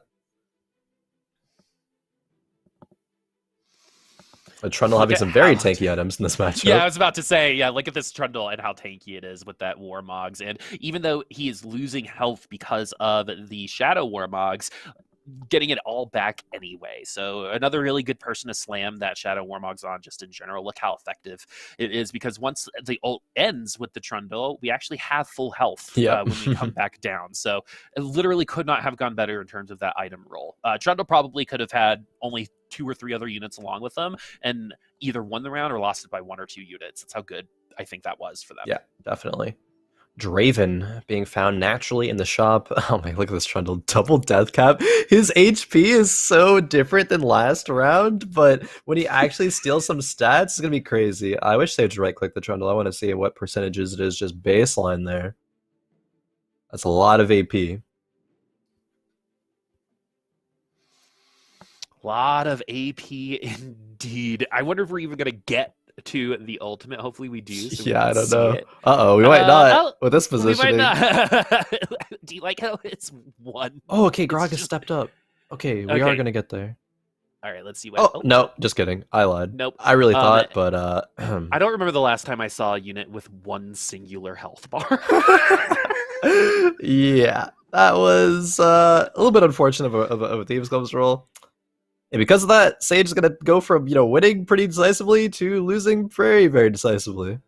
[SPEAKER 1] A Trundle having some very tanky items in this matchup.
[SPEAKER 2] Yeah, I was about to say, yeah, look at this Trundle and how tanky it is with that Warmogs. And even though he is losing health because of the Shadow Warmogs, getting it all back anyway. So another really good person to slam that Shadow Warmogs on, just in general. Look how effective it is, because once the ult ends with the Trundle, we actually have full health when we come back down. So it literally could not have gone better in terms of that item roll. Trundle probably could have had only 2 or 3 other units along with them and either won the round or lost it by 1 or 2 units. That's how good I think that was for them.
[SPEAKER 1] Yeah, definitely. Draven being found naturally in the shop. Oh my, look at this Trundle. Double death cap. His HP is so different than last round, but when he actually steals some stats, it's going to be crazy. I wish they would right-click the Trundle. I want to see what percentages it is just baseline there. That's a lot of AP.
[SPEAKER 2] A lot of AP indeed. I wonder if we're even going to get to the ultimate. Hopefully we do. So
[SPEAKER 1] yeah, I don't know. Uh-oh, we might not with this positioning.
[SPEAKER 2] We might not. Do you like how it's 1?
[SPEAKER 1] Oh, okay, Grog has stepped up. Okay, we are going to get there.
[SPEAKER 2] All right, let's see what...
[SPEAKER 1] Oh, no, just kidding. I lied.
[SPEAKER 2] Nope.
[SPEAKER 1] I really thought, but...
[SPEAKER 2] I don't remember the last time I saw a unit with 1 singular health bar.
[SPEAKER 1] Yeah, that was a little bit unfortunate of a Thieves' Gloves roll. And because of that, Sage is going to go from, winning pretty decisively to losing very, very decisively.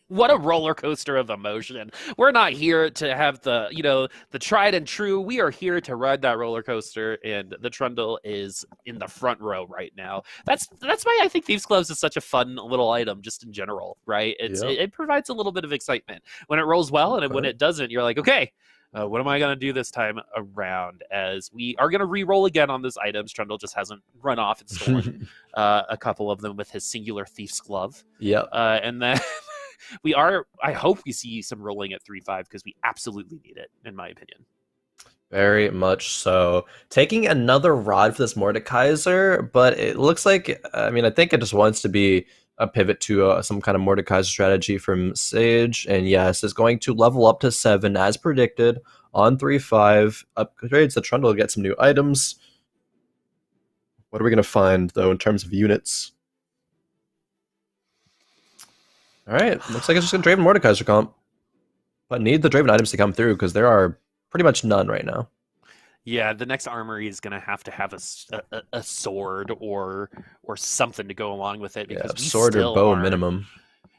[SPEAKER 2] What a roller coaster of emotion. We're not here to have the tried and true. We are here to ride that roller coaster, and the Trundle is in the front row right now. That's why I think Thieves' Gloves is such a fun little item, just in general, right? It provides a little bit of excitement. When it rolls well, and when it doesn't, you're like, okay, what am I going to do this time around? As we are going to re-roll again on those items. Trundle just hasn't run off and stolen a couple of them with his singular Thief's Glove.
[SPEAKER 1] Yep.
[SPEAKER 2] And then I hope we see some rolling at 3-5, because we absolutely need it, in my opinion.
[SPEAKER 1] Very much so. Taking another rod for this Mordekaiser, but it looks like, I mean, I think it just wants to be a pivot to some kind of Mordekaiser strategy from Sage. And yes, is going to level up to 7 as predicted on 3-5. Upgrades the Trundle to get some new items. What are we going to find, though, in terms of units? All right, looks like it's just a Draven Mordekaiser comp. But need the Draven items to come through because there are pretty much none right now.
[SPEAKER 2] Yeah, the next armory is going to have a sword or something to go along with it because
[SPEAKER 1] Yeah, sword or bow minimum.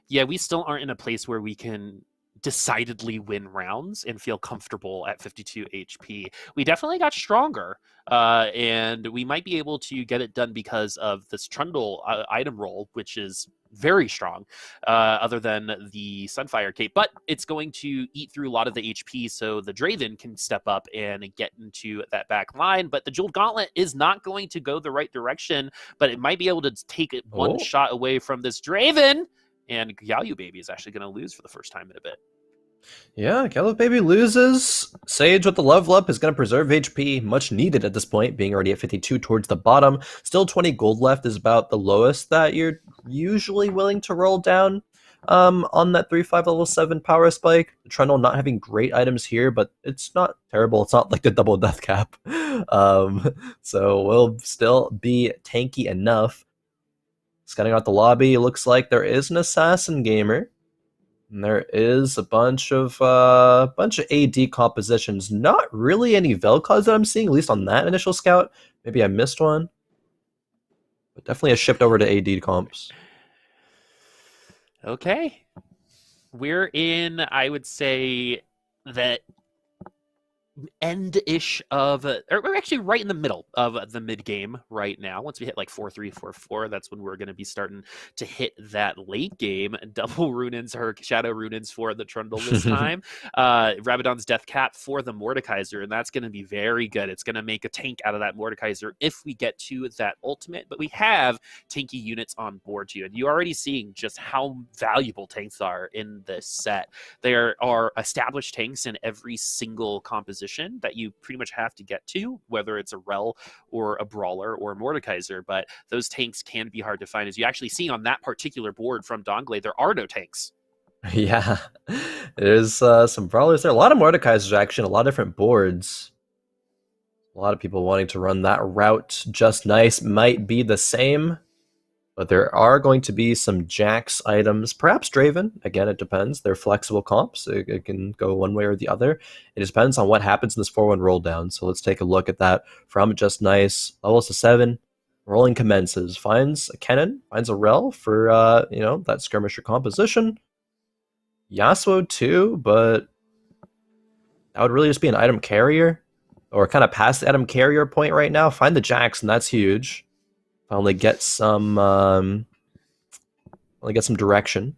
[SPEAKER 2] Yeah, we still aren't in a place where we can decidedly win rounds and feel comfortable at 52 HP. We definitely got stronger, and we might be able to get it done because of this Trundle item roll, which is very strong, other than the Sunfire Cape, but it's going to eat through a lot of the HP, so the Draven can step up and get into that back line, but the Jeweled Gauntlet is not going to go the right direction, but it might be able to take it one shot away from this Draven, and Gyalu Baby is actually going to lose for the first time in a bit.
[SPEAKER 1] Yeah, Gyalu Baby loses. Sage with the level up is going to preserve HP, much needed at this point, being already at 52 towards the bottom. Still 20 gold left is about the lowest that you're usually willing to roll down on that 3-5 level 7 power spike. Trundle not having great items here, but it's not terrible. It's not like the double death cap. So will still be tanky enough. Scanning out the lobby, it looks like there is an assassin gamer. And there is a bunch of AD compositions. Not really any Vel'Koz that I'm seeing, at least on that initial scout. Maybe I missed one. But definitely a shift over to AD comps.
[SPEAKER 2] Okay. We're in, I would say, that end-ish of, or we're actually right in the middle of the mid-game right now. Once we hit like 4-3, 4-4, that's when we're going to be starting to hit that late game. Double Runins or Shadow Runins for the Trundle this time. Rabadon's Death Cap for the Mordekaiser, and that's going to be very good. It's going to make a tank out of that Mordekaiser if we get to that ultimate, but we have tanky units on board too, and you're already seeing just how valuable tanks are in this set. There are established tanks in every single composition that you pretty much have to get to, whether it's a Rel or a Brawler or a Mordekaiser, but those tanks can be hard to find. As you actually see on that particular board from Duskglade, there are no tanks.
[SPEAKER 1] Yeah, there's some Brawlers there. A lot of Mordekaisers actually, a lot of different boards. A lot of people wanting to run that route. Just Nice might be the same. But there are going to be some Jax items, perhaps Draven. Again, it depends. They're flexible comps. It can go one way or the other. It depends on what happens in this 4-1 roll down. So let's take a look at that from Just Nice. Levels to 7. Rolling commences. Finds a Kennen. Finds a Rel for, that skirmisher composition. Yasuo too, but that would really just be an item carrier. Or kind of past the item carrier point right now. Find the Jax, and that's huge. Finally get some direction.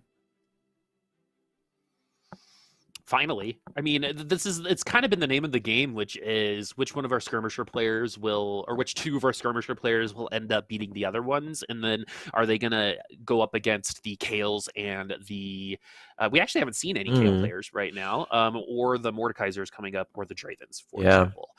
[SPEAKER 2] Finally. I mean, it's kind of been the name of the game, which is which one of our skirmisher players will, or which two of our skirmisher players will end up beating the other ones, and then are they going to go up against the Kales and the we actually haven't seen any Kale players right now, or the Mordekaisers coming up, or the Dravens, for example.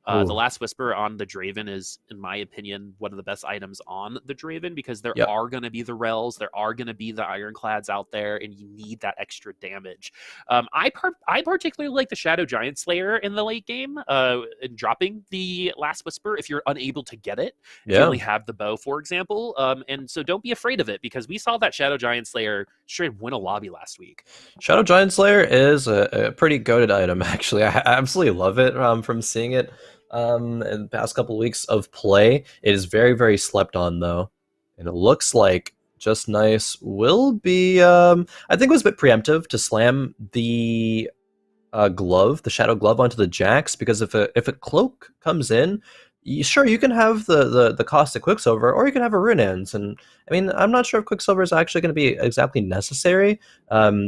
[SPEAKER 2] The Last Whisper on the Draven is, in my opinion, one of the best items on the Draven, because there are going to be the Rels, there are going to be the Ironclads out there, and you need that extra damage. I particularly like the Shadow Giantslayer in the late game, in dropping the Last Whisper if you're unable to get it. If you only have the bow, for example. And so don't be afraid of it, because we saw that Shadow Giantslayer straight win a lobby last week.
[SPEAKER 1] Shadow Giantslayer is a pretty goated item, actually. I absolutely love it from seeing it. In the past couple of weeks of play. It is very, very slept on, though. And it looks like Just Nice will be, I think it was a bit preemptive to slam the glove, the Shadow Glove, onto the Jax, because if a cloak comes in, sure, you can have the caustic Quicksilver, or you can have a Runehands, and I mean, I'm not sure if Quicksilver is actually going to be exactly necessary.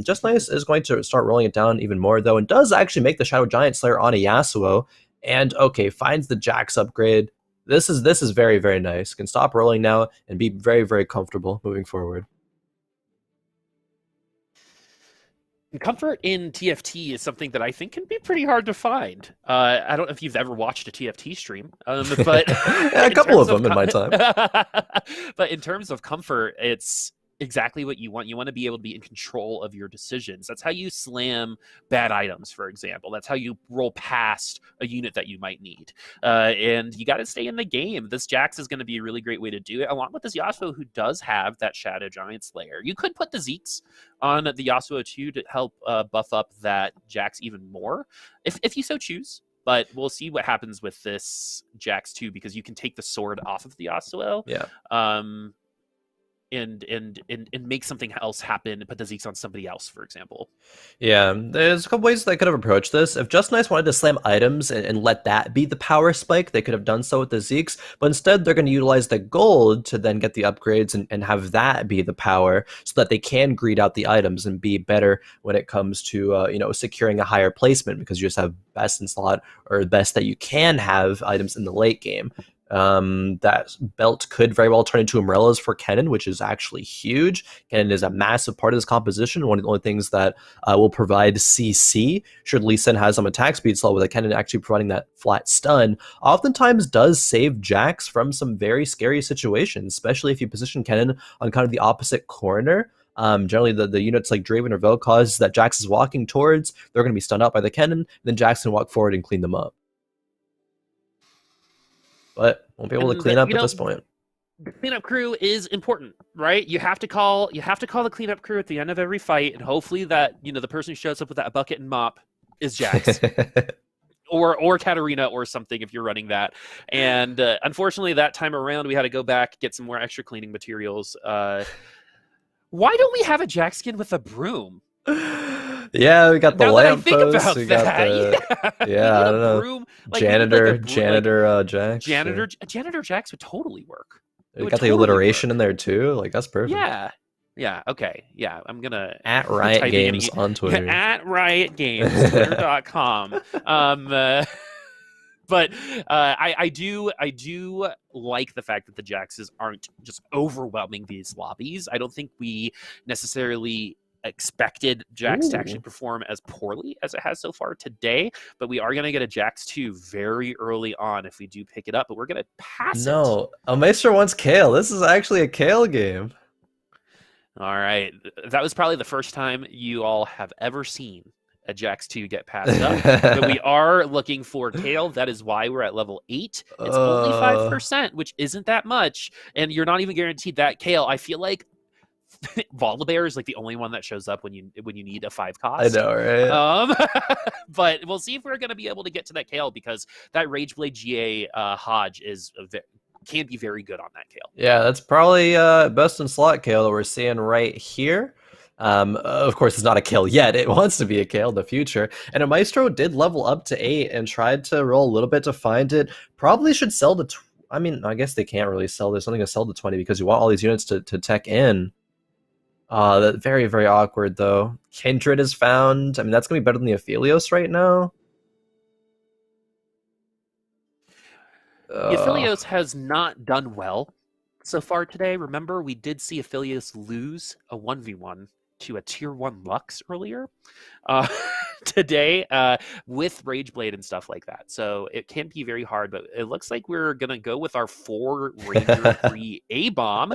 [SPEAKER 1] Just Nice is going to start rolling it down even more, though, and does actually make the Shadow Giantslayer on a Yasuo, and okay, finds the Jax upgrade. This is very, very nice. Can stop rolling now and be very, very comfortable moving forward.
[SPEAKER 2] Comfort in TFT is something that I think can be pretty hard to find. I don't know if you've ever watched a TFT stream, but
[SPEAKER 1] Yeah, a
[SPEAKER 2] in
[SPEAKER 1] couple
[SPEAKER 2] terms
[SPEAKER 1] of
[SPEAKER 2] of
[SPEAKER 1] them in my time.
[SPEAKER 2] but in terms of comfort, it's exactly what you want. You want to be able to be in control of your decisions. That's how you slam bad items, for example. That's how you roll past a unit that you might need. And you got to stay in the game. This Jax is going to be a really great way to do it, along with this Yasuo who does have that Shadow Giantslayer. You could put the Zeeks on the Yasuo too to help buff up that Jax even more, if you so choose. But we'll see what happens with this Jax too, because you can take the sword off of the Yasuo.
[SPEAKER 1] Yeah.
[SPEAKER 2] And make something else happen, put the Zeeks on somebody else, for example.
[SPEAKER 1] Yeah, there's a couple ways they could have approached this. If Just Nice wanted to slam items and let that be the power spike, they could have done so with the Zeeks, but instead they're going to utilize the gold to then get the upgrades and have that be the power so that they can greed out the items and be better when it comes to, securing a higher placement because you just have best in slot or best that you can have items in the late game. That belt could very well turn into umbrellas for Kennen, which is actually huge. Kennen is a massive part of this composition. One of the only things that will provide CC should Lee Sin has some attack speed slow, with Kennen actually providing that flat stun, oftentimes does save Jax from some very scary situations, especially if you position Kennen on kind of the opposite corner. Generally, the units like Draven or Vel'Koz that Jax is walking towards, they're going to be stunned out by the Kennen, then Jax can walk forward and clean them up. But won't be able to clean up at this point.
[SPEAKER 2] The cleanup crew is important, right? You have to call the cleanup crew at the end of every fight, and hopefully that the person who shows up with that bucket and mop is Jax. or Katarina or something if you're running that. And unfortunately, that time around, we had to go back, get some more extra cleaning materials. Why don't we have a Jax skin with a broom?
[SPEAKER 1] Yeah, we got the lamppost.
[SPEAKER 2] We got
[SPEAKER 1] the I don't know.
[SPEAKER 2] Broom,
[SPEAKER 1] janitor Jax.
[SPEAKER 2] Janitor Jax would totally work.
[SPEAKER 1] We got the alliteration in there too. Like that's perfect.
[SPEAKER 2] Yeah. Okay. Yeah. I'm gonna
[SPEAKER 1] at Riot Games on Twitter.
[SPEAKER 2] At Riot Games Twitter.com. But I do like the fact that the Jaxes aren't just overwhelming these lobbies. I don't think we necessarily expected Jax to actually perform as poorly as it has so far today, but we are going to get a Jax 2 very early on if we do pick it up, but we're going to pass it.
[SPEAKER 1] No, Omaestro wants Kale. This is actually a Kale game.
[SPEAKER 2] All right. That was probably the first time you all have ever seen a Jax 2 get passed up. But we are looking for Kale. That is why we're at level 8. It's only 5%, which isn't that much, and you're not even guaranteed that Kale. I feel like Volibear is like the only one that shows up when you need a 5 cost.
[SPEAKER 1] I know, right?
[SPEAKER 2] But we'll see if we're going to be able to get to that Kale, because that Rageblade GA Hodge can be very good on that Kale.
[SPEAKER 1] Yeah, that's probably best in slot Kale that we're seeing right here. Of course, it's not a Kale yet. It wants to be a Kale in the future. And Omaestro did level up to 8 and tried to roll a little bit to find it. Probably should sell to... I mean, I guess they can't really sell. There's something to sell to 20 because you want all these units to tech in. That's very, very awkward, though. Kindred is found. I mean, that's going to be better than the Aphelios right now.
[SPEAKER 2] The Aphelios has not done well so far today. Remember, we did see Aphelios lose a 1v1 to a tier 1 Lux earlier today with Rageblade and stuff like that. So it can be very hard, but it looks like we're going to go with our 4 Ranger 3 A-Bomb.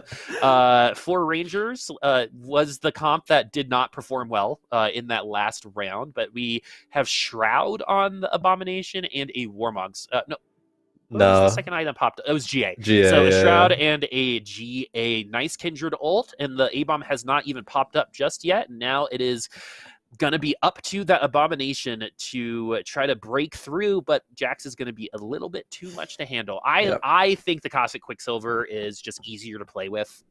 [SPEAKER 2] 4 Rangers was the comp that did not perform well in that last round, but we have Shroud on the Abomination and a Warmogs. No. The second item popped. It was GA. So a Shroud and a GA. Nice Kindred ult, and the A-Bomb has not even popped up just yet. Now it is going to be up to that Abomination to try to break through, but Jax is going to be a little bit too much to handle. I think the Cosmic Quicksilver is just easier to play with.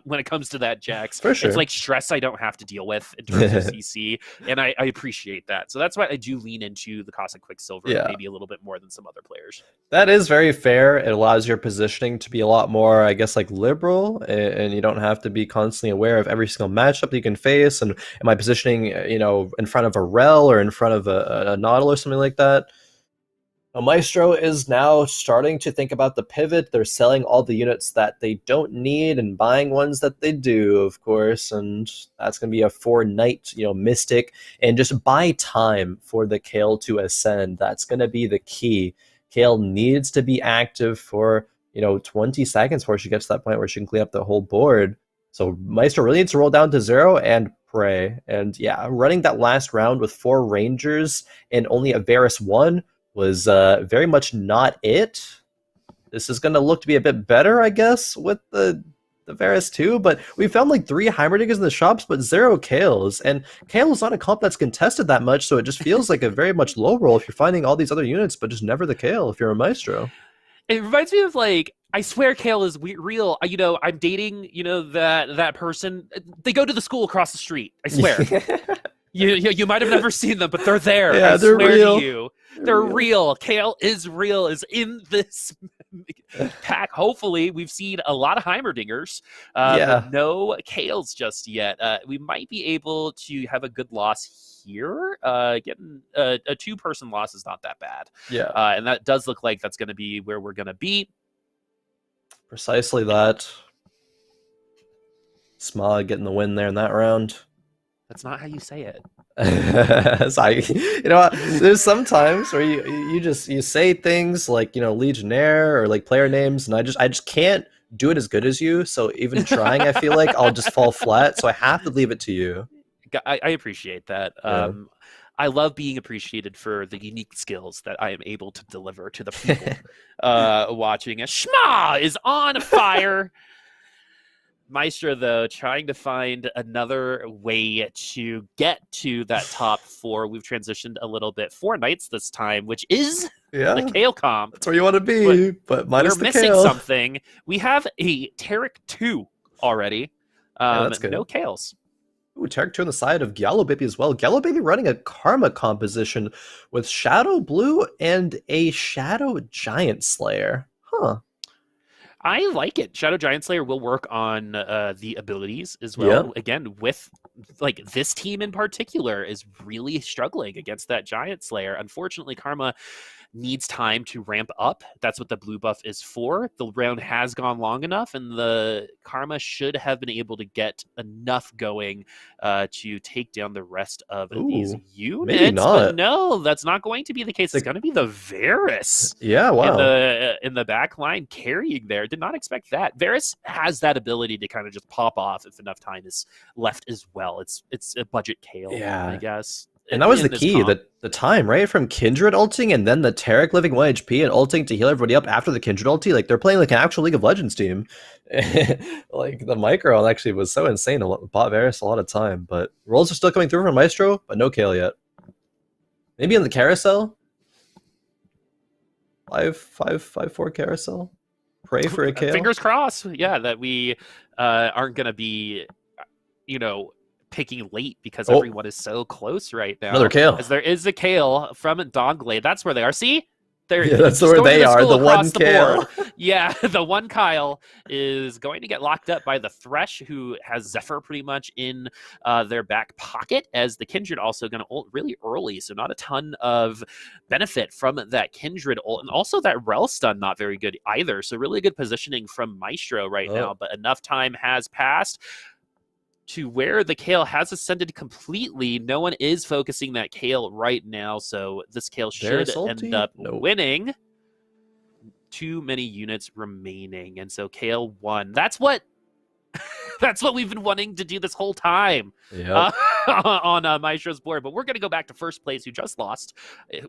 [SPEAKER 2] When it comes to that Jax,
[SPEAKER 1] for sure.
[SPEAKER 2] It's like stress I don't have to deal with in terms of CC, and I appreciate that. So that's why I do lean into the Cosmic Quicksilver maybe a little bit more than some other players.
[SPEAKER 1] That is very fair. It allows your positioning to be a lot more, I guess, like liberal, and you don't have to be constantly aware of every single matchup that you can face. And am I positioning, in front of a Rel or in front of a Nautil or something like that? Omaestro is now starting to think about the pivot. They're selling all the units that they don't need and buying ones that they do, of course. And that's going to be a 4 knight, mystic, and just buy time for the Kayle to ascend. That's going to be the key. Kayle needs to be active for 20 seconds before she gets to that point where she can clean up the whole board. So Maestro really needs to roll down to 0 and pray. And yeah, running that last round with 4 Rangers and only a Varus 1 was very much not it. This is going to look to be a bit better, I guess, with the Varus 2, but we found like 3 Heimerdingers in the shops, but 0 Kayles. And Kayle is not a comp that's contested that much, so it just feels like a very much low roll if you're finding all these other units, but just never the Kayle if you're a Maestro.
[SPEAKER 2] It reminds me of I swear Kayle is real. I'm dating, that person. They go to the school across the street. I swear. You might have never seen them, but they're there.
[SPEAKER 1] Yeah, they're real.
[SPEAKER 2] To you. They're real. Kayle is real, is in this pack. Hopefully, we've seen a lot of Heimerdingers, but no Kayles just yet. We might be able to have a good loss here. Getting a 2-person loss is not that bad.
[SPEAKER 1] Yeah.
[SPEAKER 2] And that does look like that's going to be where we're going to be.
[SPEAKER 1] Precisely that. Tsmmaa getting the win there in that round.
[SPEAKER 2] That's not how you say it.
[SPEAKER 1] There's sometimes where you say things like Legionnaire or like player names, and I just can't do it as good as you. So even trying, I feel like I'll just fall flat. So I have to leave it to you.
[SPEAKER 2] I appreciate that. Yeah. I love being appreciated for the unique skills that I am able to deliver to the people watching. Tsmmaa is on fire. Maestro, though, trying to find another way to get to that top 4. We've transitioned a little bit. 4 knights this time, which is the Kayle comp.
[SPEAKER 1] That's where you want to be, but minus
[SPEAKER 2] we're missing something. We have a Taric 2 already.
[SPEAKER 1] That's good.
[SPEAKER 2] No Kayles.
[SPEAKER 1] Ooh, Taric 2 on the side of gyalu baby as well. Gyalu baby running a Karma composition with Shadow Blue and a Shadow Giant Slayer. Huh.
[SPEAKER 2] I like it. Shadow Giant Slayer will work on the abilities as well. Yep. Again, with this team in particular is really struggling against that Giant Slayer. Unfortunately, Karma needs time to ramp up. That's what the blue buff is for. The round has gone long enough, and the Karma should have been able to get enough going to take down the rest of these units.
[SPEAKER 1] Maybe not.
[SPEAKER 2] But no, that's not going to be the case. It's going to be the Varus.
[SPEAKER 1] Yeah, wow.
[SPEAKER 2] In the back line carrying there. Did not expect that. Varus has that ability to kind of just pop off if enough time is left as well. It's a budget Kayle, I guess.
[SPEAKER 1] And that was the key, the time, right? From Kindred ulting and then the Taric living 1 HP and ulting to heal everybody up after the Kindred ulti. Like, they're playing like an actual League of Legends team. Like, the micro actually was so insane. Bought Varus a lot of time. But rolls are still coming through from Maestro, but no Kayle yet. Maybe in the carousel? 5-4 carousel? Pray for a Kayle?
[SPEAKER 2] Fingers crossed, yeah, that we aren't going to be, picking late because everyone is so close right now.
[SPEAKER 1] Another Kayle.
[SPEAKER 2] As there is a Kayle from Duskglade. That's where they are. See?
[SPEAKER 1] That's where they are. The one Kayle.
[SPEAKER 2] Yeah, the one Kyle is going to get locked up by the Thresh, who has Zephyr pretty much in their back pocket, as the Kindred also going to ult really early, so not a ton of benefit from that Kindred ult. And also that Rel stun not very good either, so really good positioning from Maestro right now, but enough time has passed to where the Kayle has ascended completely. No one is focusing that Kayle right now, so this Kayle should end up winning. Too many units remaining, and so Kayle won. That's what we've been wanting to do this whole time on Maestro's board. But we're going to go back to first place, who just lost,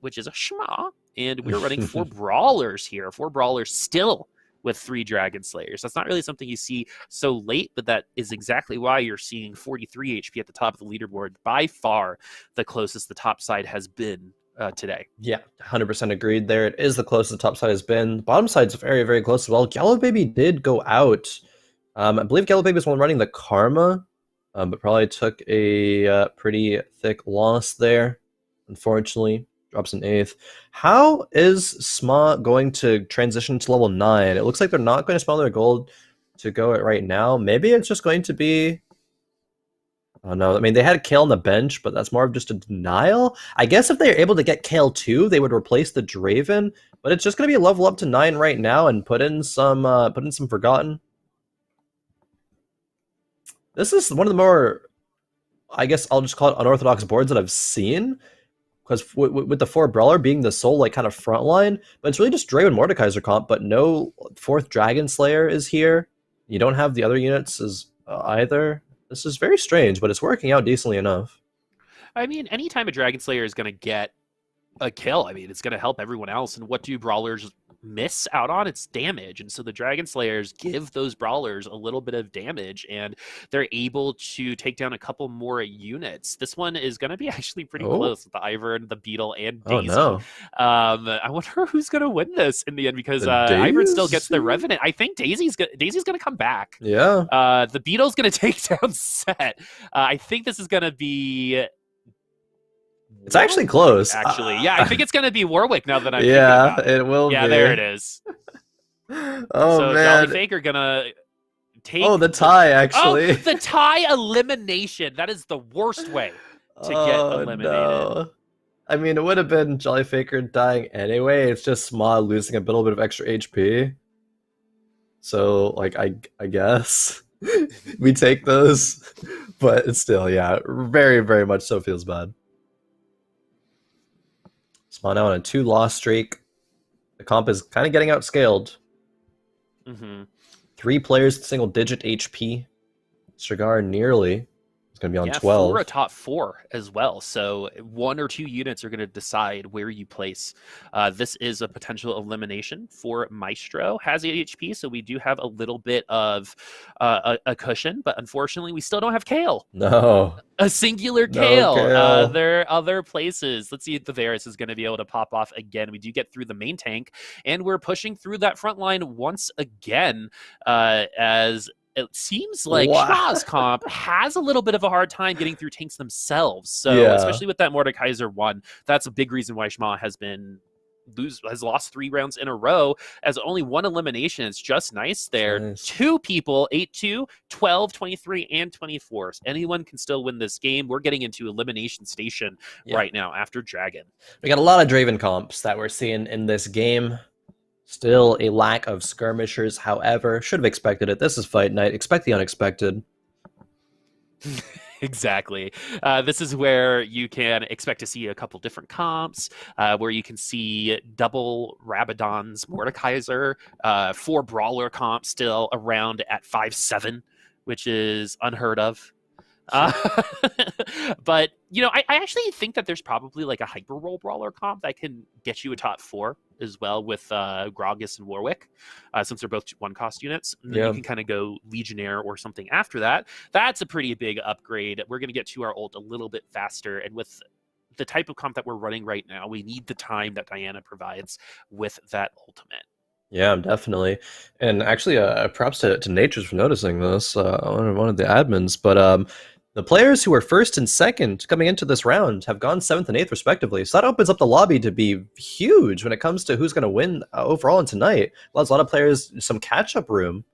[SPEAKER 2] which is a Tsmmaa, and we're running 4 brawlers here. 4 brawlers still with 3 Dragon Slayers. That's not really something you see so late, but that is exactly why you're seeing 43 HP at the top of the leaderboard. By far the closest the top side has been today.
[SPEAKER 1] Yeah, 100% agreed there. It is the closest the top side has been. The bottom side's very, very close as well. Gyalu Baby did go out. I believe Gyalu Baby was one running the Karma, but probably took a pretty thick loss there, unfortunately. Drops an 8th. How is Tsmmaa going to transition to level 9? It looks like they're not going to spend their gold to go it right now. Maybe it's just going to be Oh no, I mean they had Kale on the bench, but that's more of just a denial. I guess if they're able to get Kale too, they would replace the Draven, but it's just gonna be a level up to 9 right now and put in some Forgotten. This is one of the more, I guess I'll just call it unorthodox boards that I've seen. Because with the 4 Brawler being the sole like kind of front line, but it's really just Draven Mordekaiser comp, but no 4th Dragon Slayer is here. You don't have the other units as either. This is very strange, but it's working out decently enough.
[SPEAKER 2] I mean, anytime a Dragon Slayer is going to get a kill, I mean, it's going to help everyone else. And what do brawlers miss out on? It's damage. And so the Dragon Slayers give those brawlers a little bit of damage, and they're able to take down a couple more units. This one is going to be actually pretty close with the Ivern, the Beetle, and Daisy.
[SPEAKER 1] Oh, no.
[SPEAKER 2] I wonder who's going to win this in the end, because Ivern still gets the Revenant. I think Daisy's going to come back.
[SPEAKER 1] Yeah.
[SPEAKER 2] The Beetle's going to take down Set. I think this is going to be...
[SPEAKER 1] It's actually close.
[SPEAKER 2] Actually, yeah, I think it's going to be Warwick now that I'm thinking
[SPEAKER 1] yeah,
[SPEAKER 2] about
[SPEAKER 1] it will be.
[SPEAKER 2] Yeah, there it is.
[SPEAKER 1] Oh,
[SPEAKER 2] so
[SPEAKER 1] man.
[SPEAKER 2] Jolly Faker going to take...
[SPEAKER 1] Oh, the tie, actually.
[SPEAKER 2] Oh, the tie elimination. That is the worst way to get eliminated.
[SPEAKER 1] No. I mean, it would have been Jolly Faker dying anyway. It's just Tsmmaa losing a little bit of extra HP. So, like, I guess we take those. But it's still, yeah, very, very much so feels bad. Tsmmaa now on a 2-loss streak. The comp is kind of getting outscaled. 3 players, single-digit HP. Cigar nearly. It's going to be on 12.
[SPEAKER 2] 4 a top 4 as well. So 1 or 2 units are going to decide where you place. This is a potential elimination for Maestro. Has 8 HP, so we do have a little bit of a cushion, but unfortunately we still don't have Kale.
[SPEAKER 1] No.
[SPEAKER 2] A singular Kale. There are other places. Let's see if the Varus is going to be able to pop off again. We do get through the main tank, and we're pushing through that front line once again as it seems like Tsmma's comp has a little bit of a hard time getting through tanks themselves. So especially with that Mordekaiser 1, that's a big reason why Tsmmaa has lost 3 rounds in a row as only 1 elimination. It's just nice there. Nice. 2 people, 8-2, 12, 23, and 24. So anyone can still win this game. We're getting into elimination station right now after Dragon.
[SPEAKER 1] We got a lot of Draven comps that we're seeing in this game. Still a lack of skirmishers, however. Should have expected it. This is fight night. Expect the unexpected.
[SPEAKER 2] Exactly. This is where you can expect to see a couple different comps, where you can see double Rabadon's Mordekaiser, 4 Brawler comp still around at 5-7, which is unheard of. But, you know, I actually think that there's probably like a hyper roll brawler comp that can get you a top 4 as well with Gragas and Warwick, since they're both 1-cost units. And then you can kind of go Legionnaire or something after that. That's a pretty big upgrade. We're going to get to our ult a little bit faster, and with the type of comp that we're running right now, we need the time that Diana provides with that ultimate.
[SPEAKER 1] Yeah, definitely. And actually, props to Natures for noticing this, one of the admins. But the players who are 1st and 2nd coming into this round have gone 7th and 8th respectively. So that opens up the lobby to be huge when it comes to who's going to win overall in tonight. Allows a lot of players some catch-up room.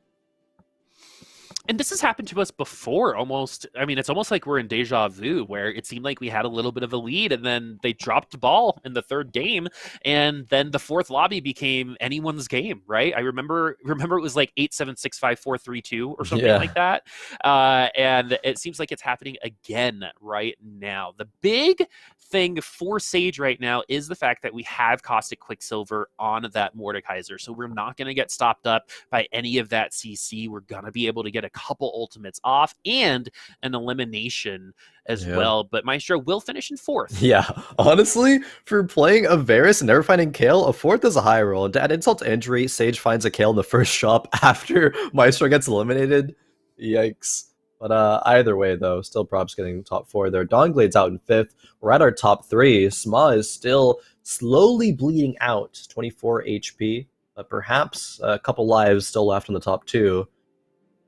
[SPEAKER 2] And this has happened to us before, almost. I mean, it's almost like we're in deja vu, where it seemed like we had a little bit of a lead, and then they dropped the ball in the 3rd game, and then the 4th lobby became anyone's game, right? I remember it was like 8-7-6-5-4-3-2 or something like that. And it seems like it's happening again right now. The big thing for Sage right now is the fact that we have Caustic Quicksilver on that Mordekaiser, so we're not going to get stopped up by any of that CC. We're going to be able to get a couple ultimates off and an elimination as well, but Maestro will finish in 4th.
[SPEAKER 1] Yeah, honestly, for playing a Varus and never finding Kale, a 4th is a high roll. And to add insult to injury, Sage finds a Kale in the first shop after Maestro gets eliminated. Yikes. But either way, though, still props getting top 4 there. Duskglade's out in 5th. We're at our top 3. Tsmmaa is still slowly bleeding out, 24 HP, but perhaps a couple lives still left in the top 2.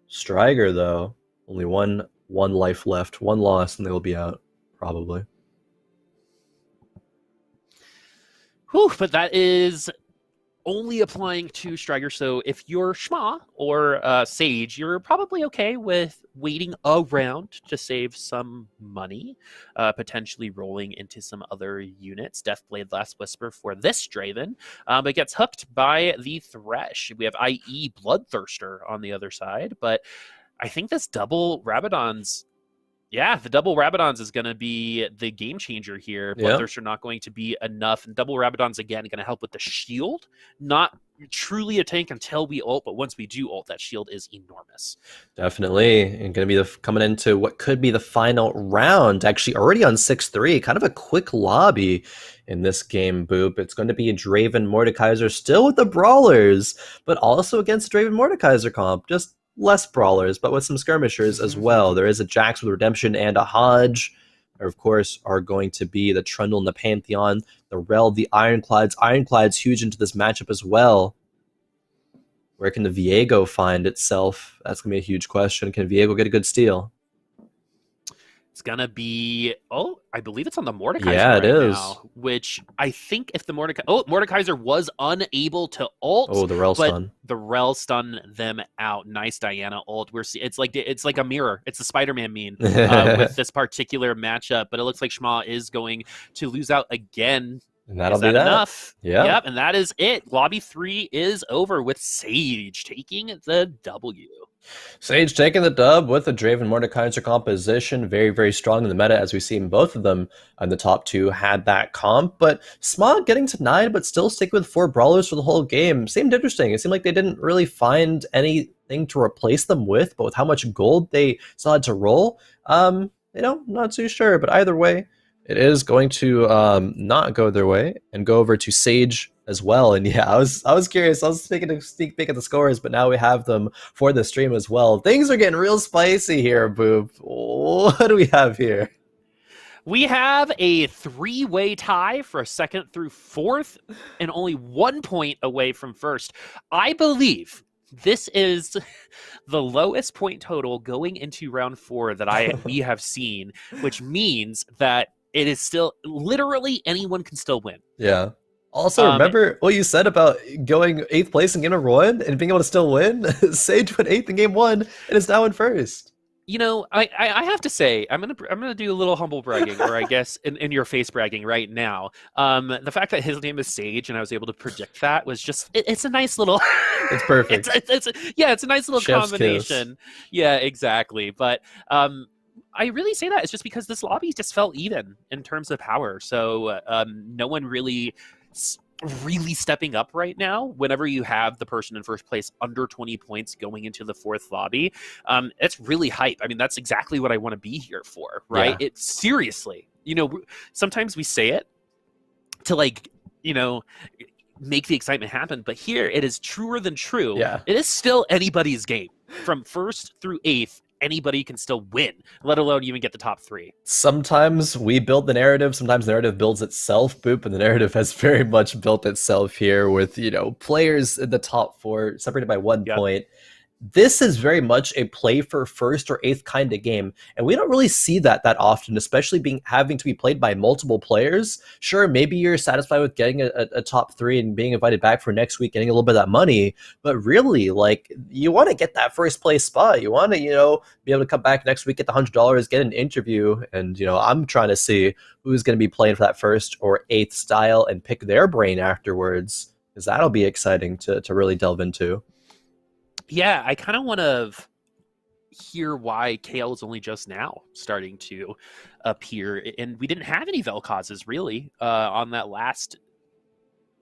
[SPEAKER 1] Striker, though, only one life left, 1 loss, and they will be out, probably.
[SPEAKER 2] Whew, but that is only applying to Striker. So if you're Tsmmaa or Sage, you're probably okay with waiting around to save some money, potentially rolling into some other units. Deathblade Last Whisper for this Draven, but gets hooked by the Thresh. We have IE Bloodthirster on the other side, but I think this double Rabadon's the double Rabadons is going to be the game changer here.
[SPEAKER 1] Yeah.
[SPEAKER 2] Bloodthirster not going to be enough. And double Rabadons, again, going to help with the shield. Not truly a tank until we ult, but once we do ult, that shield is enormous.
[SPEAKER 1] Definitely. And going to be coming into what could be the final round. Actually, already on 6-3. Kind of a quick lobby in this game, Boop. It's going to be a Draven Mordekaiser still with the Brawlers, but also against Draven Mordekaiser comp. Just less brawlers, but with some skirmishers as well. There is a Jax with Redemption and a Hodge. There, of course, are going to be the Trundle and the Pantheon, the Rel, the Ironclads. Ironclads huge into this matchup as well. Where can the Viego find itself? That's going to be a huge question. Can Viego get a good steal?
[SPEAKER 2] It's going to be, I believe it's on the Mordekaiser
[SPEAKER 1] it is.
[SPEAKER 2] now, which I think if the Mordekaiser was unable to ult.
[SPEAKER 1] The Rel stun.
[SPEAKER 2] The Rel stun them out. Nice Diana ult. It's like a mirror. It's the Spider-Man meme with this particular matchup, but it looks like Tsmmaa is going to lose out again.
[SPEAKER 1] And that'll
[SPEAKER 2] be
[SPEAKER 1] enough. Yeah.
[SPEAKER 2] Yep, and that is it. Lobby 3 is over with Sage taking the W.
[SPEAKER 1] Sage taking the dub with the Draven Mordekaiser composition. Very, very strong in the meta, as we've seen both of them on the top two had that comp. But Tsmmaa getting to 9, but still sticking with 4 brawlers for the whole game. Seemed interesting. It seemed like they didn't really find anything to replace them with, but with how much gold they still had to roll, not too sure. But either way, it is going to not go their way and go over to Sage as well. And yeah, I was curious. I was taking a sneak peek at the scores, but now we have them for the stream as well. Things are getting real spicy here, Boop. What do we have here?
[SPEAKER 2] We have a 3-way tie for 2nd through 4th and only 1 point away from 1st. I believe this is the lowest point total going into round 4 that we have seen, which means that it is still literally anyone can still win.
[SPEAKER 1] Yeah. Also, remember what you said about going 8th place in Game of Rowan and being able to still win? Sage went 8th in Game 1 and is now in 1st.
[SPEAKER 2] You know, I have to say, I'm gonna do a little humble bragging, or I guess in your face bragging right now. The fact that his name is Sage and I was able to predict that was just it's a nice little.
[SPEAKER 1] It's perfect.
[SPEAKER 2] it's a nice little
[SPEAKER 1] Chef's
[SPEAKER 2] combination.
[SPEAKER 1] Kiss.
[SPEAKER 2] Yeah, exactly. But I really say that it's just because this lobby just felt even in terms of power. So no one really stepping up right now. Whenever you have the person in first place under 20 points going into the 4th lobby, it's really hype. I mean, that's exactly what I want to be here for, right?
[SPEAKER 1] Yeah.
[SPEAKER 2] It's seriously, sometimes we say it to make the excitement happen, but here it is truer than true.
[SPEAKER 1] Yeah.
[SPEAKER 2] It is still anybody's game from 1st through 8th. Anybody can still win, let alone even get the top 3.
[SPEAKER 1] Sometimes we build the narrative, sometimes the narrative builds itself, Boop, and the narrative has very much built itself here with, players in the top 4 separated by 1 point. This is very much a play for 1st or 8th kind of game, and we don't really see that often, especially having to be played by multiple players. Sure, maybe you're satisfied with getting a top 3 and being invited back for next week, getting a little bit of that money, but really, you want to get that first place spot. You want to, be able to come back next week, get the $100, get an interview, and, I'm trying to see who's going to be playing for that 1st or 8th style and pick their brain afterwards, because that'll be exciting to really delve into.
[SPEAKER 2] Yeah, I kind of want to hear why KL is only just now starting to appear. And we didn't have any Vel'Kozes really on that last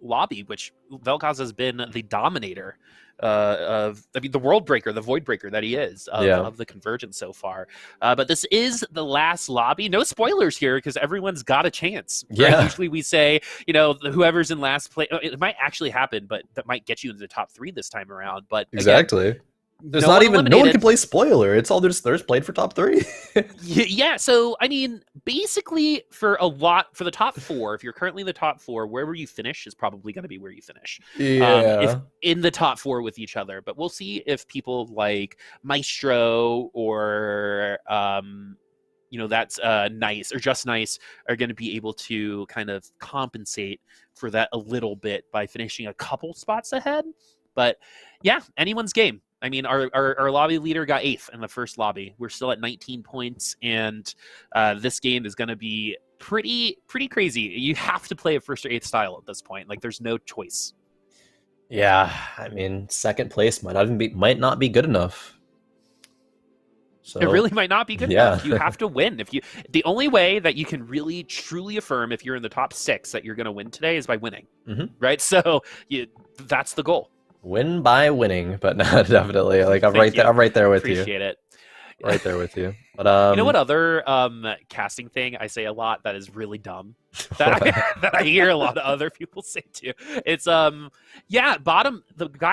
[SPEAKER 2] lobby, which Vel'Koz has been the dominator the world breaker, the void breaker that he is of the convergence so far. But this is the last lobby. No spoilers here because everyone's got a chance. Right?
[SPEAKER 1] Yeah.
[SPEAKER 2] Usually we say, whoever's in last place, it might actually happen, but that might get you into the top 3 this time around. But
[SPEAKER 1] exactly. Again, there's no one can play spoiler. It's all there's played for top 3.
[SPEAKER 2] Yeah. So I mean, basically for the top 4, if you're currently in the top 4, wherever you finish is probably going to be where you finish.
[SPEAKER 1] Yeah.
[SPEAKER 2] If in the top 4 with each other, but we'll see if people like Maestro or that's nice or just nice are going to be able to kind of compensate for that a little bit by finishing a couple spots ahead. But yeah, anyone's game. I mean, our lobby leader got 8th in the first lobby. We're still at 19 points, and this game is going to be pretty crazy. You have to play a 1st or 8th style at this point. Like, there's no choice.
[SPEAKER 1] Yeah, I mean, 2nd place might not be good enough. So,
[SPEAKER 2] it really might not be good enough. You have to win. The only way that you can really truly affirm if you're in the top 6 that you're going to win today is by winning, right? So that's the goal.
[SPEAKER 1] Win by winning, but no, definitely. Like I'm right there with you.
[SPEAKER 2] Appreciate it.
[SPEAKER 1] Right there with you. But
[SPEAKER 2] you know what other casting thing I say a lot that is really dumb that I hear a lot of other people say too? It's the guy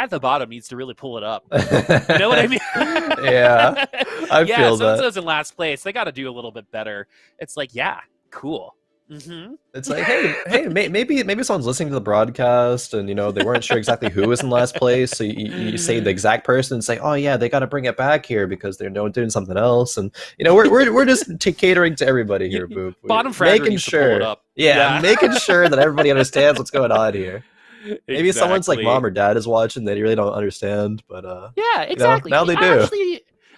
[SPEAKER 2] at the bottom needs to really pull it up. You know what I mean?
[SPEAKER 1] Yeah, I feel that.
[SPEAKER 2] So-and-so's in last place. They got to do a little bit better. It's like, yeah, cool.
[SPEAKER 1] It's like, hey, maybe someone's listening to the broadcast and they weren't sure exactly who was in last place. So you say the exact person and say, oh yeah, they got to bring it back here because they're doing something else. And we're just catering to everybody here, Boop.
[SPEAKER 2] Bottom fragger making sure, to pull it up.
[SPEAKER 1] Yeah, making sure that everybody understands what's going on here. Maybe someone's like mom or dad is watching, they really don't understand, but
[SPEAKER 2] yeah, exactly.
[SPEAKER 1] Now they do.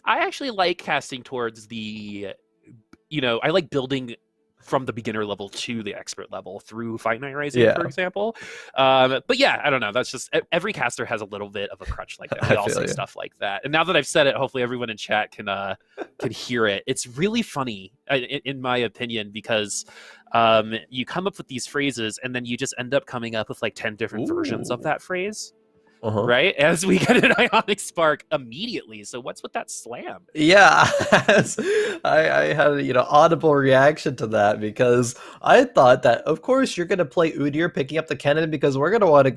[SPEAKER 2] I actually like casting towards the, I like building from the beginner level to the expert level through Fight Night Rising, for example. But yeah, I don't know. That's just every caster has a little bit of a crutch like that. We all say stuff like that. And now that I've said it, hopefully everyone in chat can hear it. It's really funny, in my opinion, because you come up with these phrases and then you just end up coming up with like 10 different versions of that phrase. Right, as we get an Ionic Spark immediately. So what's with that slam?
[SPEAKER 1] Yeah, I had audible reaction to that because I thought that of course you're gonna play Udyr picking up the cannon because we're gonna want to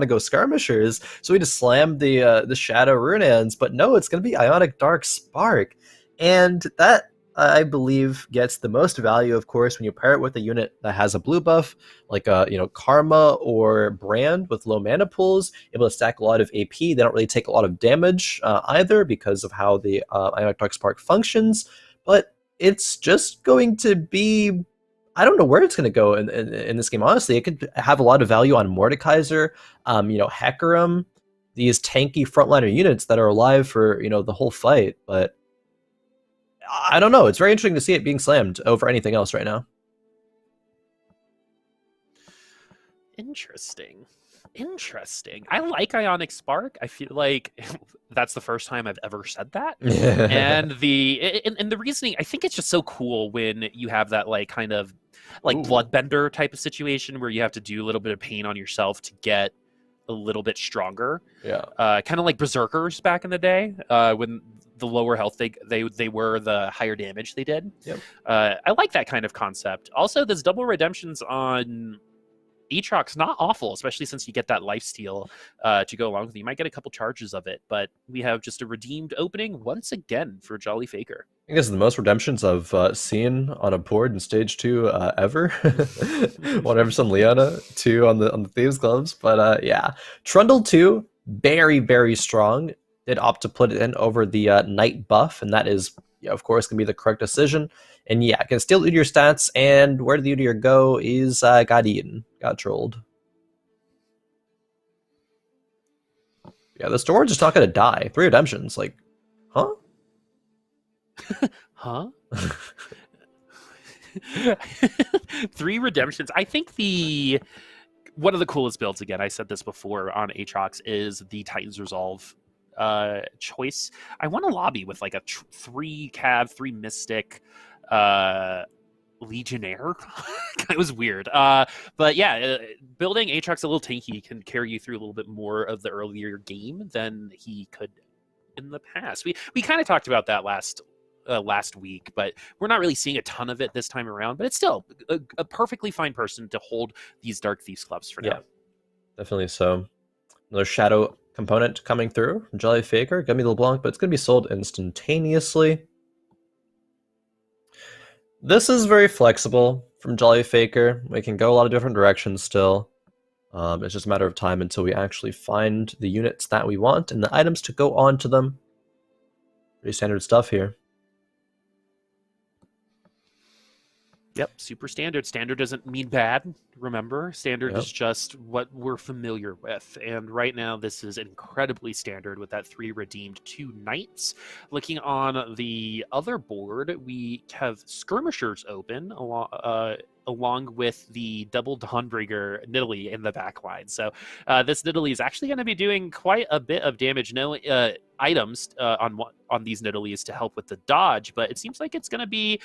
[SPEAKER 1] go skirmishers. So we just slam the Shadow Runeans, but no, it's gonna be Ionic Dark Spark, and that I believe gets the most value, of course, when you pair it with a unit that has a blue buff, like Karma or Brand with low mana pools, able to stack a lot of AP. They don't really take a lot of damage either because of how the Ionic Dark Spark functions, but it's just going to be, I don't know where it's going to go in this game, honestly. It could have a lot of value on Mordekaiser, Hecarim, these tanky frontliner units that are alive for, the whole fight, but I don't know. It's very interesting to see it being slammed over anything else right now.
[SPEAKER 2] Interesting. I like Ionic Spark. I feel like that's the first time I've ever said that. And the reasoning, I think it's just so cool when you have that like kind of like bloodbender type of situation where you have to do a little bit of pain on yourself to get a little bit stronger. Yeah. Kind of like Berserkers back in the day, when the lower health they were, the higher damage they did. Yep. I like that kind of concept. Also, this double redemptions on Aatrox, not awful, especially since you get that lifesteal to go along with it. You might get a couple charges of it, but we have just a redeemed opening once again for Jolly Faker.
[SPEAKER 1] I guess the most redemptions I've seen on a board in stage 2 ever. One Emerson Leona, 2 on the Thieves Gloves, but yeah, Trundle 2, very very strong. Did opt to put it in over the Knight buff, and that is, of course, going to be the correct decision. And yeah, can steal Udyr stats, and where did the Udyr go is got eaten, got trolled. Yeah, the storage is not going to die. 3 redemptions, like, huh?
[SPEAKER 2] Huh? 3 redemptions. I think one of the coolest builds, again, I said this before on Aatrox, is the Titan's Resolve choice. I want a lobby with like a 3 Cav, 3 Mystic, Legionnaire. It was weird. But yeah, building Aatrox a little tanky can carry you through a little bit more of the earlier game than he could in the past. We kind of talked about that last week, but we're not really seeing a ton of it this time around. But it's still a perfectly fine person to hold these Dark Thieves clubs for now.
[SPEAKER 1] Yeah, definitely so. Another Shadow component coming through from Jolly Faker. Gonna be LeBlanc, but it's going to be sold instantaneously. This is very flexible from Jolly Faker. We can go a lot of different directions still. It's just a matter of time until we actually find the units that we want and the items to go on to them. Pretty standard stuff here.
[SPEAKER 2] Yep, super standard. Standard doesn't mean bad, remember. Standard
[SPEAKER 1] Yep.
[SPEAKER 2] is just what we're familiar with. And right now, this is incredibly standard with that 3 redeemed 2 knights. Looking on the other board, we have skirmishers open along with the double Dawnbreaker Nidalee in the back line. So this Nidalee is actually going to be doing quite a bit of damage. No items on these Nidalees to help with the dodge, but it seems like it's going to be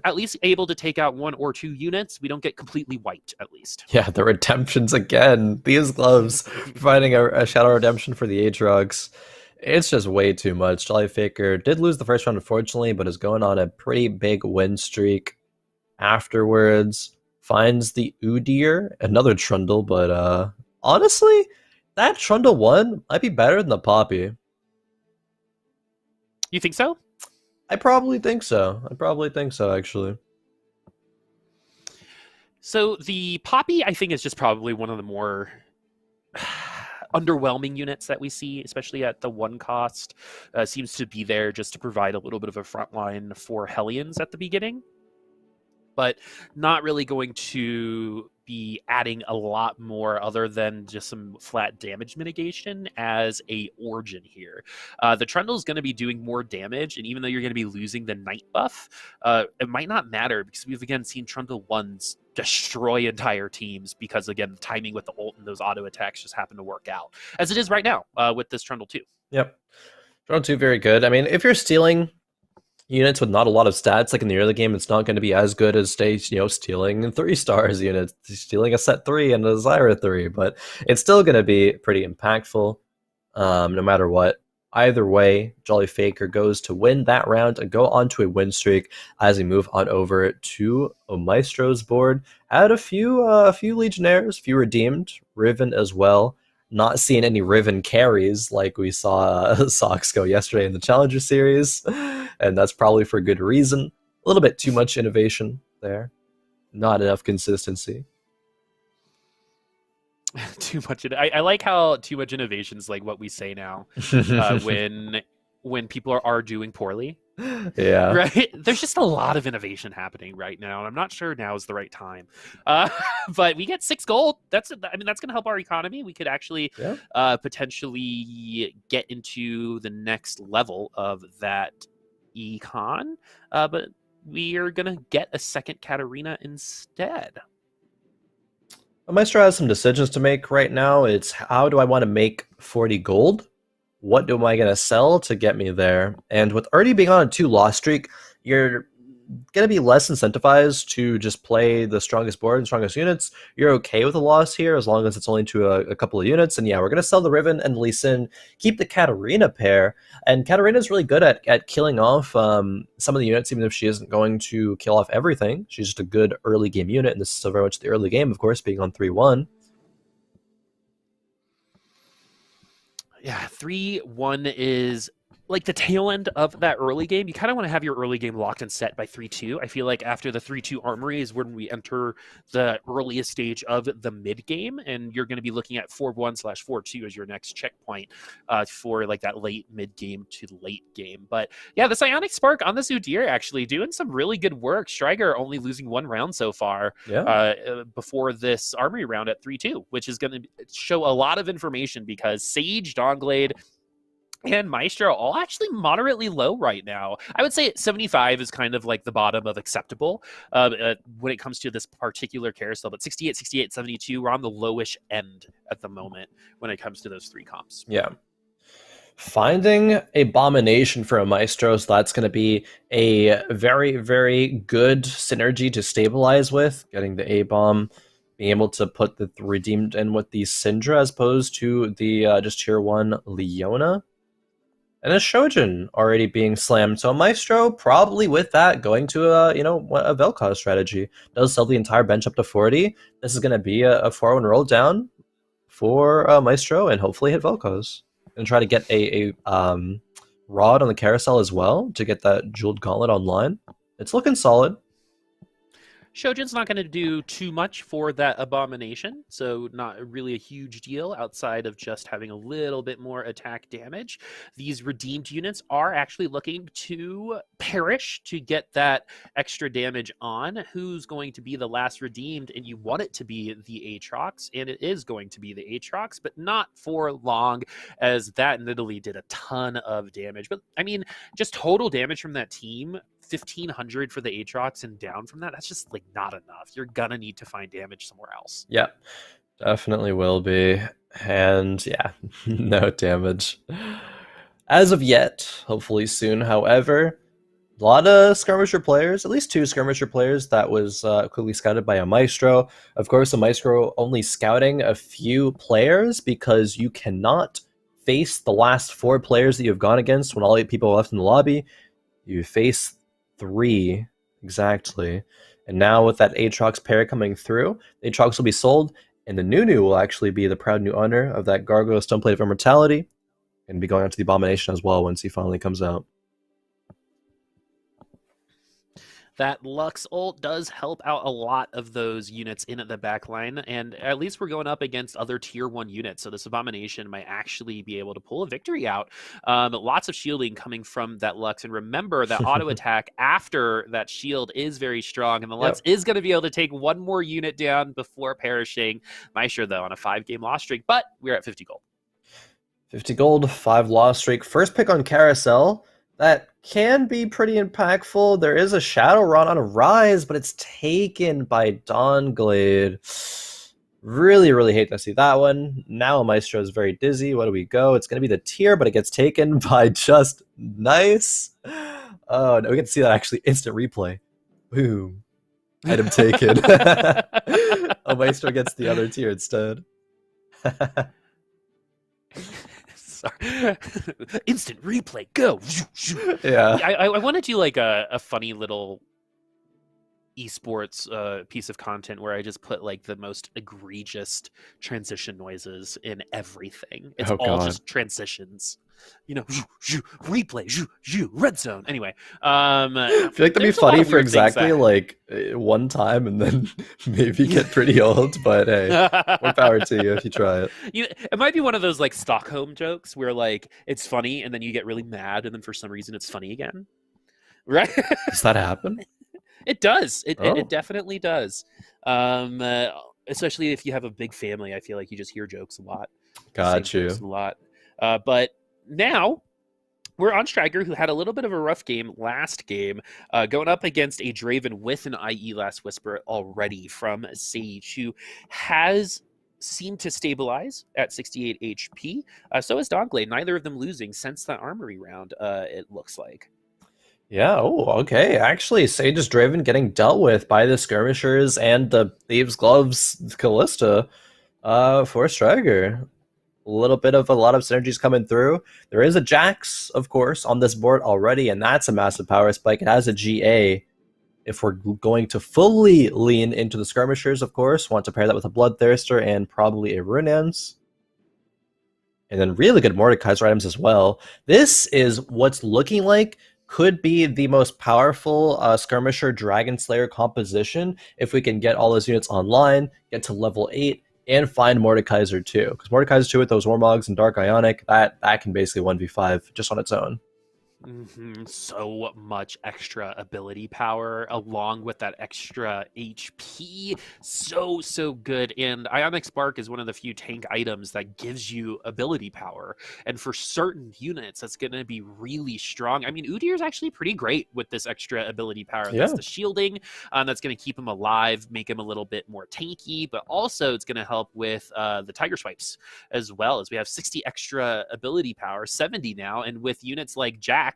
[SPEAKER 2] at least able to take out 1 or 2 units. We don't get completely wiped, at least.
[SPEAKER 1] Yeah, the redemptions again. These gloves providing a shadow redemption for the Aatrox. It's just way too much. Jolly Faker did lose the first round, unfortunately, but is going on a pretty big win streak afterwards. Finds the Udyr, another Trundle, but honestly, that Trundle one might be better than the Poppy.
[SPEAKER 2] You think so?
[SPEAKER 1] I probably think so. Actually.
[SPEAKER 2] So the Poppy, I think, is just probably one of the more underwhelming units that we see, especially at the 1 cost. Seems to be there just to provide a little bit of a front line for Hellions at the beginning, but not really going to be adding a lot more other than just some flat damage mitigation as a origin here. The Trundle is going to be doing more damage, and even though you're going to be losing the Knight buff, it might not matter because we've again seen Trundle 1s destroy entire teams because, again, the timing with the ult and those auto attacks just happen to work out, as it is right now with this Trundle 2.
[SPEAKER 1] Yep. Trundle 2, very good. I mean, if you're stealing units with not a lot of stats, like in the early game, it's not going to be as good as stealing 3 stars units, stealing a set 3 and a Zyra 3, but it's still going to be pretty impactful, no matter what. Either way, Jolly Faker goes to win that round and go on to a win streak as we move on over to Omaestro's board. Add a few Legionnaires, few redeemed, Riven as well. Not seeing any Riven carries like we saw Sox go yesterday in the Challenger Series, and that's probably for good reason. A little bit too much innovation there. Not enough consistency.
[SPEAKER 2] Too much. I like how too much innovation is like what we say now when people are doing poorly.
[SPEAKER 1] Yeah.
[SPEAKER 2] Right. There's just a lot of innovation happening right now, and I'm not sure now is the right time. But we get 6 gold. That's going to help our economy. We could actually potentially get into the next level of that econ. But we are going to get a second Katarina instead.
[SPEAKER 1] Maestro has some decisions to make right now. It's how do I want to make 40 gold? What am I going to sell to get me there? And with already being on a 2-loss streak, you're going to be less incentivized to just play the strongest board and strongest units. You're okay with a loss here as long as it's only to a couple of units. And yeah, we're going to sell the Riven and Lee Sin, keep the Katarina pair. And Katarina is really good at killing off some of the units, even if she isn't going to kill off everything. She's just a good early game unit, and this is still very much the early game, of course, being on 3-1.
[SPEAKER 2] Yeah, 3-1 is like the tail end of that early game. You kind of want to have your early game locked and set by 3-2. I feel like after the 3-2 armory is when we enter the earliest stage of the mid game, and you're going to be looking at 4-1/4-2 as your next checkpoint for like that late mid game to late game. But yeah, the Psionic Spark on the Udyr actually doing some really good work. Striker only losing 1 round so far before this armory round at 3-2, which is going to show a lot of information because Sage, Dawnglade, and Maestro all actually moderately low right now. I would say 75 is kind of like the bottom of acceptable when it comes to this particular carousel. But 68, 68, 72, we're on the lowish end at the moment when it comes to those 3 comps.
[SPEAKER 1] Yeah. Finding Abomination for a Maestro, so that's going to be a very, very good synergy to stabilize with. Getting the A-Bomb, being able to put the redeemed in with the Syndra as opposed to the just tier 1 Leona. And a Shojin already being slammed, so Maestro probably with that going to a Vel'Koz strategy. Does sell the entire bench up to 40. This is going to be a 4-1 roll down for Maestro and hopefully hit Vel'Koz. And try to get a Rod on the carousel as well to get that Jeweled Gauntlet online. It's looking solid.
[SPEAKER 2] Shojin's not going to do too much for that abomination, so not really a huge deal outside of just having a little bit more attack damage. These redeemed units are actually looking to perish to get that extra damage on. Who's going to be the last redeemed? And you want it to be the Aatrox, and it is going to be the Aatrox, but not for long, as that in Italy did a ton of damage. But I mean, just total damage from that team, 1,500 for the Aatrox and down from that, that's just like not enough. You're gonna need to find damage somewhere else.
[SPEAKER 1] Yeah, definitely will be. And yeah, no damage. As of yet, hopefully soon, however, a lot of skirmisher players, at least 2 skirmisher players, that was quickly scouted by Omaestro. Of course, Omaestro only scouting a few players because you cannot face the last 4 players that you've gone against when all 8 people are left in the lobby. You face 3 exactly. And now with that Aatrox pair coming through, the Aatrox will be sold, and the Nunu will actually be the proud new owner of that Gargoyle Stoneplate of Immortality, and be going out to the Abomination as well once he finally comes out.
[SPEAKER 2] That Lux ult does help out a lot of those units in at the back line, and at least we're going up against other tier 1 units, so this Abomination might actually be able to pull a victory out. Lots of shielding coming from that Lux, and remember that auto attack after that shield is very strong, and the Lux is going to be able to take 1 more unit down before perishing. Maestro, though, on a 5-game loss streak, but we're at 50 gold.
[SPEAKER 1] 50 gold, 5 loss streak. First pick on Carousel. That can be pretty impactful. There is a Shadowrun on a rise, but it's taken by Duskglade. Really, really hate to see that one. Now Maestro is very dizzy. Where do we go? It's going to be the tier, but it gets taken by just nice. Oh, no, we can see that actually instant replay. Boom. Item taken. Maestro gets the other tier instead.
[SPEAKER 2] Sorry. Instant replay, go.
[SPEAKER 1] Yeah.
[SPEAKER 2] I want to do like a funny little esports piece of content where I just put like the most egregious transition noises in everything. It's all just transitions. You know, replay, red zone. Anyway,
[SPEAKER 1] I feel like that'd be funny for exactly like 1 time, and then maybe get pretty old. But hey, more power to you if you try it.
[SPEAKER 2] It might be one of those like Stockholm jokes where like it's funny, and then you get really mad, and then for some reason it's funny again. Right?
[SPEAKER 1] Does that happen?
[SPEAKER 2] It does. It definitely does. Especially if you have a big family, I feel like you just hear jokes a lot.
[SPEAKER 1] Got you.
[SPEAKER 2] A lot. But now we're on Striker, who had a little bit of a rough game last game, going up against a Draven with an IE Last Whisper already from Sage, who has seemed to stabilize at 68 HP. So is Duskglade. Neither of them losing since that armory round, it looks like.
[SPEAKER 1] Yeah, oh, okay. Actually, Sage's Draven getting dealt with by the Skirmishers and the Thieves' Gloves Callista for Striker. A lot of synergies coming through. There is a Jax, of course, on this board already, and that's a massive power spike. It has a GA. If we're going to fully lean into the Skirmishers, of course, want to pair that with a Bloodthirster and probably a Runeance. And then really good Mordekaiser items as well. This is what's looking like could be the most powerful Skirmisher Dragon Slayer composition if we can get all those units online, get to level 8, and find Mordekaiser too. Because Mordekaiser 2 with those Warmogs and Dark Ionic, that can basically 1v5 just on its own.
[SPEAKER 2] So much extra ability power along with that extra HP. So good. And Ionic Spark is one of the few tank items that gives you ability power. And for certain units, that's going to be really strong. I mean, Udyr is actually pretty great with this extra ability power.
[SPEAKER 1] Yeah.
[SPEAKER 2] That's the shielding. That's going to keep him alive, make him a little bit more tanky, but also it's going to help with the Tiger Swipes as well, as we have 60 extra ability power, 70 now. And with units like Jax,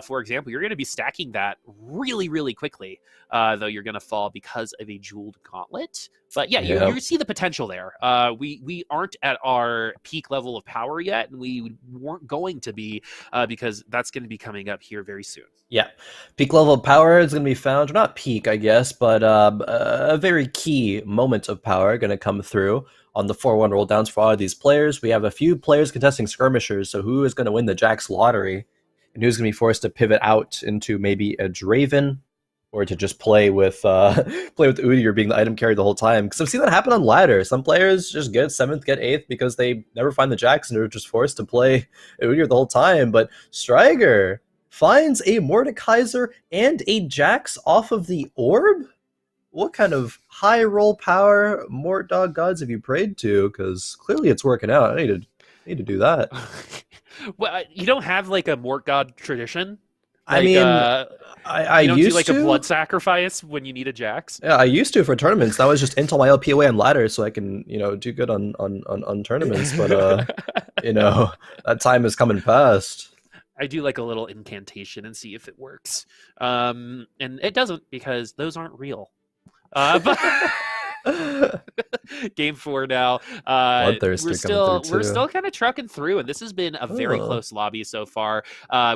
[SPEAKER 2] for example, you're going to be stacking that really quickly, though you're going to fall because of a jeweled gauntlet. But yeah, you see the potential there. We aren't at our peak level of power yet, and we weren't going to be because that's going to be coming up here very soon.
[SPEAKER 1] Yeah, peak level of power is going to be found, or not peak, I guess, but a very key moment of power going to come through on the 4-1 roll downs for all of these players. We have a few players contesting Skirmishers, so who is going to win the Jax lottery? And who's going to be forced to pivot out into maybe a Draven or to just play with play with Udyr being the item carry the whole time. Because I've seen that happen on ladder. Some players just get 7th, get 8th because they never find the Jax and are just forced to play Udyr the whole time. But Striker finds a Mordekaiser and a Jax off of the orb? What kind of high roll power Mort Dog gods have you prayed to? Because clearly it's working out. I need to do that.
[SPEAKER 2] Well, you don't have like a Mort God tradition.
[SPEAKER 1] I
[SPEAKER 2] Like,
[SPEAKER 1] mean, I
[SPEAKER 2] you don't do
[SPEAKER 1] used
[SPEAKER 2] like a
[SPEAKER 1] to.
[SPEAKER 2] blood sacrifice when you need a Jax.
[SPEAKER 1] Yeah, I used to for tournaments. That was just until my LP away on ladder, so I can do good on tournaments. But that time is coming past.
[SPEAKER 2] I do like a little incantation and see if it works. And it doesn't because those aren't real. But game 4 now.
[SPEAKER 1] Bloodthirster
[SPEAKER 2] We're still kind of trucking through, and this has been a very close lobby so far.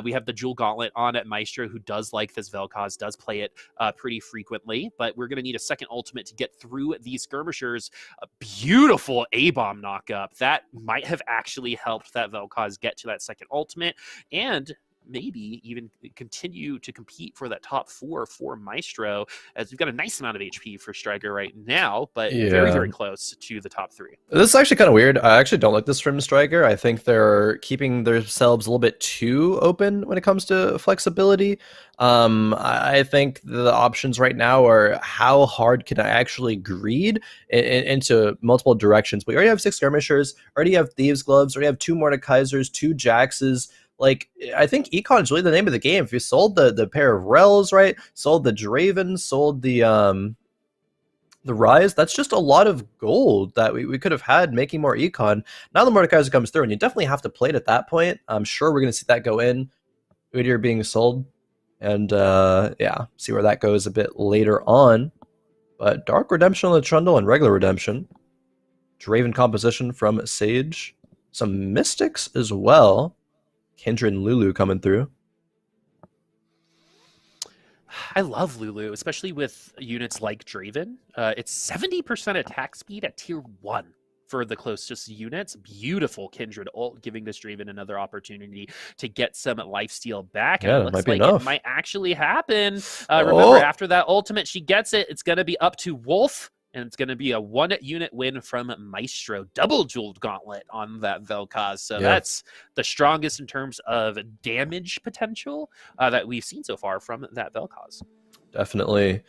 [SPEAKER 2] We have the Jewel Gauntlet on at Maestro, who does like this Vel'Koz, does play it pretty frequently, but we're going to need a second ultimate to get through these skirmishers. A beautiful A-bomb knockup. That might have actually helped that Vel'Koz get to that second ultimate, and maybe even continue to compete for that top 4 for Maestro, as we've got a nice amount of HP for Striker right now, but very, very close to the top 3.
[SPEAKER 1] This is actually kind of weird. I actually don't like this from Striker. I think they're keeping themselves a little bit too open when it comes to flexibility. I think the options right now are how hard can I actually greed into multiple directions. We already have 6 skirmishers, already have Thieves Gloves, already have 2 Mordekaisers, 2 Jaxes. Like, I think Econ is really the name of the game. If you sold the pair of Rels, right, sold the Draven, sold the Rise, that's just a lot of gold that we could have had making more Econ. Now the Mordekaiser comes through, and you definitely have to play it at that point. I'm sure we're going to see that go in. Udyr being sold, and see where that goes a bit later on. But Dark Redemption on the Trundle and regular Redemption. Draven composition from Sage. Some Mystics as well. Kindred and Lulu coming through.
[SPEAKER 2] I love Lulu, especially with units like Draven. It's 70% attack speed at tier 1 for the closest units. Beautiful Kindred ult, giving this Draven another opportunity to get some lifesteal back.
[SPEAKER 1] Yeah,
[SPEAKER 2] and it looks like
[SPEAKER 1] enough.
[SPEAKER 2] it might actually happen. Remember, after that ultimate, she gets it. It's going to be up to Wolf. And it's going to be a 1-unit win from Maestro. Double Jeweled Gauntlet on that Vel'Koz. So that's the strongest in terms of damage potential that we've seen so far from that Vel'Koz.
[SPEAKER 1] Definitely.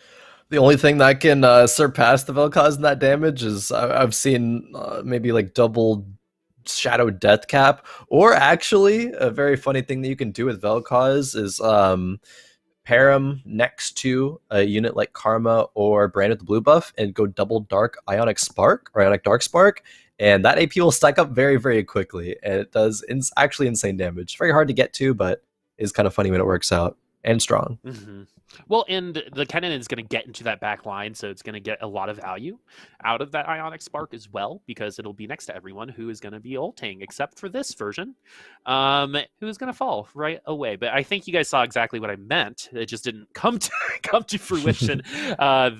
[SPEAKER 1] The only thing that can surpass the Vel'Koz in that damage is I've seen maybe like double Shadow Death Cap. Or actually, a very funny thing that you can do with Vel'Koz is pair him next to a unit like Karma or Brand with the blue buff and go double Dark Ionic Spark or Ionic Dark Spark, and that AP will stack up very, very quickly, and it does actually insane damage. Very hard to get to, but is kind of funny when it works out, and strong.
[SPEAKER 2] Mm-hmm. Well, and the cannon is going to get into that back line, so it's going to get a lot of value out of that Ionic Spark as well, because it'll be next to everyone who is going to be ulting, except for this version, who is going to fall right away. But I think you guys saw exactly what I meant. It just didn't come to fruition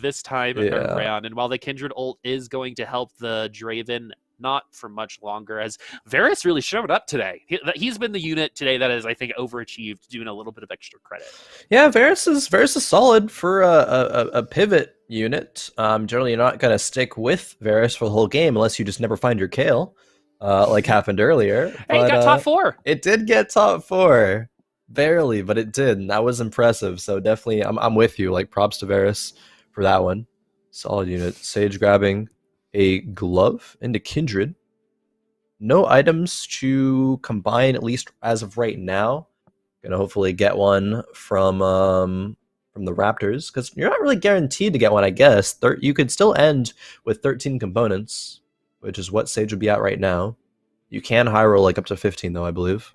[SPEAKER 2] this time around. And while the Kindred ult is going to help the Draven, not for much longer, as Varus really showed up today. He's been the unit today that has, I think, overachieved, doing a little bit of extra credit.
[SPEAKER 1] Yeah, Varus is solid for a pivot unit. Generally, you're not going to stick with Varus for the whole game unless you just never find your Kale, like happened earlier.
[SPEAKER 2] Hey, it got top 4.
[SPEAKER 1] It did get top 4. Barely, but it did, and that was impressive. So definitely, I'm with you. Like, props to Varus for that one. Solid unit. Sage grabbing a glove into Kindred. No items to combine, at least as of right now. Gonna hopefully get one from the Raptors, because you're not really guaranteed to get one, I guess. You could still end with 13 components, which is what Sage would be at right now. You can high roll like up to 15, though, I believe.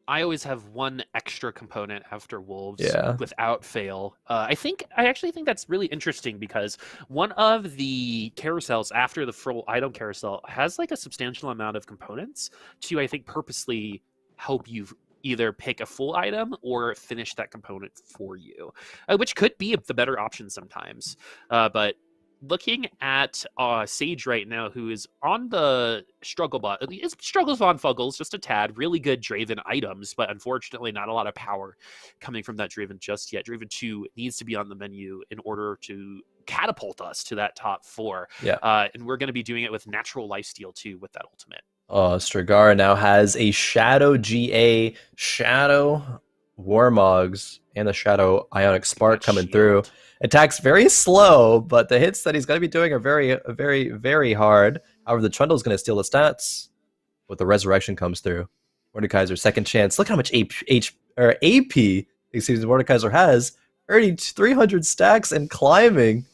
[SPEAKER 2] I always have one extra component after Wolves without fail. I actually think that's really interesting, because one of the carousels after the full item carousel has like a substantial amount of components to, I think, purposely help you either pick a full item or finish that component for you, which could be the better option sometimes. But looking at Sage right now, who is on the struggle bot. It struggles on Fuggles just a tad. Really good Draven items, but unfortunately not a lot of power coming from that Draven just yet. Draven 2 needs to be on the menu in order to catapult us to that top 4.
[SPEAKER 1] Yeah.
[SPEAKER 2] And we're going to be doing it with natural lifesteal too with that ultimate.
[SPEAKER 1] Strigara now has a Shadow GA, Shadow Warmogs, and the Shadow Ionic Spark coming through. Attacks very slow, but the hits that he's going to be doing are very, very, very hard. However, the Trundle's going to steal the stats, but the Resurrection comes through. Mordekaiser's second chance. Look how much AP Mordekaiser has. Already 300 stacks and climbing.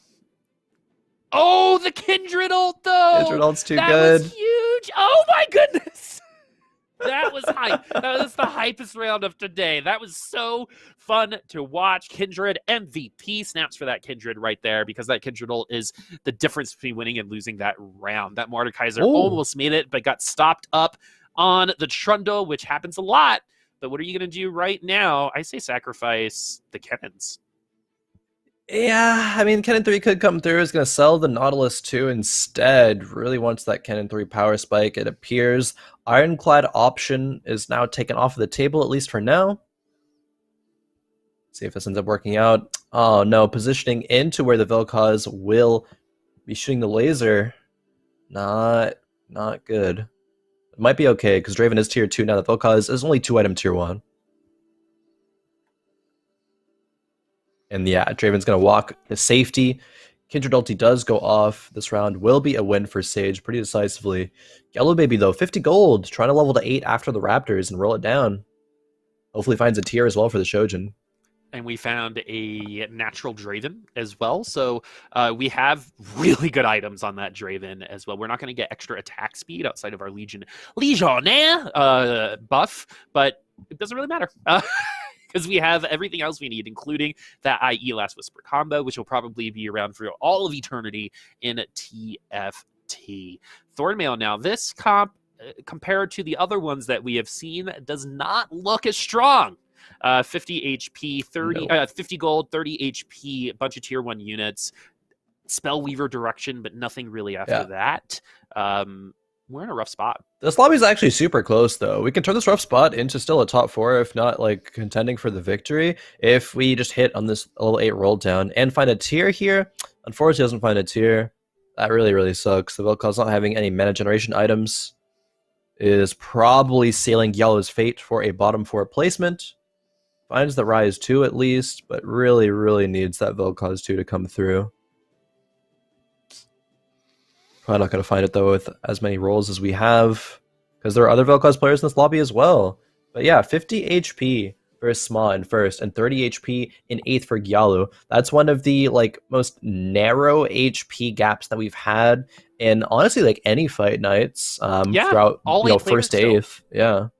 [SPEAKER 2] Oh, the Kindred ult, though!
[SPEAKER 1] Kindred ult's too good.
[SPEAKER 2] That was huge! Oh my goodness! That was hype. That was the hypest round of today. That was so fun to watch. Kindred MVP. Snaps for that Kindred right there, because that Kindred ult is the difference between winning and losing that round. That Mordekaiser almost made it, but got stopped up on the Trundle, which happens a lot. But what are you going to do right now? I say sacrifice the cannons.
[SPEAKER 1] Yeah, I mean, Cannon 3 could come through. Is going to sell the Nautilus 2 instead. Really wants that Cannon 3 power spike. It appears Ironclad option is now taken off of the table, at least for now. See if this ends up working out. Oh, no. Positioning into where the Vel'Koz will be shooting the laser. Not good. It might be okay, because Draven is tier 2 now. The Vel'Koz is only 2-item tier 1. And yeah, Draven's going to walk to safety. Kindred ulti does go off. This round will be a win for Sage pretty decisively. Yellow Baby, though, 50 gold. Trying to level to 8 after the Raptors and roll it down. Hopefully finds a tier as well for the Shojin.
[SPEAKER 2] And we found a natural Draven as well. So we have really good items on that Draven as well. We're not going to get extra attack speed outside of our Legionnaire buff, but it doesn't really matter. Because we have everything else we need, including that IE Last Whisper combo, which will probably be around for all of eternity in TFT. Thornmail now. This comp, compared to the other ones that we have seen, does not look as strong. 50 HP, 50 gold, 30 HP, a bunch of tier 1 units, Spellweaver direction, but nothing really after that. We're in a rough spot.
[SPEAKER 1] This lobby is actually super close, though. We can turn this rough spot into still a top 4, if not like contending for the victory, if we just hit on this level 8 roll down and find a tier here. Unfortunately, doesn't find a tier. That really, really sucks. The Vel'Koz not having any mana generation items is probably sailing Gyalu's fate for a bottom 4 placement. Finds the Rise 2 at least, but really, really needs that Vel'Koz 2 to come through. Probably not going to find it, though, with as many rolls as we have, because there are other Vel'Koz players in this lobby as well. But yeah, 50 HP for Tsmmaa in first, and 30 HP in 8th for Gyalu. That's one of the most narrow HP gaps that we've had in, honestly, any fight nights throughout first to 8th.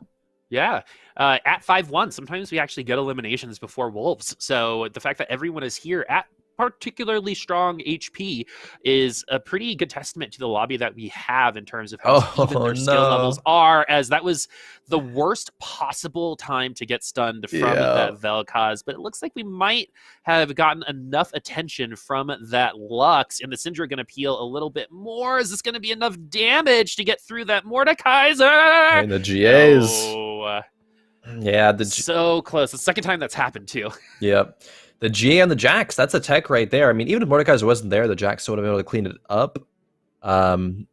[SPEAKER 2] Yeah. At 5-1, sometimes we actually get eliminations before Wolves. So the fact that everyone is here at particularly strong HP is a pretty good testament to the lobby that we have in terms of how even their skill levels are, as that was the worst possible time to get stunned from that Vel'Koz. But it looks like we might have gotten enough attention from that Lux, and the Syndra going to peel a little bit more. Is this going to be enough damage to get through that Mordekaiser?
[SPEAKER 1] And the GAs. Yeah,
[SPEAKER 2] so close. The second time that's happened too.
[SPEAKER 1] Yep. The GA and the Jax, that's a tech right there. I mean, even if Mordekaiser wasn't there, the Jax still would have been able to clean it up.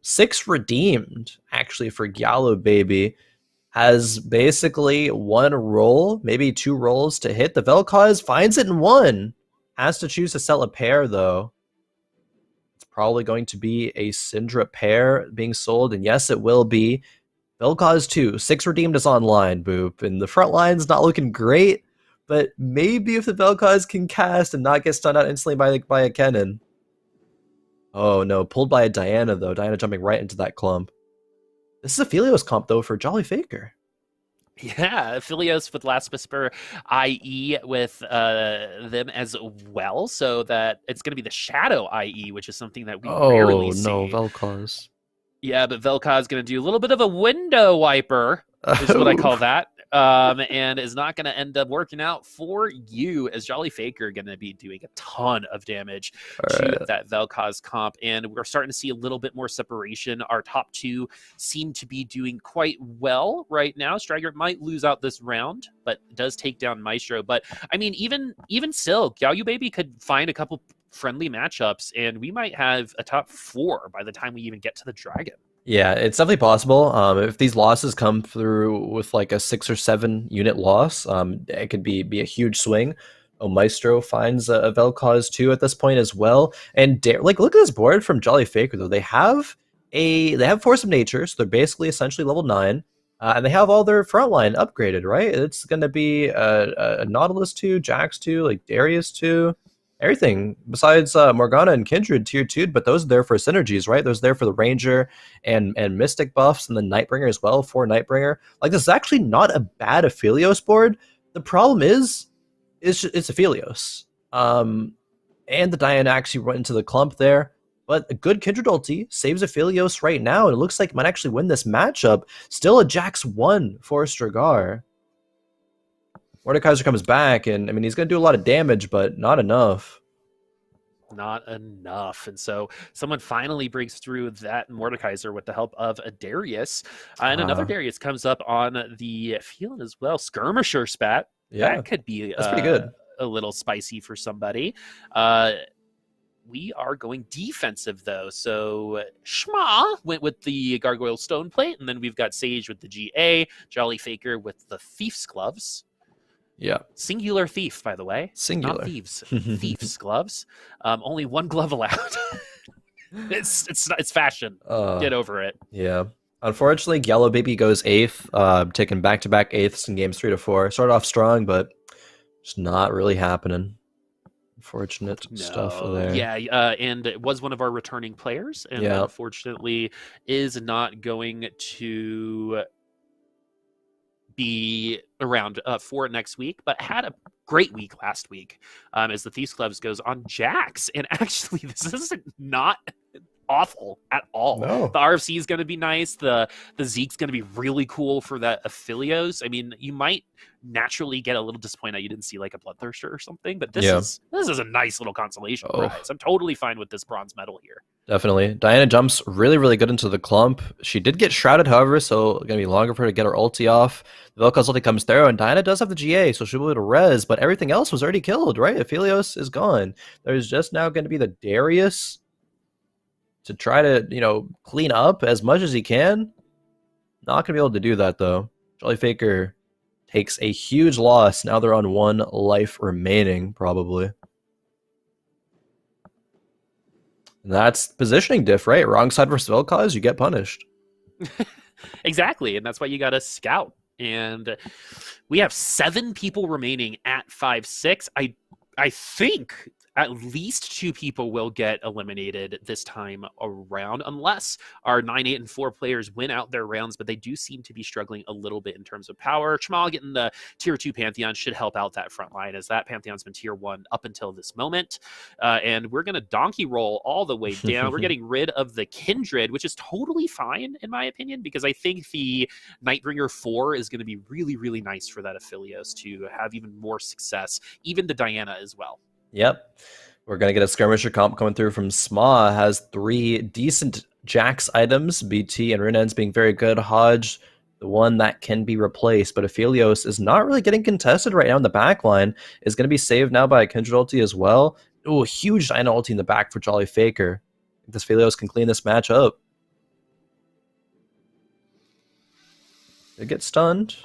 [SPEAKER 1] 6 redeemed, actually, for Gyalu Baby. Has basically 1 roll, maybe 2 rolls to hit. The Vel'Koz finds it in 1. Has to choose to sell a pair, though. It's probably going to be a Syndra pair being sold, and yes, it will be. Vel'Koz 2, 6 redeemed is online, Boop, and the front line's not looking great. But maybe if the Vel'Koz can cast and not get stunned out instantly by a cannon. Oh no, pulled by a Diana though. Diana jumping right into that clump. This is a Philios comp though for Jolly Faker.
[SPEAKER 2] Yeah, Philios with Last Whisper, IE with them as well. So that it's going to be the Shadow IE, which is something that we rarely see.
[SPEAKER 1] Oh no, Vel'Koz.
[SPEAKER 2] Yeah, but Vel'Koz is going to do a little bit of a window wiper, is what I call that. and is not going to end up working out for you, as Jolly Faker going to be doing a ton of damage to that Vel'Koz comp, and we're starting to see a little bit more separation. Our top two seem to be doing quite well right now. Striker might lose out this round, but does take down Maestro. But I mean, even still, Gyalu Baby could find a couple friendly matchups, and we might have a top 4 by the time we even get to the Dragon.
[SPEAKER 1] Yeah, it's definitely possible. If these losses come through with like a 6 or 7 unit loss, it could be a huge swing. Omaestro finds a Vel'Koz too at this point as well. And like, look at this board from Jolly Faker though. They have Force of Nature, so they're basically essentially level 9, and they have all their frontline upgraded. Right, it's going to be a Nautilus 2, Jax 2, like Darius 2. Everything besides Morgana and Kindred tier 2, but those are there for synergies, right? Those are there for the Ranger and Mystic buffs, and the Nightbringer as well for Nightbringer. Like, this is actually not a bad Aphelios board. The problem is, it's Aphelios. And the Diana actually went into the clump there, but a good Kindred ulti saves Aphelios right now, and it looks like it might actually win this matchup. Still a Jax 1 for Strigar. Mordekaiser comes back, and I mean, he's going to do a lot of damage, but not enough.
[SPEAKER 2] Not enough. And so someone finally breaks through that Mordekaiser with the help of a Darius. And another Darius comes up on the field as well. Skirmisher spat.
[SPEAKER 1] Yeah,
[SPEAKER 2] that could be
[SPEAKER 1] that's pretty good.
[SPEAKER 2] A little spicy for somebody. We are going defensive, though. So Tsmmaa went with the Gargoyle Stone Plate, and then we've got Sage with the GA, Jolly Faker with the Thief's Gloves.
[SPEAKER 1] Yeah.
[SPEAKER 2] Singular thief, by the way.
[SPEAKER 1] Singular.
[SPEAKER 2] Not thieves. Thief's gloves. Only one glove allowed. It's fashion. Get over it.
[SPEAKER 1] Yeah. Unfortunately, Gyalu Baby goes 8th, taking back-to-back 8ths in games 3 to 4. Started off strong, but it's not really happening. Unfortunate stuff there.
[SPEAKER 2] Yeah, and it was one of our returning players, and unfortunately is not going to be around for next week, but had a great week last week as the Thieves Clubs goes on Jax. And actually, this is not awful at all.
[SPEAKER 1] No.
[SPEAKER 2] The RFC is going to be nice. The Zeke's going to be really cool for that Aphelios. I mean, you might naturally get a little disappointed that you didn't see like a Bloodthirster or something, but this is a nice little consolation prize. I'm totally fine with this bronze medal here.
[SPEAKER 1] Definitely. Diana jumps really, really good into the clump. She did get shrouded, however, so it's going to be longer for her to get her ulti off. The Vel'Koz ulti comes through, and Diana does have the GA, so she'll be able to res, but everything else was already killed, right? Aphelios is gone. There's just now going to be the Darius to try to, clean up as much as he can. Not going to be able to do that, though. Jolly Faker takes a huge loss. Now they're on 1 life remaining, probably. And that's positioning diff, right? Wrong side versus Vel'Koz, you get punished.
[SPEAKER 2] Exactly, and that's why you got to scout. And we have 7 people remaining at 5-6. I think at least 2 people will get eliminated this time around, unless our 9, 8, and 4 players win out their rounds, but they do seem to be struggling a little bit in terms of power. Tsmmaa getting the tier 2 Pantheon should help out that front line, as that Pantheon's been tier 1 up until this moment. And we're going to donkey roll all the way down. We're getting rid of the Kindred, which is totally fine, in my opinion, because I think the Nightbringer 4 is going to be really, really nice for that Aphelios to have even more success, even to Diana as well.
[SPEAKER 1] Yep. We're going to get a skirmisher comp coming through from Tsmmaa. Has 3 decent Jax items, BT and Runens being very good. Hodge, the one that can be replaced, but Aphelios is not really getting contested right now in the back line. Is going to be saved now by a Kindred ulti as well. Ooh, a huge Diana ulti in the back for Jolly Faker. I think this Aphelios can clean this match up. They get stunned.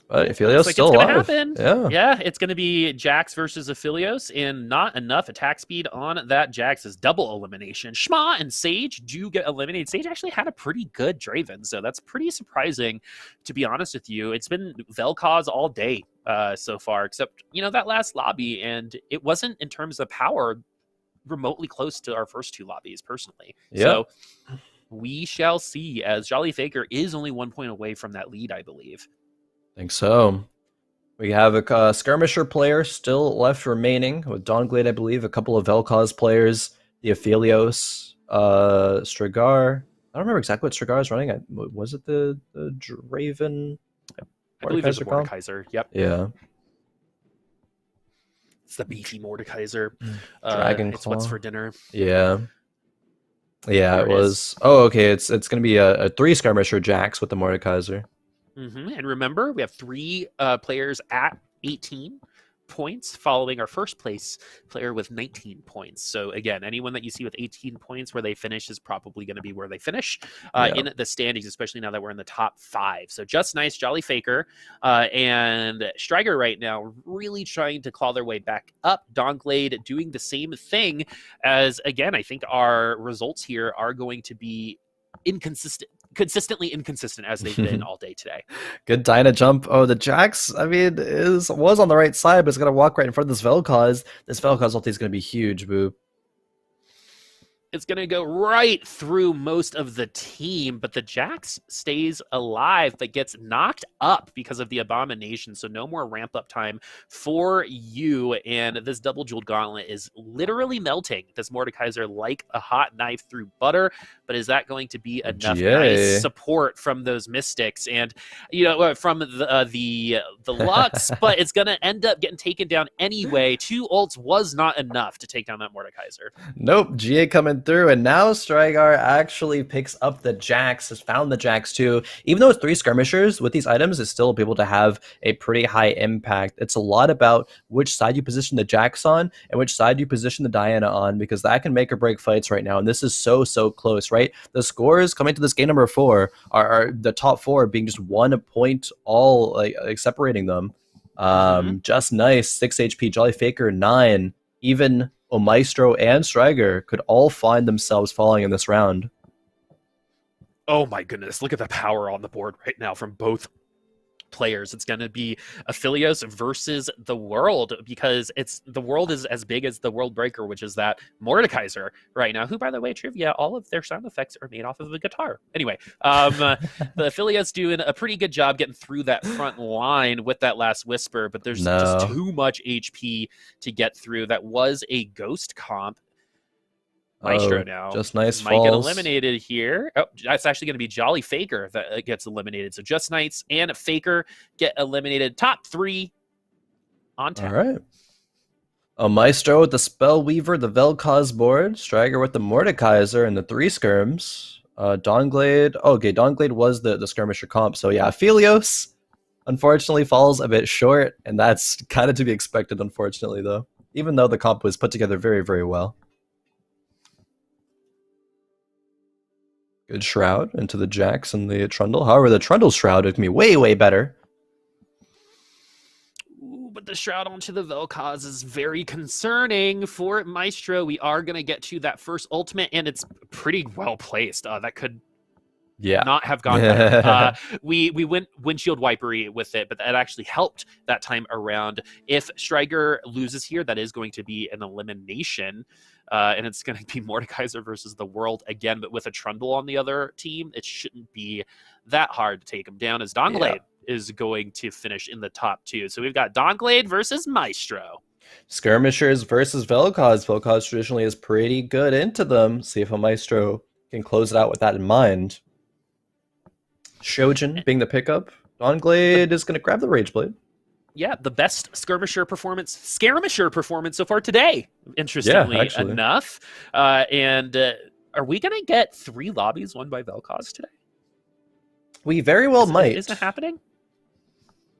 [SPEAKER 1] But Aphelios
[SPEAKER 2] like
[SPEAKER 1] still alive.
[SPEAKER 2] Happen. Yeah, it's going to be Jax versus Aphelios, and not enough attack speed on that Jax's double elimination. Tsmmaa and Sage do get eliminated. Sage actually had a pretty good Draven, so that's pretty surprising, to be honest with you. It's been Vel'Koz all day so far, except, that last lobby, and it wasn't, in terms of power, remotely close to our first 2 lobbies, personally.
[SPEAKER 1] Yeah.
[SPEAKER 2] So we shall see, as Jolly Faker is only 1 point away from that lead, I believe.
[SPEAKER 1] I think so. We have a skirmisher player still left remaining with Duskglade, I believe, a couple of Vel'Koz players, the Aphelios, Strigar. I don't remember exactly what Strigar is running. Was it the Draven?
[SPEAKER 2] I believe there's a
[SPEAKER 1] Mordekaiser comp?
[SPEAKER 2] Mordekaiser. Yep.
[SPEAKER 1] Yeah.
[SPEAKER 2] It's the beefy Mordekaiser.
[SPEAKER 1] Dragon
[SPEAKER 2] It's what's
[SPEAKER 1] Claw.
[SPEAKER 2] for dinner.
[SPEAKER 1] Yeah. Yeah,
[SPEAKER 2] There
[SPEAKER 1] it
[SPEAKER 2] it is.
[SPEAKER 1] was. Oh, okay. It's gonna be a 3 skirmisher Jax with the Mordekaiser.
[SPEAKER 2] And remember, we have 3 players at 18 points following our first place player with 19 points. So again, anyone that you see with 18 points where they finish is probably going to be where they finish
[SPEAKER 1] Yeah.
[SPEAKER 2] in the standings, especially now that we're in the top 5. So Just Nice, Jolly Faker, and Striker right now really trying to claw their way back up. Duskglade doing the same thing as, again, I think our results here are going to be consistently inconsistent as they've been all day today.
[SPEAKER 1] Good Dyna jump. Oh, the Jax, I mean, was on the right side, but it's gonna walk right in front of this Vel'Koz. This Vel'Koz ulti is gonna be huge, Boop.
[SPEAKER 2] It's going to go right through most of the team, but the Jax stays alive, but gets knocked up because of the Abomination. So no more ramp up time for you. And this double jeweled gauntlet is literally melting this Mordekaiser like a hot knife through butter. But is that going to be enough nice support from those Mystics and, from the Lux? But it's going to end up getting taken down anyway. 2 ults was not enough to take down that Mordekaiser.
[SPEAKER 1] Nope, GA coming through, and now Strigar actually picks up the Jax, has found the Jax too. Even though it's 3 skirmishers, with these items, it's still able to have a pretty high impact. It's a lot about which side you position the Jax on and which side you position the Diana on, because that can make or break fights right now, and this is so close, right? The scores coming to this game number 4 are the top 4 being just 1 point all, like separating them. Just Nice, 6 HP, Jolly Faker, 9, even Omaestro and Striker could all find themselves falling in this round.
[SPEAKER 2] Oh my goodness, look at the power on the board right now from both players. It's going to be Aphelios versus the World, because the World is as big as the World Breaker, which is that Mordekaiser right now, who, by the way, trivia, all of their sound effects are made off of a guitar. Anyway, the Aphelios doing a pretty good job getting through that front line with that last Whisper, but there's just too much HP to get through. That was a Ghost comp. Maestro now.
[SPEAKER 1] Just Nice
[SPEAKER 2] might get eliminated here. Oh, that's actually going to be Jolly Faker that gets eliminated. So Just Nice and Faker get eliminated. Top 3 on tap.
[SPEAKER 1] All right. Maestro with the Spellweaver, the Vel'Koz board. Striker with the Mordekaiser and the 3 skirms. Duskglade. Okay, Duskglade was the skirmisher comp. So yeah, Aphelios unfortunately falls a bit short, and that's kind of to be expected, unfortunately, though. Even though the comp was put together very well. Good Shroud into the Jax and the Trundle. However, the Trundle Shroud is going to be way better.
[SPEAKER 2] Ooh, but the Shroud onto the Vel'Koz is very concerning for Maestro. We are going to get to that first ultimate, and it's pretty well placed. That could not have gone better. We went windshield wipery with it, but that actually helped that time around. If Striker loses here, that is going to be an elimination. And it's going to be Mordekaiser versus the World again, but with a Trundle on the other team, it shouldn't be that hard to take him down, as Duskglade is going to finish in the top 2. So we've got Duskglade versus Maestro.
[SPEAKER 1] Skirmishers versus Vel'Koz. Vel'Koz traditionally is pretty good into them. See if a Maestro can close it out with that in mind. Shojin being the pickup. Duskglade is going to grab the Rage Blade.
[SPEAKER 2] Yeah, the best skirmisher performance so far today, interestingly enough. And are we going to get 3 lobbies won by Vel'Koz today?
[SPEAKER 1] We very well might.
[SPEAKER 2] Is it happening?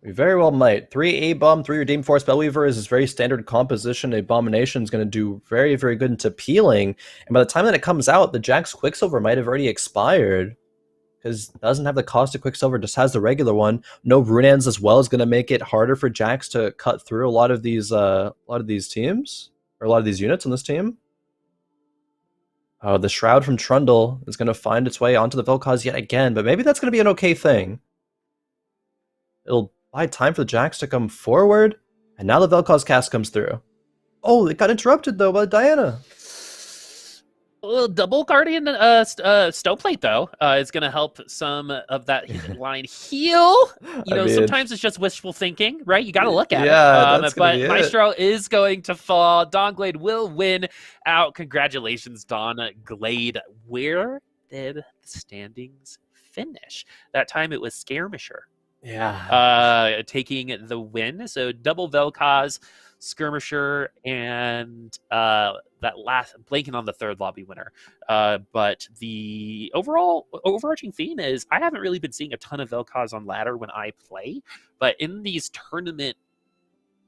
[SPEAKER 1] We very well might. 3 A-Bomb, 3 Redeem Force Spellweaver is this very standard composition. Abomination is going to do very good into peeling. And by the time that it comes out, the Jax Quicksilver might have already expired, because it doesn't have the cost of Quicksilver, just has the regular one. No Runaans as well is going to make it harder for Jax to cut through a lot of these teams, or a lot of these units on this team. The Shroud from Trundle is going to find its way onto the Vel'Koz yet again, but maybe that's going to be an okay thing. It'll buy time for the Jax to come forward, and now the Vel'Koz cast comes through. Oh, it got interrupted though by Diana.
[SPEAKER 2] Double Guardian Stoveplate, though, is going to help some of that line heal. Sometimes it's just wishful thinking, right? You got to look at it. But Maestro is going to fall. Duskglade will win out. Congratulations, Duskglade. Where did the standings finish? That time it was Skirmisher
[SPEAKER 1] Yeah.
[SPEAKER 2] taking the win. So double Vel'Koz, Skirmisher, and that last blanking on the third lobby winner. But the overall overarching theme is I haven't really been seeing a ton of Vel'Koz on ladder when I play, but in these tournament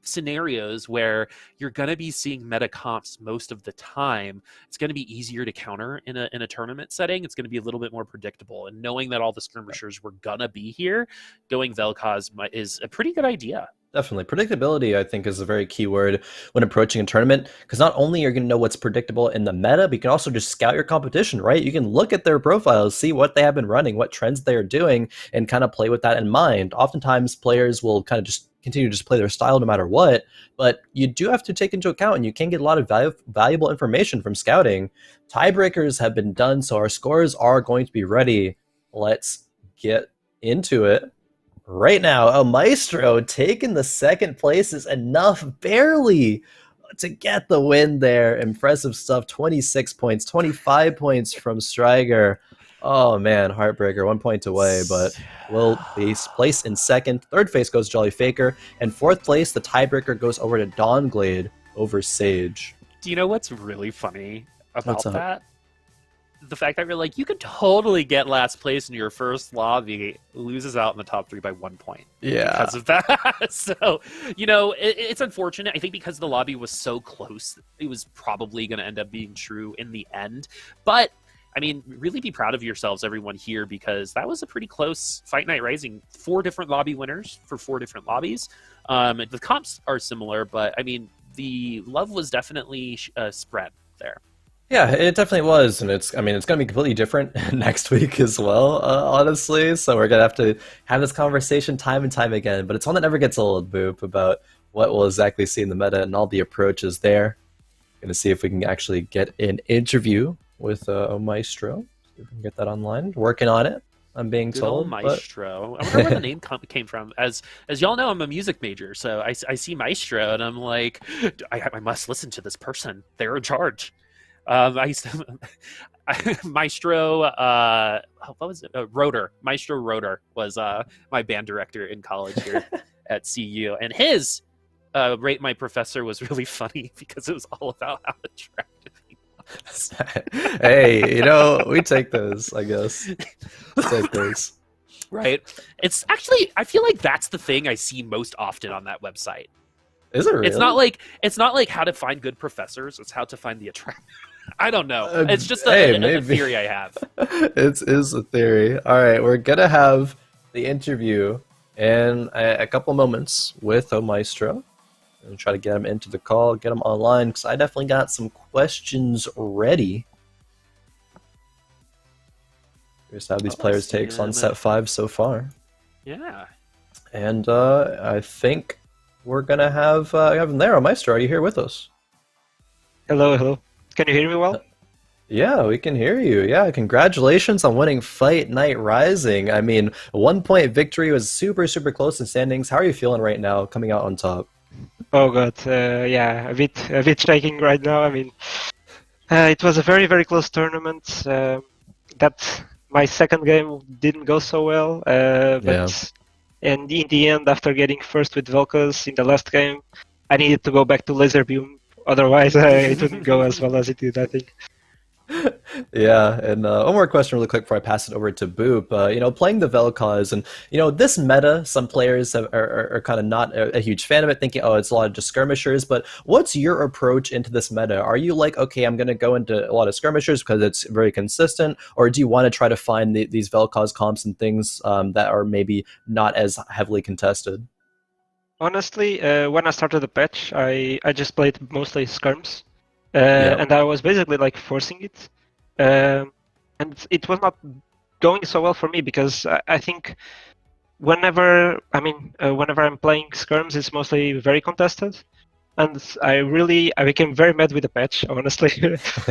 [SPEAKER 2] scenarios where you're going to be seeing meta comps most of the time, it's going to be easier to counter in a tournament setting. It's going to be a little bit more predictable, and knowing that all the skirmishers were going to be here, going Vel'Koz is a pretty good idea.
[SPEAKER 1] Definitely. Predictability, I think, is a very key word when approaching a tournament, because not only are you going to know what's predictable in the meta, but you can also just scout your competition, right? You can look at their profiles, see what they have been running, what trends they're doing, and kind of play with that in mind. Oftentimes, players will kind of just continue to just play their style no matter what, but you do have to take into account, and you can get a lot of valuable information from scouting. Tiebreakers have been done, so our scores are going to be ready. Let's get into it. Right now, Omaestro taking the second place is enough, barely, to get the win there. Impressive stuff. 26 points, 25 points from Striker. Oh man, heartbreaker, 1 point away, but will be placed in second. Third place goes Jolly Faker, and fourth place, the tiebreaker goes over to Duskglade over Sage.
[SPEAKER 2] Do you know what's really funny about
[SPEAKER 1] What's up?
[SPEAKER 2] that? The fact that we're like, you could totally get last place in your first lobby, loses out in the top 3 by 1 point.
[SPEAKER 1] Yeah.
[SPEAKER 2] Because of that. So, it's unfortunate. I think because the lobby was so close, it was probably going to end up being true in the end. But, I mean, really be proud of yourselves, everyone here, because that was a pretty close Fight Night Rising. 4 different lobby winners for 4 different lobbies. The comps are similar, but, I mean, the love was definitely spread there.
[SPEAKER 1] Yeah, it definitely was, and it's going to be completely different next week as well, honestly. So we're gonna have to have this conversation time and time again. But it's one that never gets old, Boop, about what we'll exactly see in the meta and all the approaches there. Gonna see if we can actually get an interview with Omaestro. See if we can get that online. Working on it, I'm being
[SPEAKER 2] Good
[SPEAKER 1] told.
[SPEAKER 2] old Maestro. I wonder where the name came from. As y'all know, I'm a music major, so I see Maestro, and I'm like, I must listen to this person. They're in charge. I used to Maestro. What was it? Rotor. Maestro Rotor was my band director in college here at CU, and his rate my professor was really funny because it was all about how attractive he was.
[SPEAKER 1] Hey, we take those, I guess. Take those.
[SPEAKER 2] Right. It's actually, I feel like that's the thing I see most often on that website.
[SPEAKER 1] Is it really?
[SPEAKER 2] It's not like how to find good professors. It's how to find the attractive. I don't know. It's just a theory I have.
[SPEAKER 1] It is a theory. All right, we're gonna have the interview in a couple moments with Omaestro. And try to get him into the call, get him online, because I definitely got some questions ready. Just have these players' takes on set 5 so far.
[SPEAKER 2] Yeah.
[SPEAKER 1] And I think we're gonna have him there. Omaestro, are you here with us?
[SPEAKER 3] Hello. Can you hear me well?
[SPEAKER 1] Yeah, we can hear you. Yeah, congratulations on winning Fight Night Rising. I mean, a 1 point victory was super, super close in standings. How are you feeling right now, coming out on top?
[SPEAKER 3] Oh god, yeah, a bit shaking right now. I mean, it was a very, very close tournament. That my second game didn't go so well, but and in the end, after getting first with Vel'Koz in the last game, I needed to go back to Laser Beam. Otherwise, it wouldn't go as well as it did, I think.
[SPEAKER 1] Yeah, and one more question really quick before I pass it over to Boop. Playing the Vel'Koz, and this meta, some players are kind of not a huge fan of it, thinking, oh, it's a lot of just skirmishers. But what's your approach into this meta? Are you like, okay, I'm going to go into a lot of skirmishers because it's very consistent, or do you want to try to find these Vel'Koz comps and things that are maybe not as heavily contested?
[SPEAKER 3] Honestly, when I started the patch, I just played mostly skirms. And I was basically like forcing it, and it was not going so well for me because I think whenever I'm playing skirms, it's mostly very contested, and I became very mad with the patch, honestly,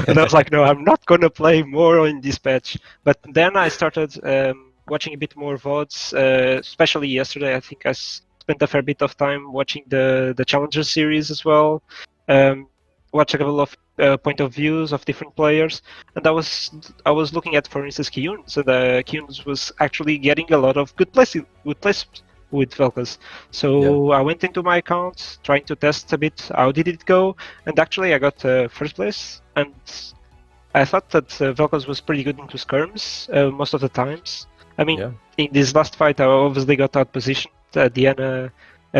[SPEAKER 3] and I was like, no, I'm not gonna play more in this patch. But then I started watching a bit more VODs, especially yesterday. I think I spent a fair bit of time watching the Challenger series as well. Watch a couple of point of views of different players, and I was looking at, for instance, Kiichan. So the Kiichan was actually getting a lot of good with Velkas. So I went into my account trying to test a bit how did it go, and actually I got first place. And I thought that Velkas was pretty good into skirms most of the times. I mean, in this last fight I obviously got out positioned at the end.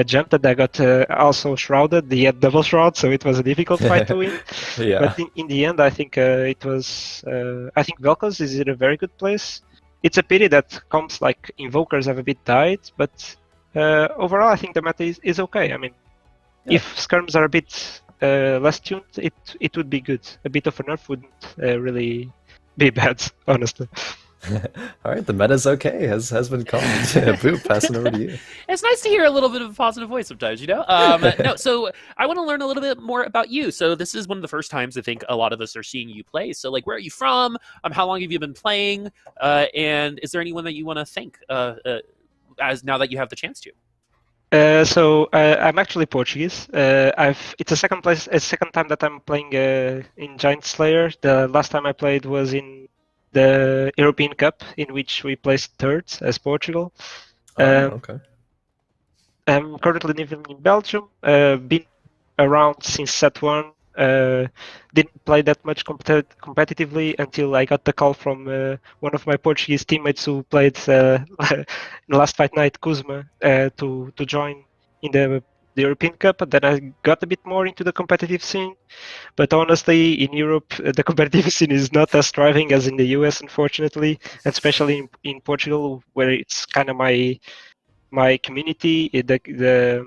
[SPEAKER 3] Jumped and I got also shrouded. He had double shroud, so it was a difficult fight to win. But in the end, I think it was. I think Velkas is in a very good place. It's a pity that comps like Invokers have a bit died, but overall, I think the meta is okay. I mean, if skirms are a bit less tuned, it would be good. A bit of a nerf wouldn't really be bad, honestly.
[SPEAKER 1] All right, the meta's okay, has been called. Boop, passing over to you.
[SPEAKER 2] It's nice to hear a little bit of a positive voice sometimes, you know? No, so I want to learn a little bit more about you. So this is one of the first times I think a lot of us are seeing you play. So like, where are you from? How long have you been playing? And is there anyone that you want to thank as now that you have the chance to?
[SPEAKER 3] So I'm actually Portuguese. It's a second time that I'm playing in Giantslayer. The last time I played was in the European Cup, in which we placed third as Portugal.
[SPEAKER 1] Okay.
[SPEAKER 3] I'm currently living in Belgium. Been around since set one. Didn't play that much competitively until I got the call from one of my Portuguese teammates who played last fight night, Tsmmaa, to join in the European Cup. And then I got a bit more into the competitive scene. But honestly, in Europe, the competitive scene is not as thriving as in the US, unfortunately, especially in Portugal, where it's kind of my community. In the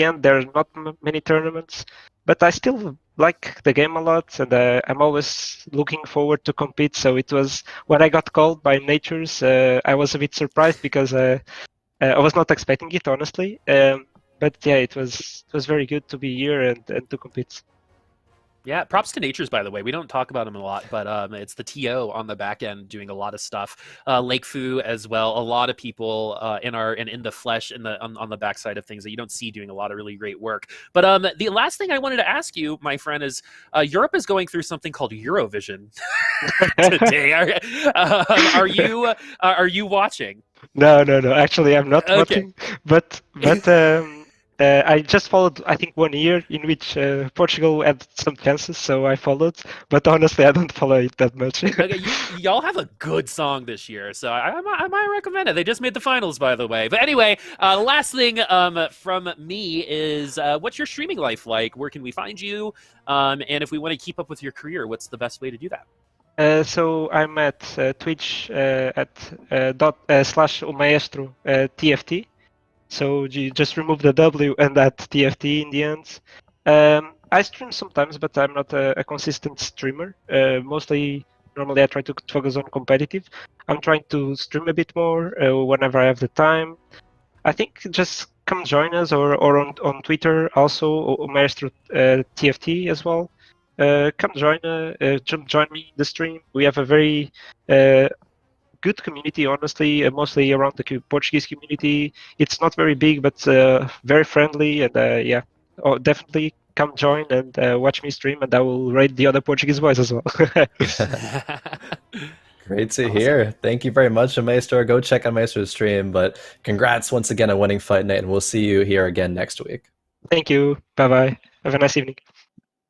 [SPEAKER 3] end, there are not many tournaments, but I still like the game a lot, and I'm always looking forward to compete. So it was when I got called by Natures, I was a bit surprised because I was not expecting it, honestly. But yeah, it was very good to be here and to compete.
[SPEAKER 2] Yeah, props to Natures, by the way. We don't talk about him a lot, but it's the TO on the back end doing a lot of stuff. Lake Fu as well. A lot of people in the flesh on the backside of things that you don't see doing a lot of really great work. But the last thing I wanted to ask you, my friend, is Europe is going through something called Eurovision today. Are you watching?
[SPEAKER 3] No. Actually, I'm not watching. But I just followed, I think, 1 year in which Portugal had some chances, so I followed. But honestly, I don't follow it that much.
[SPEAKER 2] Okay, y'all have a good song this year, so I might recommend it. They just made the finals, by the way. But anyway, last thing from me is, what's your streaming life like? Where can we find you? And if we want to keep up with your career, what's the best way to do that?
[SPEAKER 3] So I'm at Twitch at /Omaestro TFT. So you just remove the W and that TFT in the end. I stream sometimes, but I'm not a consistent streamer. Normally I try to focus on competitive. I'm trying to stream a bit more whenever I have the time. I think just come join us or on Twitter also, Omaestro TFT as well. Come join me in the stream. We have a very good community, honestly, mostly around the Portuguese community. It's not very big, but very friendly, and definitely come join and watch me stream, and I will rate the other Portuguese boys as well.
[SPEAKER 1] Great to hear. Thank you very much, Omaestro. Go check out Maestro's stream, but congrats once again on winning Fight Night, and we'll see you here again next week.
[SPEAKER 3] Thank you. Bye-bye. Have a nice evening.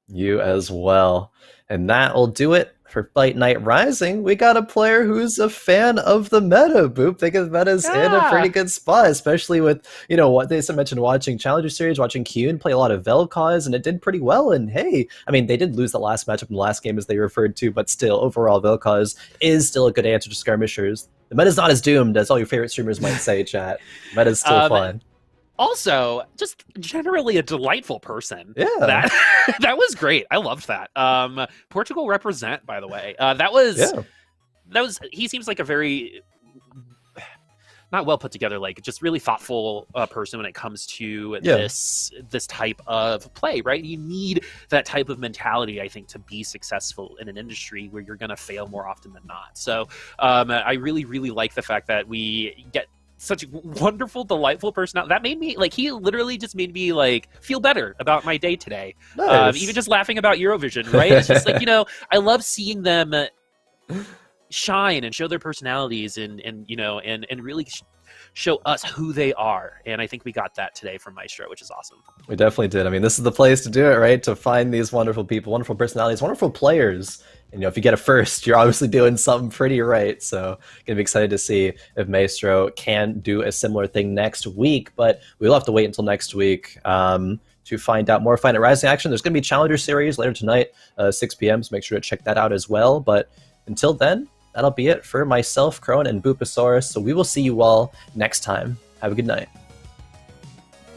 [SPEAKER 1] You as well. And that'll do it for Fight Night Rising. We got a player who's a fan of the meta, Boop. Think of the meta's in a pretty good spot, especially with, what they mentioned, watching Challenger Series, watching Keane play a lot of Vel'Koz, and it did pretty well. And hey, I mean, they did lose the last matchup in the last game, as they referred to, but still, overall, Vel'Koz is still a good answer to skirmishers. The meta's not as doomed as all your favorite streamers might say, chat. Meta's still fun.
[SPEAKER 2] Also, just generally a delightful person.
[SPEAKER 1] Yeah.
[SPEAKER 2] That was great. I loved that. Portugal represent, by the way. That was he seems like a very not well put together, like just really thoughtful person when it comes to this type of play, right? You need that type of mentality, I think, to be successful in an industry where you're going to fail more often than not. So I really, really like the fact that we get such a wonderful, delightful personality. That made me, he literally just made me, feel better about my day today.
[SPEAKER 1] Nice.
[SPEAKER 2] Even just laughing about Eurovision, right? It's just I love seeing them shine and show their personalities and really show us who they are. And I think we got that today from Maestro, which is awesome.
[SPEAKER 1] We definitely did. I mean, this is the place to do it, right? To find these wonderful people, wonderful personalities, wonderful players. And, if you get a first, you're obviously doing something pretty right. So gonna be excited to see if Maestro can do a similar thing next week. But we'll have to wait until next week to find out more Fight Night Rising action. There's gonna be Challenger Series later tonight, 6 p.m. So make sure to check that out as well. But until then, that'll be it for myself, Khroen, and Boopasaurus. So we will see you all next time. Have a good night.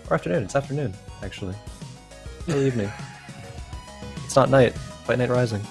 [SPEAKER 1] Or afternoon. It's afternoon, actually. Early evening. It's not night. Fight Night Rising.